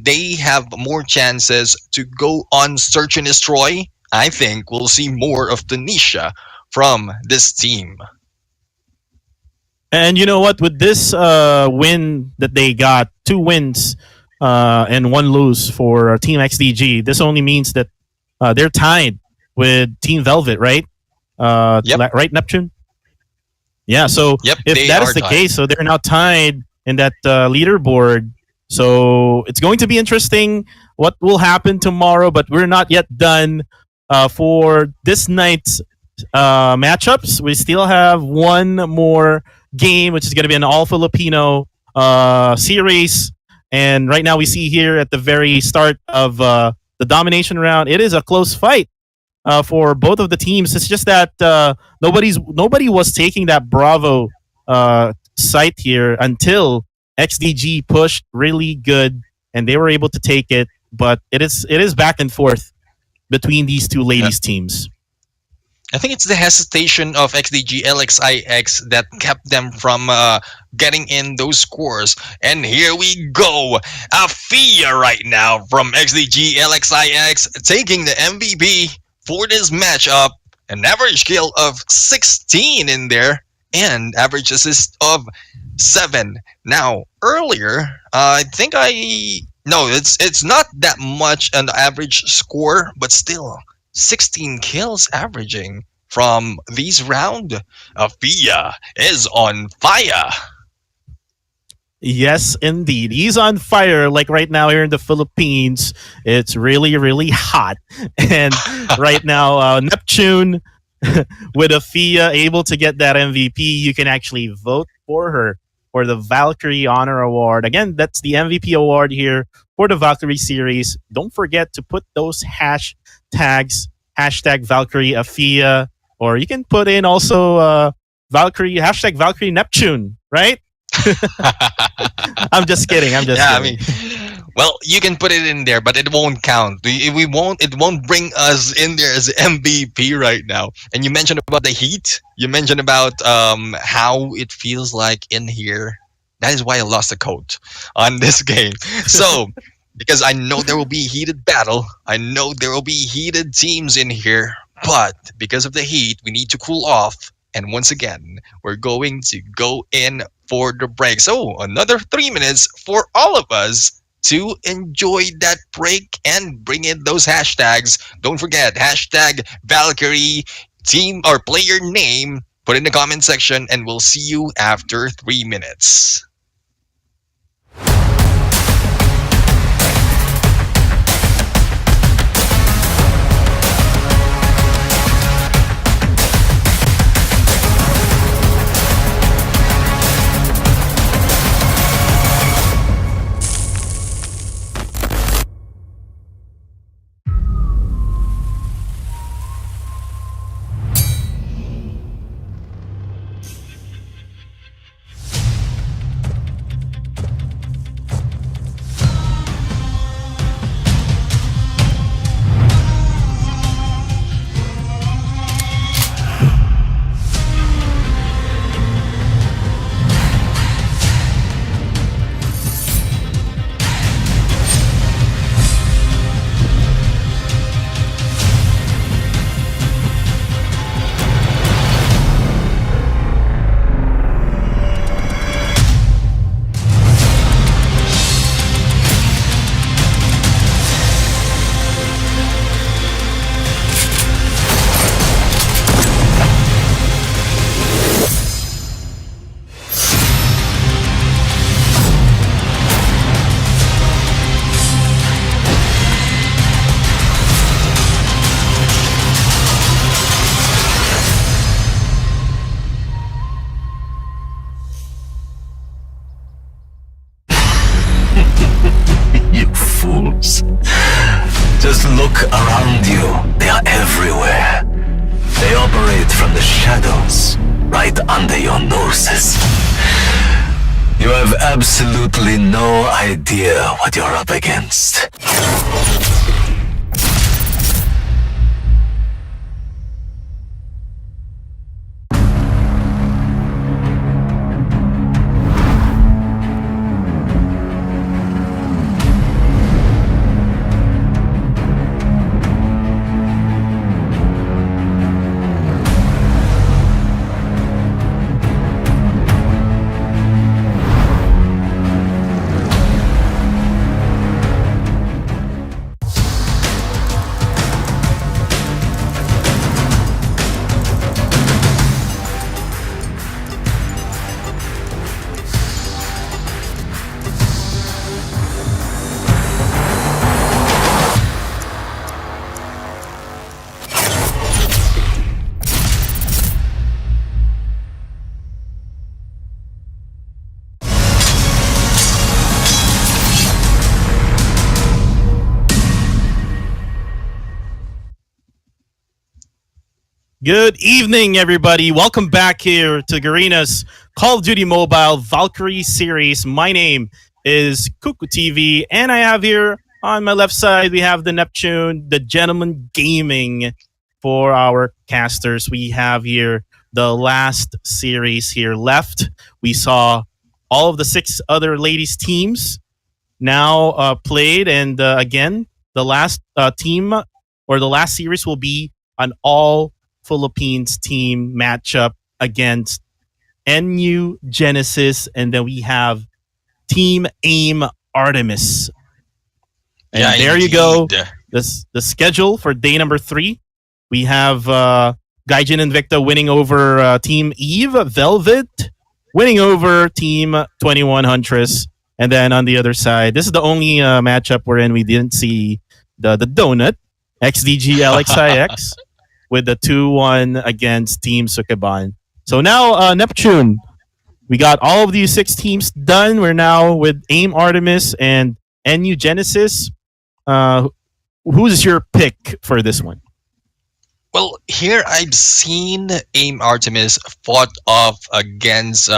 they have more chances to go on Search and Destroy, I think we'll see more of Tunisia from this team. And you know what? With this win that they got, 2 wins and 1 lose for Team XDG, this only means that they're tied with Team Velvet, right? Yep. Right, Neptune? Yeah, so Yep, if that is the tied. case, so they're now tied in that leaderboard. So it's going to be interesting what will happen tomorrow, but we're not yet done for this night's matchups. We still have one more game, which is going to be an all-Filipino series. And right now we see here at the very start of the domination round, it is a close fight for both of the teams. It's just that nobody was taking that Bravo site here until XDG pushed really good and they were able to take it. But it is back and forth between these two ladies teams. I think it's the hesitation of XDG LXIX that kept them from getting in those scores. And here we go. Afia right now from XDG LXIX taking the MVP for this matchup. An average kill of 16 in there and average assist of 7. Now, earlier, it's not that much an average score, but still 16 kills averaging from this round. Afia is on fire. Yes, indeed. He's on fire. Like right now here in the Philippines, it's really, really hot. And right now, Neptune with Afia able to get that MVP, you can actually vote for her for the Valkyrie Honor Award. Again, that's the MVP award here for the Valkyrie series. Don't forget to put those hashtags, hashtag Valkyrie Afia, or you can put in also Valkyrie, hashtag Valkyrie Neptune, right? I'm just kidding. Kidding. I mean, well, you can put it in there, but it won't count. It won't bring us in there as MVP right now. And you mentioned about the heat. You mentioned about how it feels like in here. That is why I lost a coat on this game. So, because I know there will be heated battle. I know there will be heated teams in here. But because of the heat, we need to cool off. And once again, we're going to go in for the break. So another 3 minutes for all of us to enjoy that break and bring in those hashtags. Don't forget, hashtag Valkyrie team or player name. Put in the comment section and we'll see you after 3 minutes. moves. Just look around you. They are everywhere. They operate from the shadows, right under your noses. You have absolutely no idea what you're up against. Good evening, everybody. Welcome back here to Garena's Call of Duty Mobile Valkyrie series. My name is Kuku TV, and I have here on my left side, we have the Neptune, the Gentleman Gaming for our casters. We have here the last series here left. We saw all of the 6 other ladies' teams now played, and again, the last team or the last series will be an all Philippines team matchup against NU Genesis, and then we have Team AIM Artemis. And Yeah, there you indeed. go. The schedule for day number 3. We have Gaijin Invicta winning over Team Eve, Velvet winning over Team 21 Huntress, and then on the other side, this is the only matchup wherein we didn't see the donut, XDG LXIX. With the 2-1 against Team Sukeban. So now, Neptune, we got all of these 6 teams done. We're now with AIM Artemis and NU Genesis. Who's your pick for this one? Well, here I've seen AIM Artemis fought off against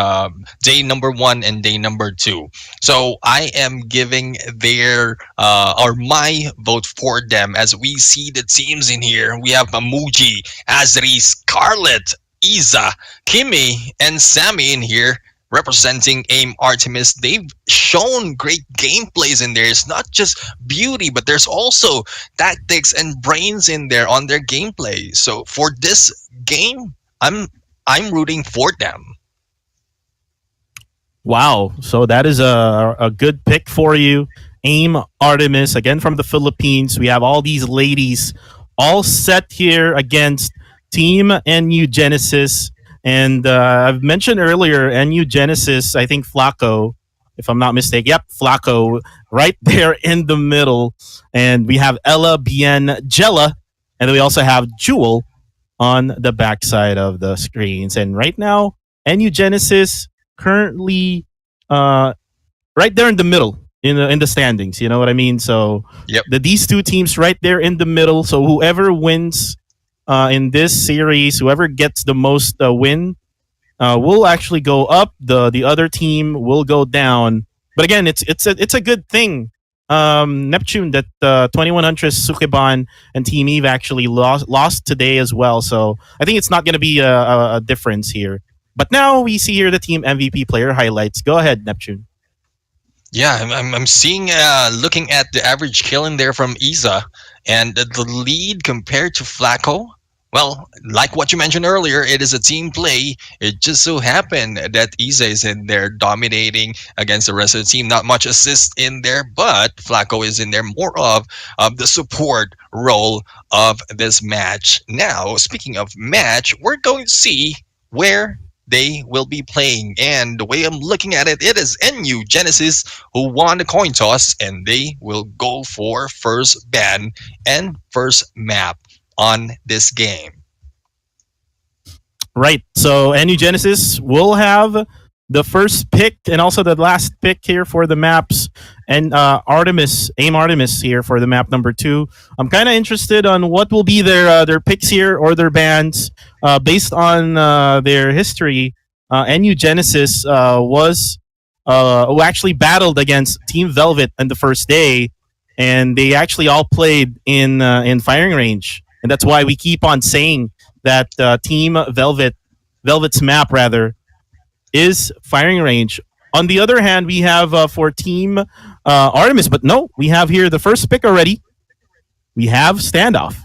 day number 1 and day number 2. So I am giving their or my vote for them. As we see the teams in here, we have Mamuji, Azri, Scarlet, Iza, Kimi, and Sammy in here representing AIM Artemis. They've shown great gameplays in there. It's not just beauty, but there's also tactics and brains in there on their gameplay. So for this game, I'm rooting for them. Wow. So that is a good pick for you. AIM Artemis, again from the Philippines. We have all these ladies all set here against Team NU Genesis. And I've mentioned earlier, NU Genesis, I think Flacco, if I'm not mistaken. Yep, Flacco, right there in the middle. And we have Ella, Bien, Jella, and then we also have Jewel on the backside of the screens. And right now, NU Genesis currently right there in the middle in the standings. You know what I mean? So Yep. these 2 teams right there in the middle. So whoever wins in this series, whoever gets the most win will actually go up. The other team will go down. But again, it's a good thing, Neptune, that 21 Huntress, Sukeban, and Team Eve actually lost today as well. So I think it's not going to be a difference here. But now we see here the team MVP player highlights. Go ahead, Neptune. Yeah, I'm seeing, looking at the average kill in there from Iza, and the lead compared to Flacco. Well, like what you mentioned earlier, it is a team play. It just so happened that Iza is in there dominating against the rest of the team. Not much assist in there, but Flacco is in there more of the support role of this match. Now, speaking of match, we're going to see where they will be playing. And the way I'm looking at it, it is NU Genesis who won the coin toss, and they will go for first ban and first map on this game. Right. So NU Genesis will have the first pick and also the last pick here for the maps. and Artemis, AIM Artemis here for the map number 2. I'm kind of interested on what will be their picks here or their bans based on their history. NU Genesis was who actually battled against Team Velvet on the first day, and they actually all played in firing range, and that's why we keep on saying that Team Velvet's map rather is firing range. On the other hand, we have for Team Artemis, but no, we have here the first pick already. We have standoff.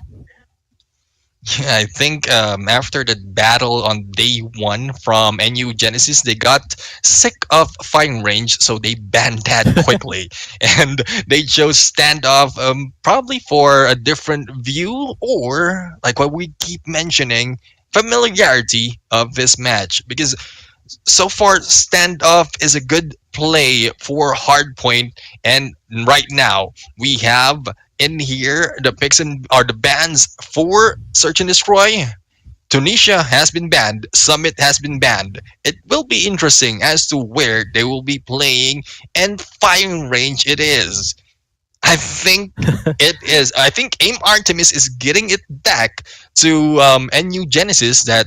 Yeah, I think after the battle on day 1 from NU Genesis, they got sick of firing range, so they banned that quickly. And they chose standoff probably for a different view, or like what we keep mentioning, familiarity of this match. Because so far, standoff is a good play for hardpoint, and right now we have in here the picks and are the bans for Search and Destroy. Tunisia has been banned. Summit has been banned. It will be interesting as to where they will be playing and firing range it is. I think it is. I think AIM Artemis is getting it back to NU Genesis that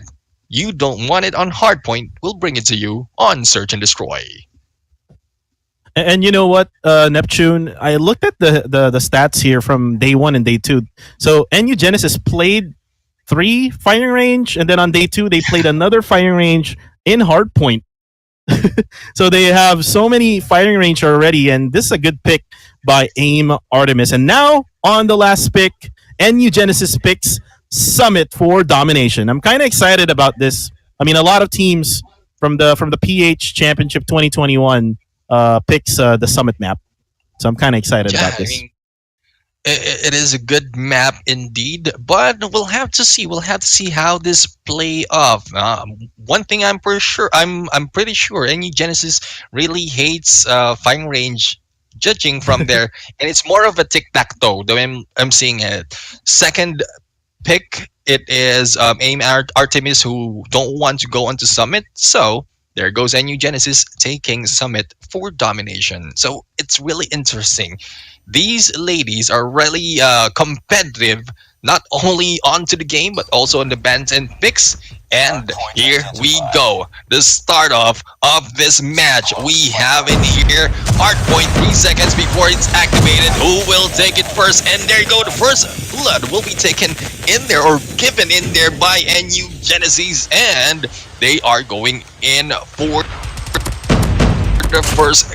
you don't want it on hardpoint. We'll bring it to you on Search and Destroy. And you know what, Neptune? I looked at the stats here from day 1 and day 2. So NU Genesis played 3 firing range, and then on day 2 they played another firing range in hardpoint. So they have so many firing range already, and this is a good pick by AIM Artemis. And now on the last pick, NU Genesis picks Summit for domination. I'm kind of excited about this. I mean, a lot of teams from the PH Championship 2021 picks the Summit map, so I'm kind of excited about this. I mean, it is a good map indeed, but we'll have to see. We'll have to see how this play off. One thing I'm pretty sure, NU Genesis really hates firing range judging from there, and it's more of a tic-tac-toe the way I'm seeing it. Second pick, it is AIM Artemis, who don't want to go onto Summit, so there goes NU Genesis taking Summit for domination. So it's really interesting. These ladies are really competitive, not only onto the game, but also on the bans and picks. And here we go. The start off of this match. We have in here hardpoint 3 seconds before it's activated. Who will take it first? And there you go. The first blood will be taken in there or given in there by NU Genesis. And they are going in for the first.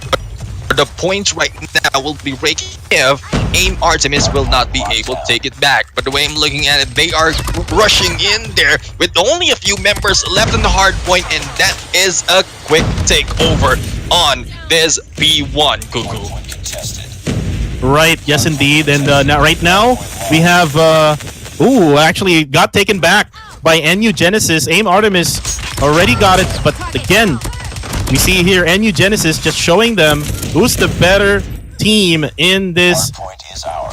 The points right now will be raking if AIM Artemis will not be able to take it back. But the way I'm looking at it, they are rushing in there with only a few members left on the hard point, and that is a quick takeover on this B1, Cuckoo. Right, yes indeed. And right now we have actually got taken back by NU Genesis. AIM Artemis already got it, but again, we see here NU Genesis just showing them who's the better team in this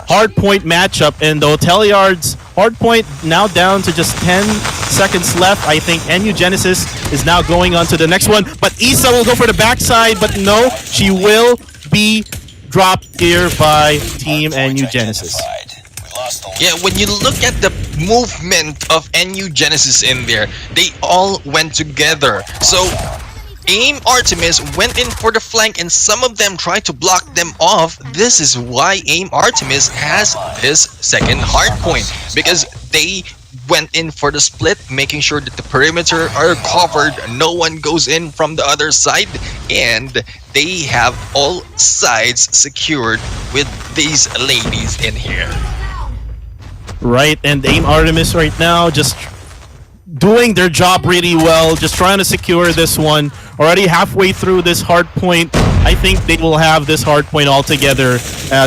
hardpoint matchup. And the Hoteliers hardpoint now down to just 10 seconds left. I think NU Genesis is now going on to the next one, but Isa will go for the backside, but no, she will be dropped here by Team NU Genesis. Yeah, when you look at the movement of NU Genesis in there, they all went together. So AIM Artemis went in for the flank, and some of them tried to block them off. This is why AIM Artemis has this second hardpoint, because they went in for the split, making sure that the perimeter are covered, no one goes in from the other side, and they have all sides secured with these ladies in here. Right, and AIM Artemis right now just doing their job really well, just trying to secure this one. Already halfway through this hard point, I think they will have this hard point altogether.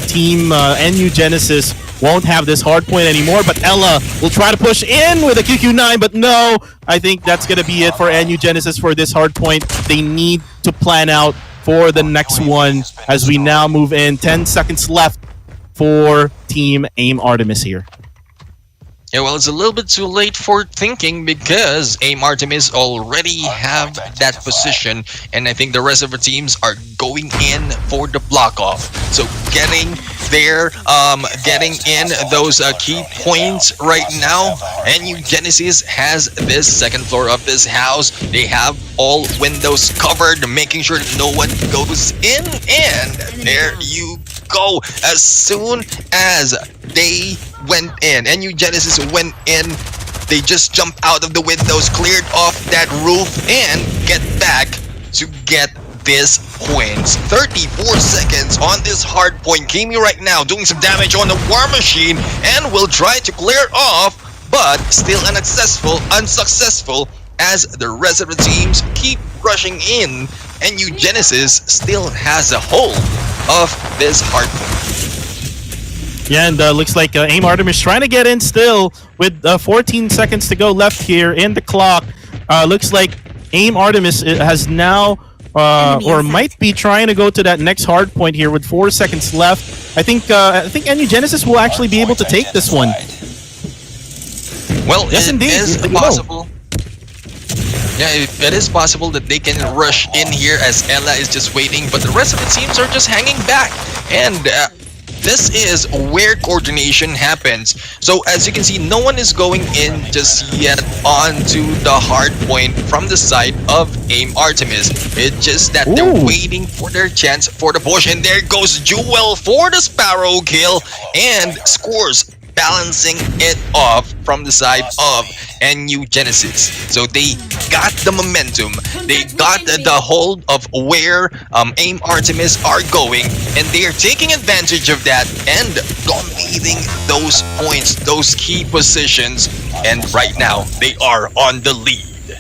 Team NU Genesis won't have this hard point anymore, but Ella will try to push in with a QQ9, but no, I think that's going to be it for NU Genesis for this hard point. They need to plan out for the next one as we now move in. 10 seconds left for Team AIM Artemis here. Yeah, well, it's a little bit too late for thinking because AIM Artemis already have that position, and I think the rest of the teams are going in for the block off. So getting there, getting in those key points right now. And Genesis has this second floor of this house. They have all windows covered, making sure that no one goes in. And there you go. As soon as they went in and Genesis went in, they just jumped out of the windows, cleared off that roof, and get back to get this points. 34 seconds on this hard point. Kimi right now doing some damage on the war machine and will try to clear off, but still unsuccessful as the rest of the teams keep rushing in, and Genesis still has a hold of this hard point. Yeah, and looks like AIM Artemis trying to get in still with 14 seconds to go left here in the clock. Looks like AIM Artemis has now, or might be trying to go to that next hard point here with 4 seconds left. I think NU Genesis will actually be able to take this one. Well, yes, indeed. Is possible. Yeah, it is possible that they can rush in here as Ella is just waiting, but the rest of the teams are just hanging back. And this is where coordination happens. So as you can see, no one is going in just yet onto the hard point from the side of AIM Artemis. It's just that they're waiting for their chance for the push. And there goes Jewel for the Sparrow kill and scores, balancing it off from the side of NU Genesis. So they got the momentum, they got the hold of where AIM Artemis are going, and they are taking advantage of that and dominating those points, those key positions, and right now they are on the lead.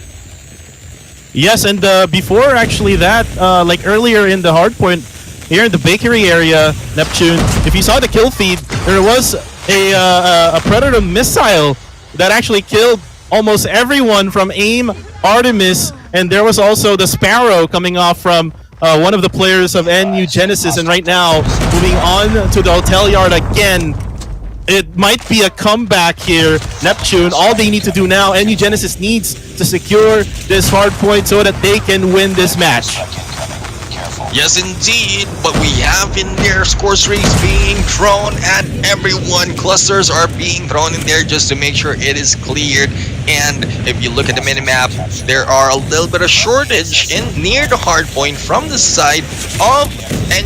Yes, and before actually that, like earlier in the hard point here in the bakery area, Neptune, if you saw the kill feed, there was a Predator missile that actually killed almost everyone from AIM Artemis, and there was also the Sparrow coming off from one of the players of NU Genesis. And right now, moving on to the hotel yard again, it might be a comeback here, Neptune. All they need to do now, NU Genesis needs to secure this hard point so that they can win this match. Yes, indeed, but we have in there score streaks being thrown at everyone. Clusters are being thrown in there just to make sure it is cleared. And if you look at the minimap, there are a little bit of shortage in near the hard point from the side of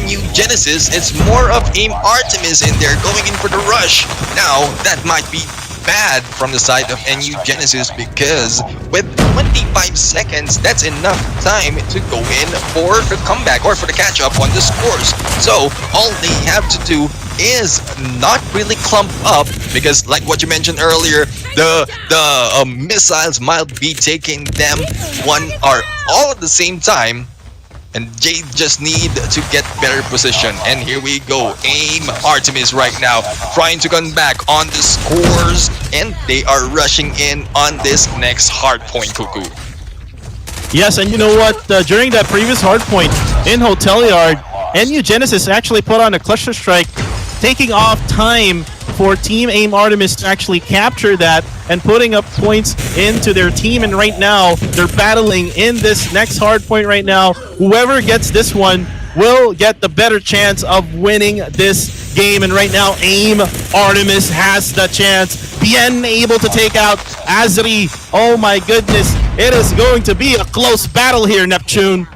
NU Genesis. It's more of AIM Artemis in there going in for the rush. Now, that might be bad from the side of NU Genesis because with 25 seconds, that's enough time to go in for the comeback or for the catch up on the scores. So all they have to do is not really clump up because, like what you mentioned earlier, the missiles might be taking them one or all at the same time. And they just need to get better position. And here we go. AIM Artemis right now trying to come back on the scores. And they are rushing in on this next hard point, Cuckoo. Yes, and you know what? During that previous hard point in Hotel Yard, NU Genesis actually put on a cluster strike, taking off time for Team AIM Artemis to actually capture that and putting up points into their team. And right now, they're battling in this next hard point right now. Whoever gets this one will get the better chance of winning this game. And right now, AIM Artemis has the chance. Bien able to take out Azri. Oh my goodness, it is going to be a close battle here, Neptune.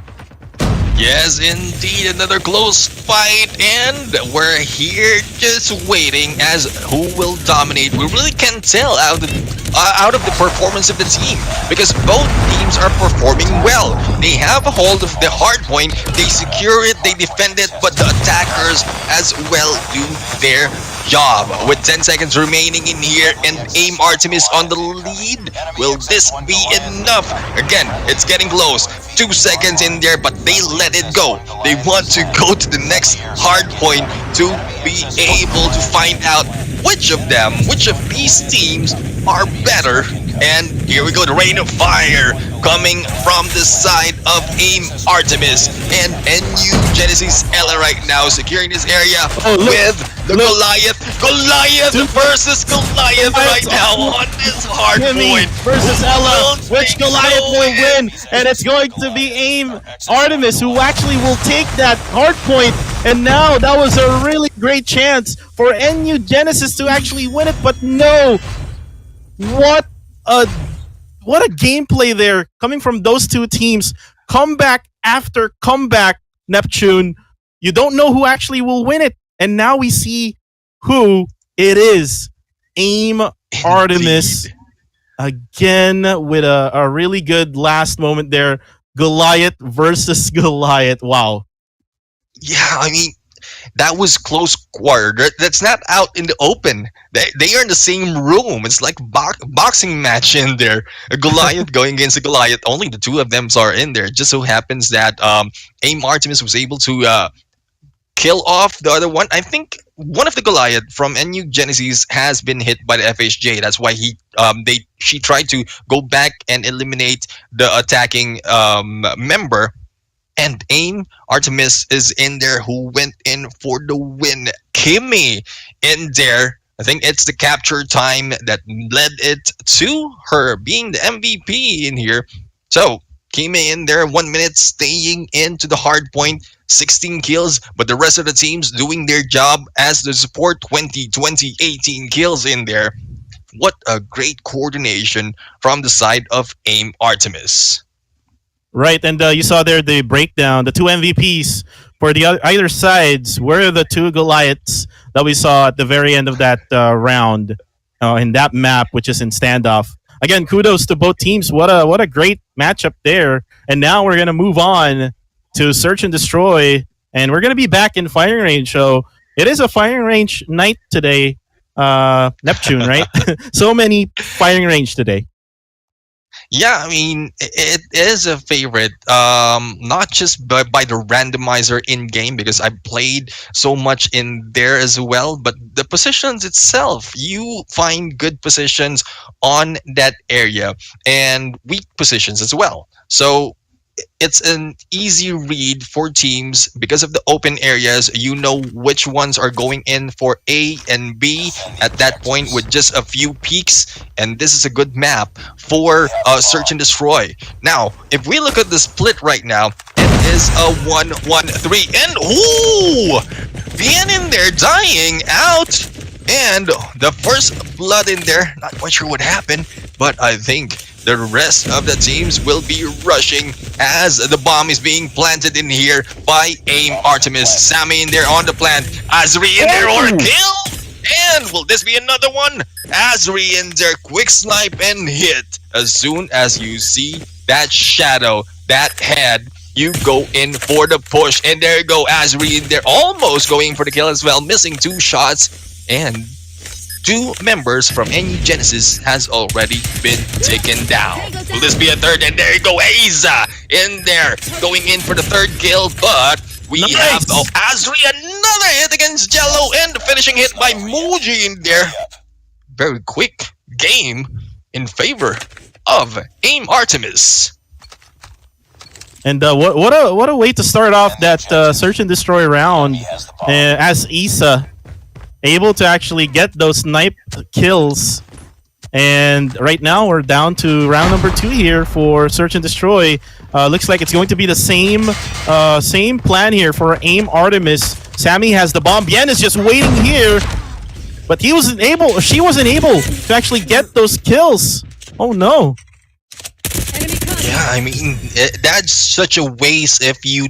Yes, indeed, another close fight, and we're here just waiting as who will dominate. We really can't tell out of the performance of the team because both teams are performing well. They have a hold of the hard point, they secure it, they defend it, but the attackers as well do their job. With 10 seconds remaining in here and AIM Artemis on the lead, will this be enough? Again, it's getting close. 2 seconds in there, but they let it go. They want to go to the next hard point to be able to find out which of these teams are better. And here we go, the rain of fire coming from the side of AIM Artemis and NU Genesis Ella right now securing this area with The Goliath versus Goliath right now on this hard Timmy point. versus Who Ella. will Which take Goliath the will win? And it's going to be AIM Artemis who actually will take that hard point. And now that was a really great chance for NU Genesis to actually win it, but no. What a gameplay there coming from those two teams. Comeback after comeback, Neptune. You don't know who actually will win it. And now we see who it is. AIM Artemis again with a really good last moment there. Goliath versus Goliath. Wow. Yeah, I mean, that was close quarter. That's not out in the open. They are in the same room. It's like boxing match in there. A Goliath going against a Goliath. Only the two of them are in there. It just so happens that AIM Artemis was able to kill off the other one. I think one of the Goliath from NU Genesis has been hit by the FHJ. That's why she tried to go back and eliminate the attacking member. And AIM Artemis is in there, who went in for the win. Kimmy in there. I think it's the capture time that led it to her being the MVP in here. So Kimmy in there, 1 minute, staying into the hard point, 16 kills, but the rest of the teams doing their job as the support, 20, 18 kills in there. What a great coordination from the side of AIM Artemis. Right, and you saw there the breakdown. The two MVPs for the either sides were the two Goliaths that we saw at the very end of that round in that map, which is in standoff. Again, kudos to both teams. What a great matchup there. And now we're gonna move on to Search and Destroy, and we're gonna be back in firing range. So it is a firing range night today, Neptune, right? So many firing range today. Yeah, I mean, it is a favorite, not just by the randomizer in-game, because I played so much in there as well, but the positions itself. You find good positions on that area and weak positions as well. So it's an easy read for teams because of the open areas. You know which ones are going in for A and B at that point with just a few peaks, and this is a good map for Search and Destroy. Now, if we look at the split right now, it is a 1-1-3, and ooh, Bien in there dying out, and the first blood in there. Not quite sure what happened, but I think the rest of the teams will be rushing as the bomb is being planted in here by AIM Artemis. Sammy in there on the plant. Azri in there or kill. And will this be another one? Azri in there, quick snipe and hit. As soon as you see that shadow, that head, you go in for the push. And there you go, Azri in there, almost going for the kill as well, missing 2 shots. And 2 members from NU Genesis has already been taken down. Will this be a third? And there you go, Aiza in there, going in for the 3rd kill, but we have Azri, another hit against Jello, and the finishing hit by Muji in there. Very quick game in favor of AIM Artemis. And what a way to start off that Search and Destroy round, as Isa able to actually get those snipe kills. And right now we're down to round number 2 here for Search and Destroy. Looks like it's going to be the same plan here for AIM Artemis. Sammy has the bomb. Bien is just waiting here, but she wasn't able to actually get those kills. Oh no. Yeah, I mean, that's such a waste if you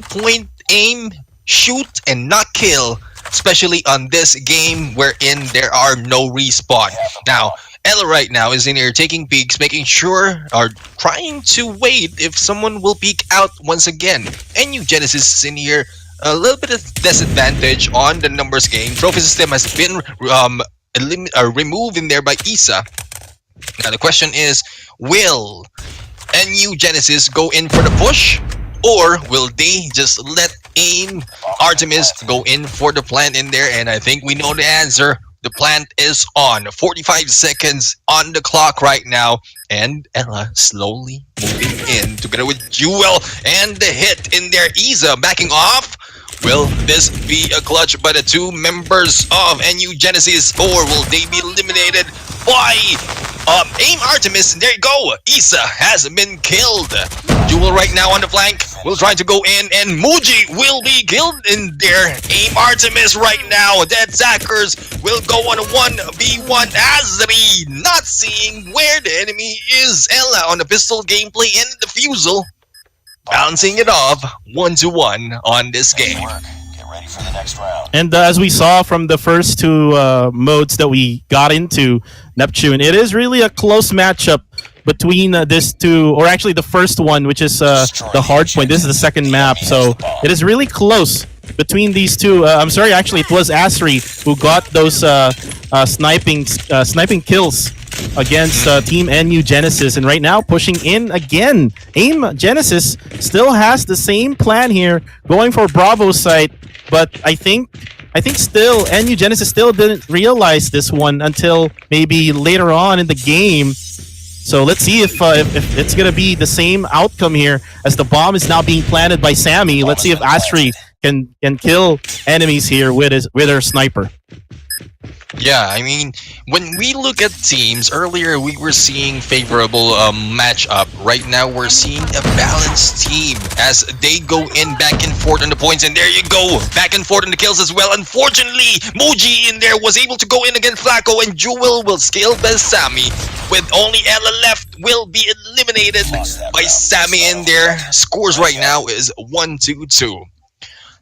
point, aim, shoot, and not kill. Especially on this game wherein there are no respawn. Now, Ella right now is in here taking peeks, making sure, or trying to wait if someone will peek out once again. NU Genesis is in here, a little bit of disadvantage on the numbers game. Trophy system has been removed in there by Isa. Now the question is, will NU Genesis go in for the push? Or will they just let AIM Artemis go in for the plant in there? And I think we know the answer. The plant is on. 45 seconds on the clock right now. And Ella slowly moving in together with Jewel. And the hit in there. Isa backing off. Will this be a clutch by the two members of NU Genesis, or will they be eliminated by Aim Artemis? There you go. Isa has been killed. Jewel right now on the flank will try to go in, and Muji will be killed in there. Aim Artemis right now. The attackers will go on a 1v1. Azri not seeing where the enemy is. Ella on the pistol gameplay and the defusal, bouncing it off 1-1 on this game. Get ready for the next round. And as we saw from the first two modes that we got into, Neptune, it is really a close matchup between these two, or actually the first one, which is the hard point. This is the second map, so it is really close between these two. I'm sorry, actually it was Asri who got those sniping kills against Team NU Genesis, and right now pushing in again. Aim Genesis still has the same plan here, going for Bravo site, but I think still NU Genesis still didn't realize this one until maybe later on in the game. So let's see if it's gonna be the same outcome here, as the bomb is now being planted by Sammy. Let's see if Asri can kill enemies here with her sniper. Yeah, I mean, when we look at teams, earlier we were seeing favorable matchup. Right now we're seeing a balanced team as they go in back and forth on the points, and there you go, back and forth on the kills as well. Unfortunately, Muji in there was able to go in against Flacco, and Jewel will scale by Sammy. With only Ella left, will be eliminated by Sammy in there. Scores right now is 1-2.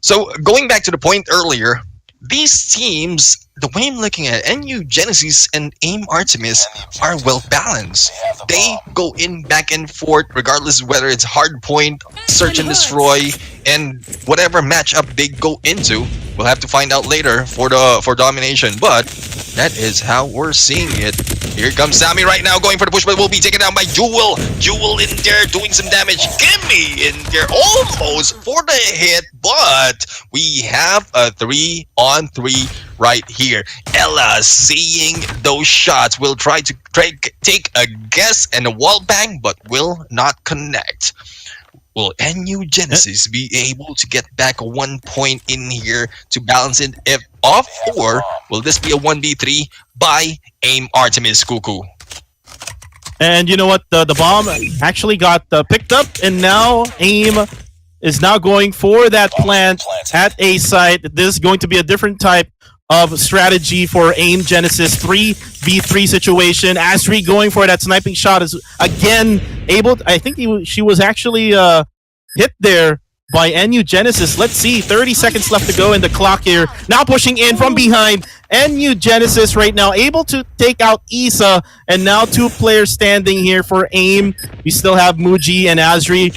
So going back to the point earlier, these teams, the way I'm looking at it, NU Genesis and Aim Artemis are well balanced. They go in back and forth regardless whether it's hard point, search and destroy, and whatever matchup they go into. We'll have to find out later for domination, but that is how we're seeing it. Here comes Sammy right now going for the push, but will be taken down by Jewel. Jewel in there doing some damage. Gimme in there almost for the hit, but we have a 3-on-3 right here. Ella seeing those shots will try to take a guess and a wall bang, but will not connect. Will NU Genesis be able to get back 1 point in here to balance it off, or will this be a 1v3 by Aim Artemis, Cuckoo? And you know what? The bomb actually got picked up, and now Aim is now going for that plant at A site. This is going to be a different type of strategy for Aim Genesis. 3v3 situation. Asri going for that sniping shot is again able to, I think she was actually hit there by NU Genesis. Let's see, 30 seconds left to go in the clock here. Now pushing in from behind. NU Genesis right now able to take out Isa, and now 2 players standing here for Aim. We still have Muji and Asri.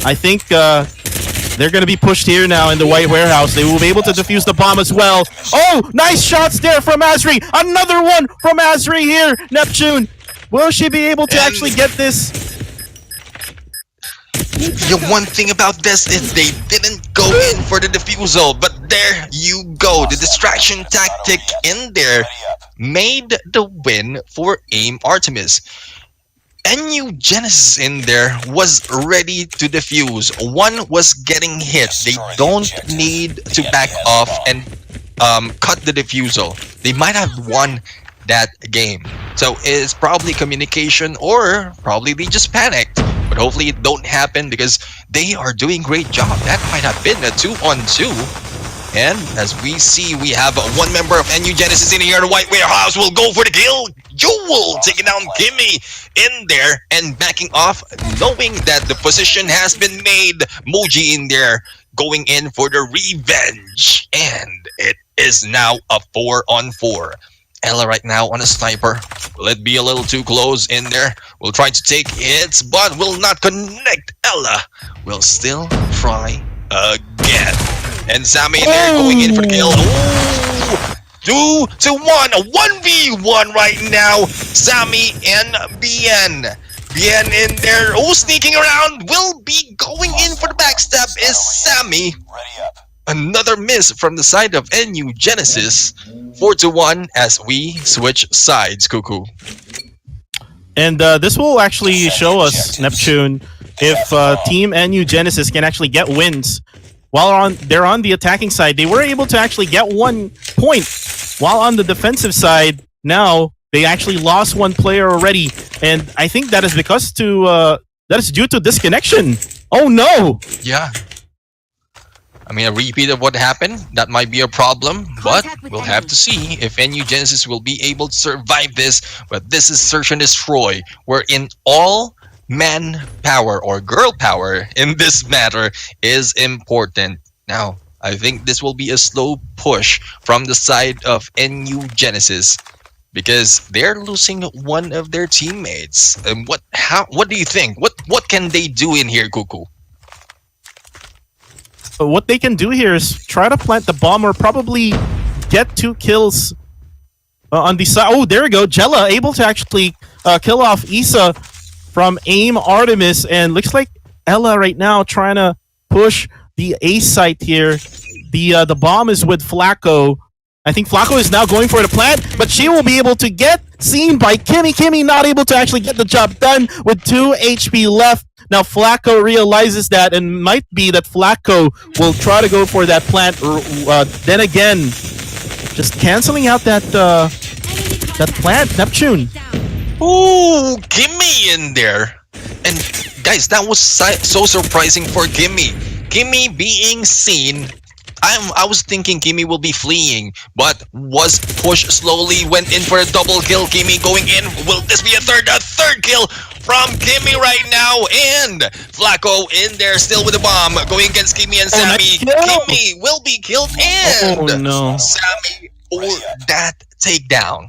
I think they're going to be pushed here now in the White Warehouse. They will be able to defuse the bomb as well. Oh, nice shots there from Asri. Another one from Asri here. Neptune, will she be able to actually get this? The one thing about this is they didn't go in for the defusal, but there you go. The distraction tactic in there made the win for Aim Artemis. NU Genesis in there was ready to defuse. One was getting hit. They don't need to back off and cut the defusal. They might have won that game. So it's probably communication, or probably they just panicked. But hopefully it don't happen, because they are doing great job. That might have been a 2-on-2. And as we see, we have one member of NU Genesis in here. The White Warehouse will go for the kill. Jewel taking down Gimme in there and backing off, knowing that the position has been made. Muji in there going in for the revenge. And it is now a 4-on-4. Ella right now on a sniper. Will it be a little too close in there? Will try to take hits, but will not connect. Ella will still try again. And Sammy in there going in for the kill. Ooh, 2-1, a 1v1 right now. Sammy and Bien. Bien in there. Oh, sneaking around. Will be going in for the backstab is Sammy. Ready up. Another miss from the side of NU Genesis. 4-1 as we switch sides, Cuckoo. And this will actually show us, Neptune, if Team NU Genesis can actually get wins while they're on the attacking side, they were able to actually get 1 point. While on the defensive side, now they actually lost 1 player already, and I think that is that is due to disconnection. Oh no! Yeah. I mean, a repeat of what happened, that might be a problem, but we'll have to see if NU Genesis will be able to survive this. But this is Search and Destroy, wherein all manpower or girl power in this matter is important. Now, I think this will be a slow push from the side of NU Genesis because they're losing one of their teammates. And what do you think? What can they do in here, Kuku? What they can do here is try to plant the bomb or probably get 2 kills on the side. Oh, there we go. Jella able to actually kill off Issa from AIM Artemis, and looks like Ella right now trying to push the A site here. The bomb is with Flacco. I think Flacco is now going for the plant, but she will be able to get seen by Kimmy. Kimmy not able to actually get the job done with 2 HP left. Now Flacco realizes that, and might be that Flacco will try to go for that plant. Then again, just canceling out that plant, Neptune. Ooh, Gimme in there. And guys, that was so surprising for Gimme. Gimme being seen. I was thinking Gimme will be fleeing, but was pushed slowly, went in for a double kill. Gimme going in. Will this be a third kill from Gimme right now? And Flacco in there still with the bomb, going against Gimme and Sammy. Gimme will be killed, and no. Sammy for that takedown.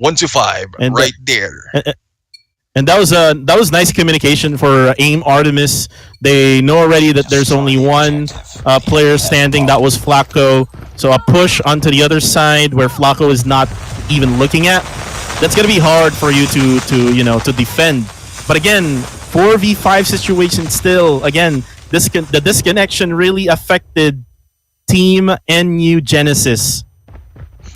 1-5 And right there. And that was nice communication for AIM Artemis. They know already that there's only 1 player standing. That was Flacco. So a push onto the other side where Flacco is not even looking at. That's gonna be hard for you to defend. But again, 4v5 situation still. Again, the disconnection really affected Team NU Genesis.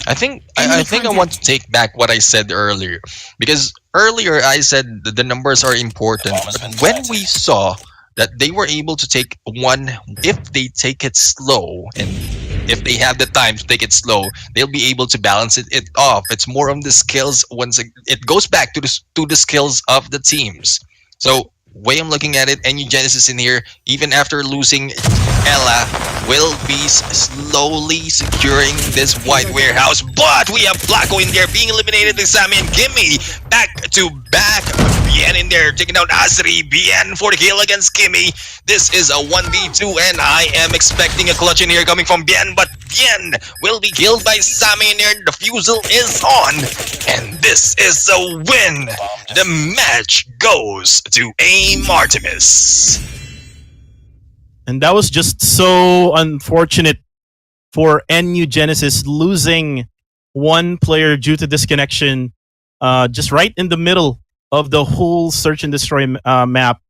I think I want to take back what I said earlier, because earlier I said that the numbers are important, but when we saw that they were able to take 1, if they take it slow and if they have the time to take it slow, they'll be able to balance it off. It's more on the skills. Once it goes back to the skills of the teams. So way I'm looking at it, NU Genesis in here, even after losing Ella, will be slowly securing this white warehouse. But we have Flacco in there being eliminated with Sammy and Gimme back to back. Bien in there taking out Asri. Bien for the kill against Gimme. This is a 1v2, and I am expecting a clutch in here coming from Bien, but Bien will be killed by Sammy in there. The fusel is on, and this is a win. The match goes to AIM Artemis. And that was just so unfortunate for NU Genesis, losing 1 player due to disconnection, just right in the middle of the whole Search and Destroy map.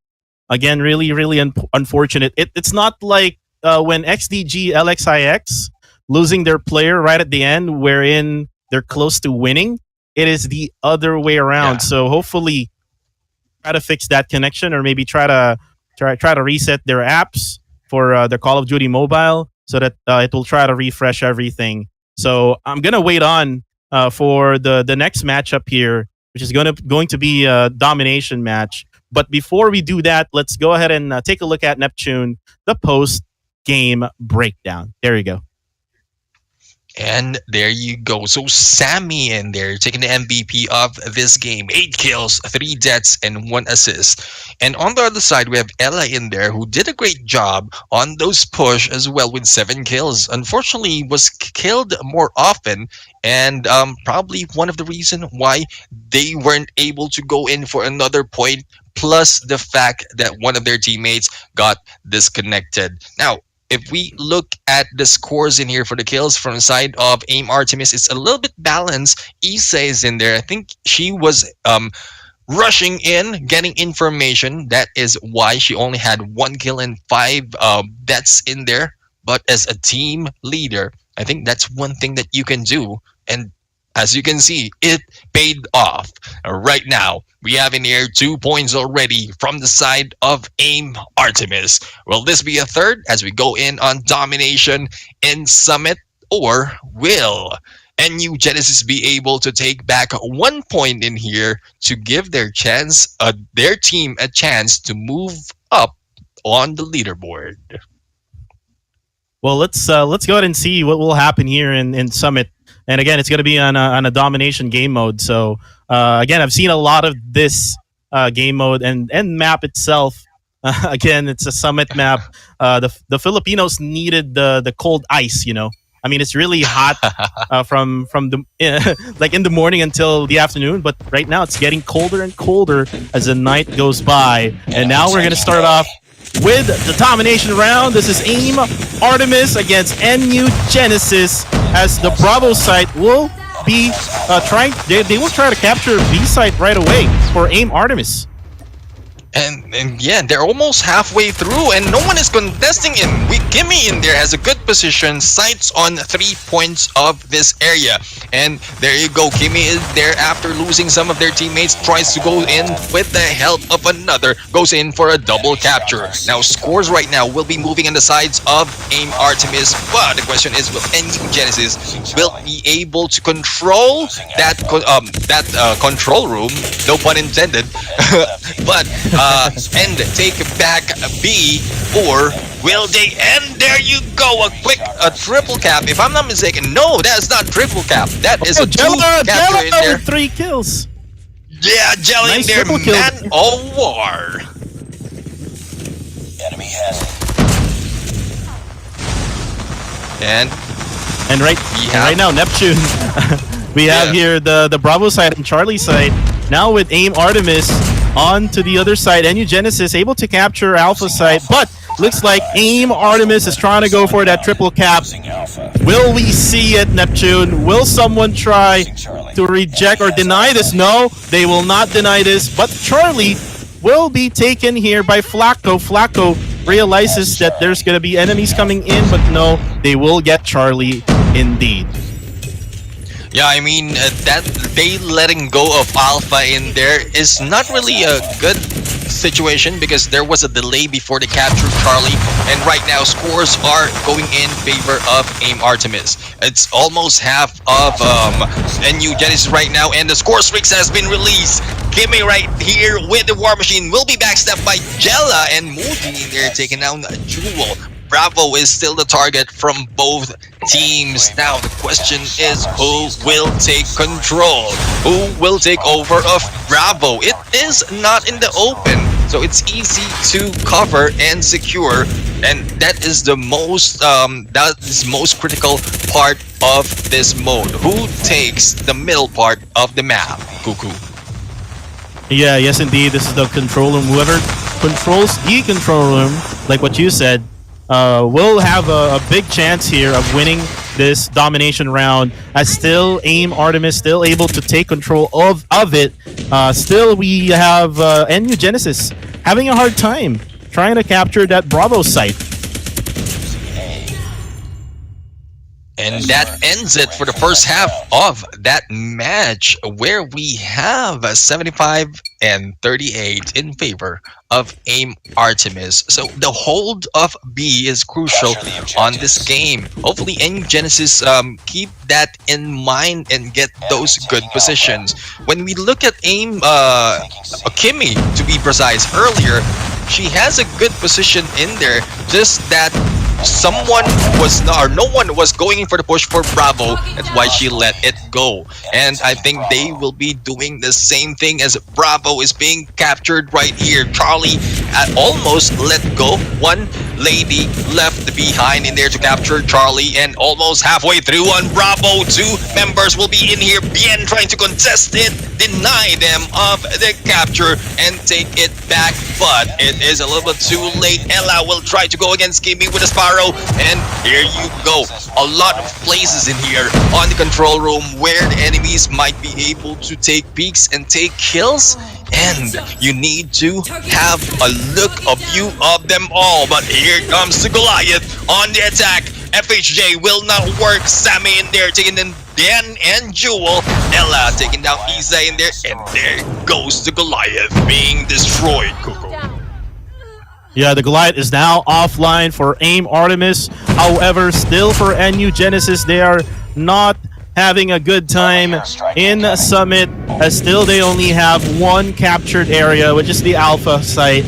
Again, really, really unfortunate. It's not like when XDG LXIX losing their player right at the end, wherein they're close to winning. It is the other way around. Yeah. So hopefully, try to fix that connection, or maybe try to reset their apps for their Call of Duty Mobile, so that it will try to refresh everything. So I'm gonna wait on for the next matchup here, which is going to be a domination match. But before we do that, let's go ahead and take a look at Neptune, the post-game breakdown. There you go. And there you go. So Sammy in there taking the MVP of this game. 8 kills, 3 deaths, and 1 assist. And on the other side, we have Ella in there, who did a great job on those push as well with 7 kills. Unfortunately, was killed more often, and probably one of the reasons why they weren't able to go in for another point, plus the fact that one of their teammates got disconnected. Now, if we look at the scores in here for the kills from the side of AIM Artemis, it's a little bit balanced. Issa is in there. I think she was rushing in, getting information. That is why she only had 1 kill and 5 deaths in there. But as a team leader, I think that's one thing that you can do. And as you can see, it paid off. Right now, we have in here 2 points already from the side of AIM Artemis. Will this be a third as we go in on domination in Summit, or will NU Genesis be able to take back 1 point in here to give their team a chance to move up on the leaderboard? Well, let's go ahead and see what will happen here in Summit. And again, it's going to be on a domination game mode. So again, I've seen a lot of this game mode and map itself. Again, it's a Summit map. The Filipinos needed the cold ice. You know, I mean, it's really hot from the like in the morning until the afternoon. But right now, it's getting colder and colder as the night goes by. And now we're going to start off with the domination round. This is AIM Artemis against NU Genesis, as the Bravo site will be they will try to capture B site right away for AIM Artemis. And yeah, they're almost halfway through and no one is contesting him. Kimmy in there has a good position, sights on 3 points of this area. And there you go, Kimmy is there after losing some of their teammates, tries to go in with the help of another, goes in for a double capture. Now scores right now will be moving on the sides of AIM Artemis, but the question is, will NU Genesis will be able to control that control room, no pun intended, but and take back B, or will they end? There you go, a triple cap. If I'm not mistaken, no, that's not triple cap. That is a two capture in there. With 3 kills. Yeah, Jello Nice in there, triple kill. man of war. Enemy has it. And right now, Neptune. We have here the Bravo side and Charlie side. Now with AIM Artemis on to the other side, NU Genesis able to capture Alpha side, but looks like AIM Artemis is trying to go for that triple cap. Will we see it, Neptune? Will someone try to reject or deny this? No, they will not deny this, but Charlie will be taken here by Flacco. Flacco realizes that there's going to be enemies coming in, but no, they will get Charlie indeed. yeah, I mean, that they letting go of Alpha in there is not really a good situation because there was a delay before they captured Charlie, and right now scores are going in favor of AIM Artemis. It's almost half of NU Genesis right now, and the score streaks has been released. Kimmy right here with the War Machine will be backstabbed by Jella, and Moody in there taking down Jewel. Bravo is still the target from both teams. Now the question is, who will take control? Who will take over of Bravo? It is not in the open, so it's easy to cover and secure, and that is the most most critical part of this mode. Who takes the middle part of the map? Cuckoo. Yeah, yes indeed. This is the control room. Whoever controls the control room, like what you said, will have a big chance here of winning this domination round, as still AIM Artemis still able to take control of it. Still we have NU Genesis having a hard time trying to capture that Bravo site. And that ends it for the first half of that match, where we have 75 and 38 in favor of AIM Artemis. So the hold of B is crucial on this game. Hopefully NU Genesis keep that in mind and get those good positions. When we look at AIM, Kimmy to be precise, earlier, she has a good position in there, just that no one was going for the push for Bravo. That's why she let it go. And I think they will be doing the same thing as Bravo is being captured right here. Charlie almost let go. One lady left behind in there to capture Charlie, and almost halfway through on Bravo, 2 members will be in here. Bien trying to contest it, deny them of the capture and take it back, but it is a little bit too late. Ella will try to go against Kimmy with a Sparrow, and here you go. A lot of places in here on the control room where the enemies might be able to take peeks and take kills, and you need to have a view of them all. But here comes the Goliath on the attack. FHJ will not work. Sammy in there taking in Dan and Jewel. Ella taking down Isa in there. And there goes the Goliath being destroyed, Cuckoo. Yeah, the Goliath is now offline for AIM Artemis. However, still for NU Genesis, they are not having a good time in Summit, as still they only have one captured area, which is the Alpha site.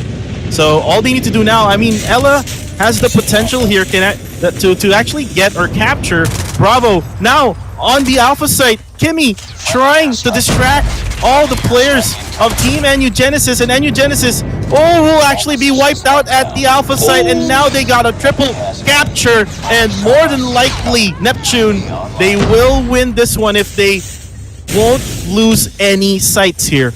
So all they need to do now, I mean, Ella has the potential here to actually get or capture Bravo. Now, on the Alpha site, Kimmy trying to distract all the players of Team NU Genesis, and NU Genesis will actually be wiped out at the Alpha site, and now they got a triple capture, and more than likely, Neptune, they will win this one if they won't lose any sites here.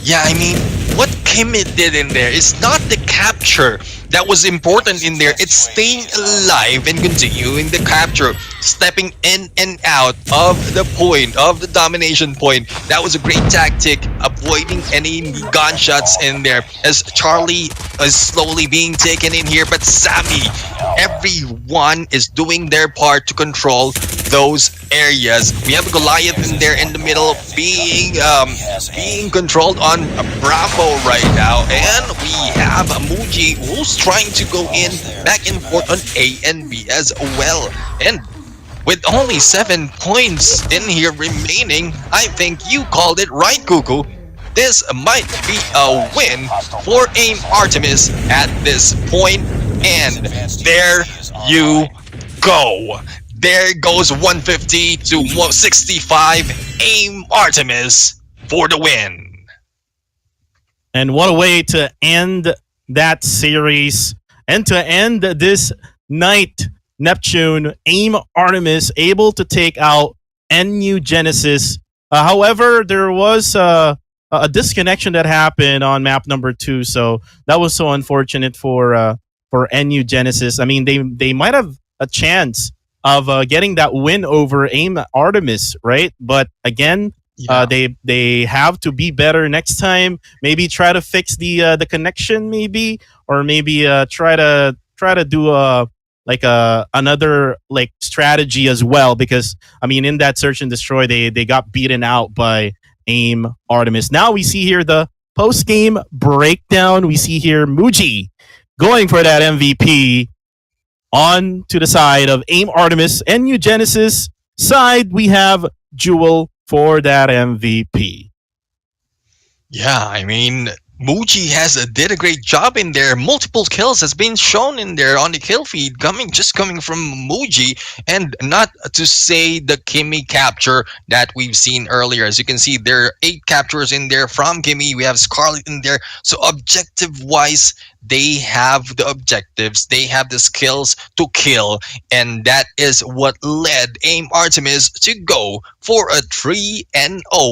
Yeah, I mean, what Kimmy did in there is not the capture that was important in there. It's staying alive and continuing the capture, stepping in and out of the point, of the domination point. That was a great tactic, avoiding any gunshots in there, as Charlie is slowly being taken in here. But Sammy, everyone is doing their part to control those areas. We have a Goliath in there in the middle, being controlled on Bravo right now, and we have Muji who's trying to go in back and forth on A and B as well. And with only 7 points in here remaining, I think you called it right, Cuckoo. This might be a win for AIM Artemis at this point, and there you go. There goes 150 to 165. AIM Artemis for the win. And what a way to end that series and to end this night. Neptune, AIM Artemis able to take out NU Genesis. However, there was a disconnection that happened on map number 2, so that was so unfortunate for NU Genesis. I mean, they might have a chance of getting that win over AIM Artemis, right? But again, they have to be better next time. Maybe try to fix the connection, maybe, or maybe try to do another strategy as well, because I mean, in that search and destroy, they got beaten out by AIM Artemis. Now we see here the post game breakdown. We see here Muji going for that MVP. On to the side of AIM Artemis, NU Genesis side, we have Jewel for that MVP. Yeah, I mean, Muji did a great job in there. Multiple kills has been shown in there on the kill feed, coming from Muji, and not to say the Kimmy capture that we've seen earlier. As you can see, there are 8 captures in there from Kimmy. We have Scarlet in there. So objective-wise, they have the objectives, they have the skills to kill, and that is what led AIM Artemis to go for a 3-0.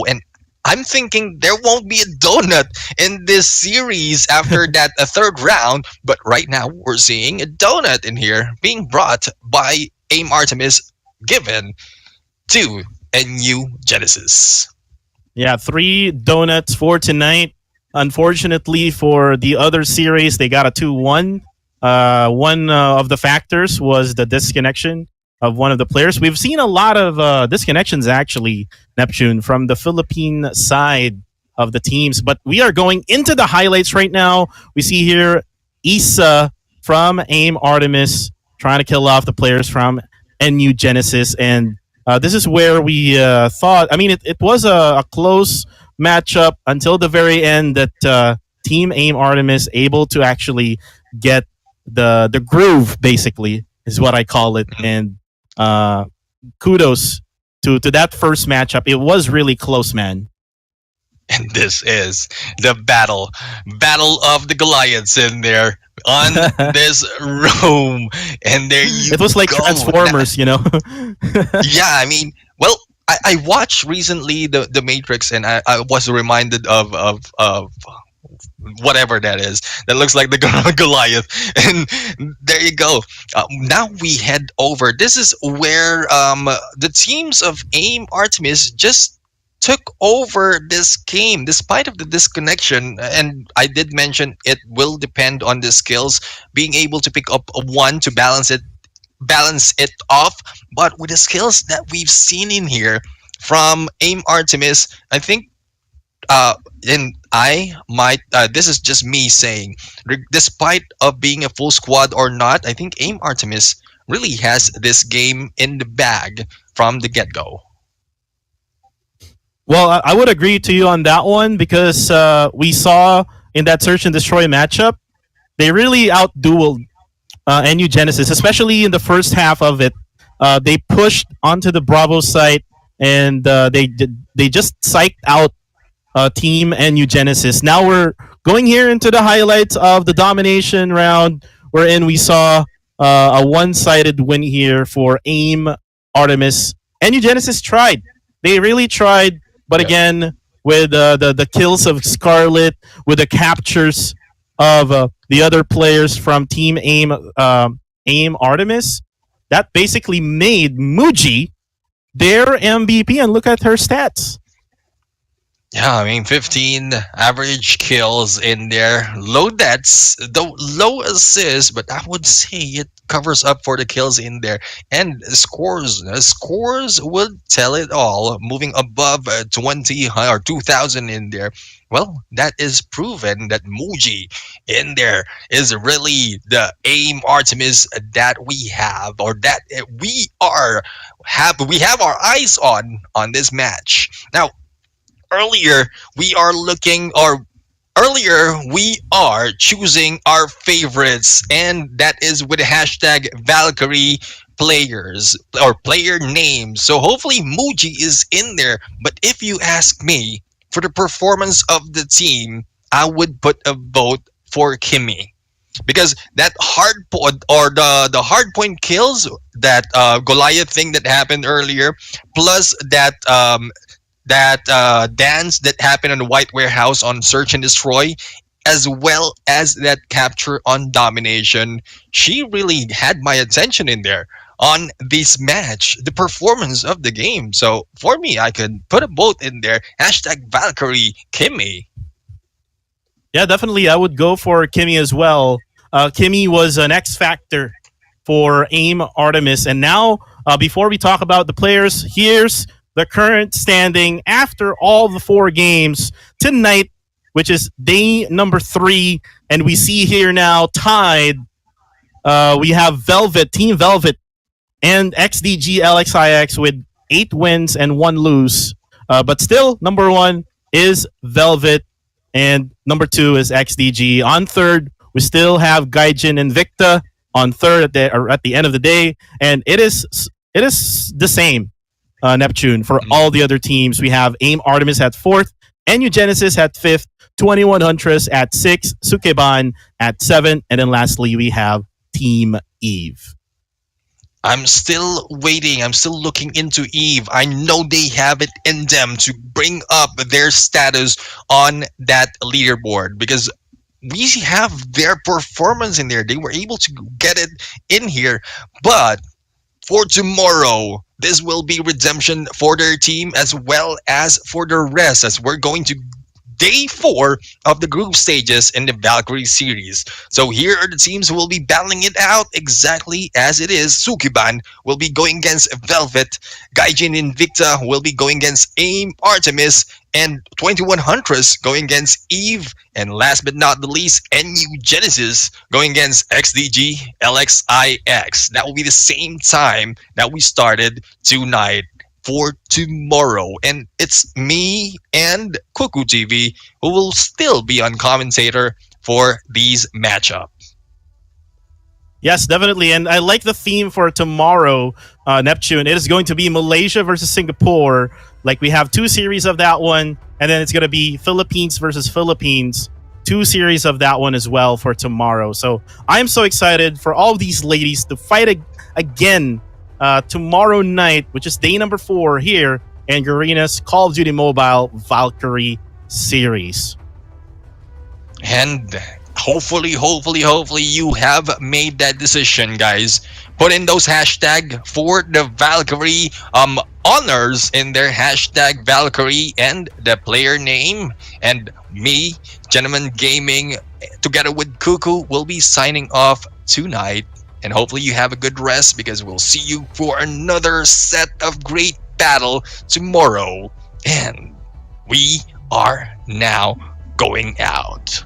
And I'm thinking there won't be a donut in this series after that third round, but right now we're seeing a donut in here being brought by AIM Artemis, given to NU Genesis. Yeah, 3 donuts for tonight. Unfortunately for the other series, they got a 2-1. One of the factors was the disconnection of one of the players. We've seen a lot of disconnections, actually, Neptune, from the Philippine side of the teams. But we are going into the highlights right now. We see here Isa from AIM Artemis trying to kill off the players from NU Genesis. And this is where we thought, I mean, it was a close matchup until the very end that Team AIM Artemis able to actually get the groove, basically, is what I call it. And kudos to that first matchup. It was really close, man. And this is the battle of the Goliaths in there on this room. And there you It was like go. Transformers, you know? Yeah, I mean, well, I watched recently the Matrix, and I was reminded of whatever that is. That looks like the Goliath. And there you go. Now we head over. This is where the teams of AIM Artemis just took over this game despite of the disconnection. And I did mention it will depend on the skills, being able to pick up a 1 to balance it balance it off. But with the skills that we've seen in here from AIM Artemis, I think and I might this is just me saying, despite of being a full squad or not, I think AIM Artemis really has this game in the bag from the get-go. Well, I would agree to you on that one because we saw in that search and destroy matchup, they really outdueled NU Genesis, especially in the first half of it. They pushed onto the Bravo site and they just psyched out Team NU Genesis. Now we're going here into the highlights of the domination round, wherein we saw a one-sided win here for AIM Artemis. NU Genesis tried. They really tried, but again, with the kills of Scarlet, with the captures of the other players from Team AIM Artemis, that basically made Muji their MVP. And look at her stats. Yeah, I mean, 15 average kills in there. Low deaths, though low assists, but I would say it covers up for the kills in there. And scores would tell it all. Moving above 20 or 2,000 in there. Well, that is proven that Muji in there is really the AIM Artemis that we have, or that we have our eyes on this match. Now, earlier we are choosing our favorites, and that is with the hashtag Valkyrie players or player names. So hopefully Muji is in there. But if you ask me, for the performance of the team, I would put a vote for Kimmy. Because that hard point, or the hard point kills, that Goliath thing that happened earlier, plus that dance that happened on the White Warehouse on Search and Destroy, as well as that capture on Domination, she really had my attention in there on this match, the performance of the game. So for me, I could put a vote in there. Hashtag Valkyrie Kimmy. Yeah, definitely. I would go for Kimmy as well. Kimmy was an X factor for AIM Artemis. And now, before we talk about the players, here's the current standing after all the 4 games tonight, which is day number 3. And we see here now tied. We have Team Velvet, and XDG LXIX with 8 wins and 1 lose. But still, number 1 is Velvet, and number 2 is XDG. On third, we still have Gaijin Invicta on third at the end of the day, and it is the same. Neptune for all the other teams. We have AIM Artemis at 4th, NU Genesis at 5th, 21 Huntress at 6th, Sukeban at 7th, and then lastly we have Team Eve. I'm still waiting. I'm still looking into Eve. I know they have it in them to bring up their status on that leaderboard, because we have their performance in there. They were able to get it in here. But for tomorrow, this will be redemption for their team as well as for the rest, as we're going to day 4 of the group stages in the Valkyrie series. So here are the teams who will be battling it out exactly as it is. Sukeban will be going against Velvet, Gaijin Invicta will be going against AIM Artemis, and 21 Huntress going against Eve, and last but not the least, NU Genesis going against XDG LXIX. That will be the same time that we started tonight for tomorrow, and it's me and Cuckoo TV who will still be on commentator for these matchups. Yes, definitely, and I like the theme for tomorrow, Neptune. It is going to be Malaysia versus Singapore. Like, we have 2 series of that one, and then it's going to be Philippines versus Philippines, 2 series of that one as well for tomorrow. So I'm so excited for all of these ladies to fight again tomorrow night, which is day number 4 here in Garena's Call of Duty Mobile Valkyrie series. And hopefully you have made that decision, guys. Put in those hashtag for the Valkyrie honors in their hashtag Valkyrie and the player name. And me, Gentleman Gaming, together with Cuckoo, will be signing off tonight. And hopefully you have a good rest, because we'll see you for another set of great battle tomorrow. And we are now going out.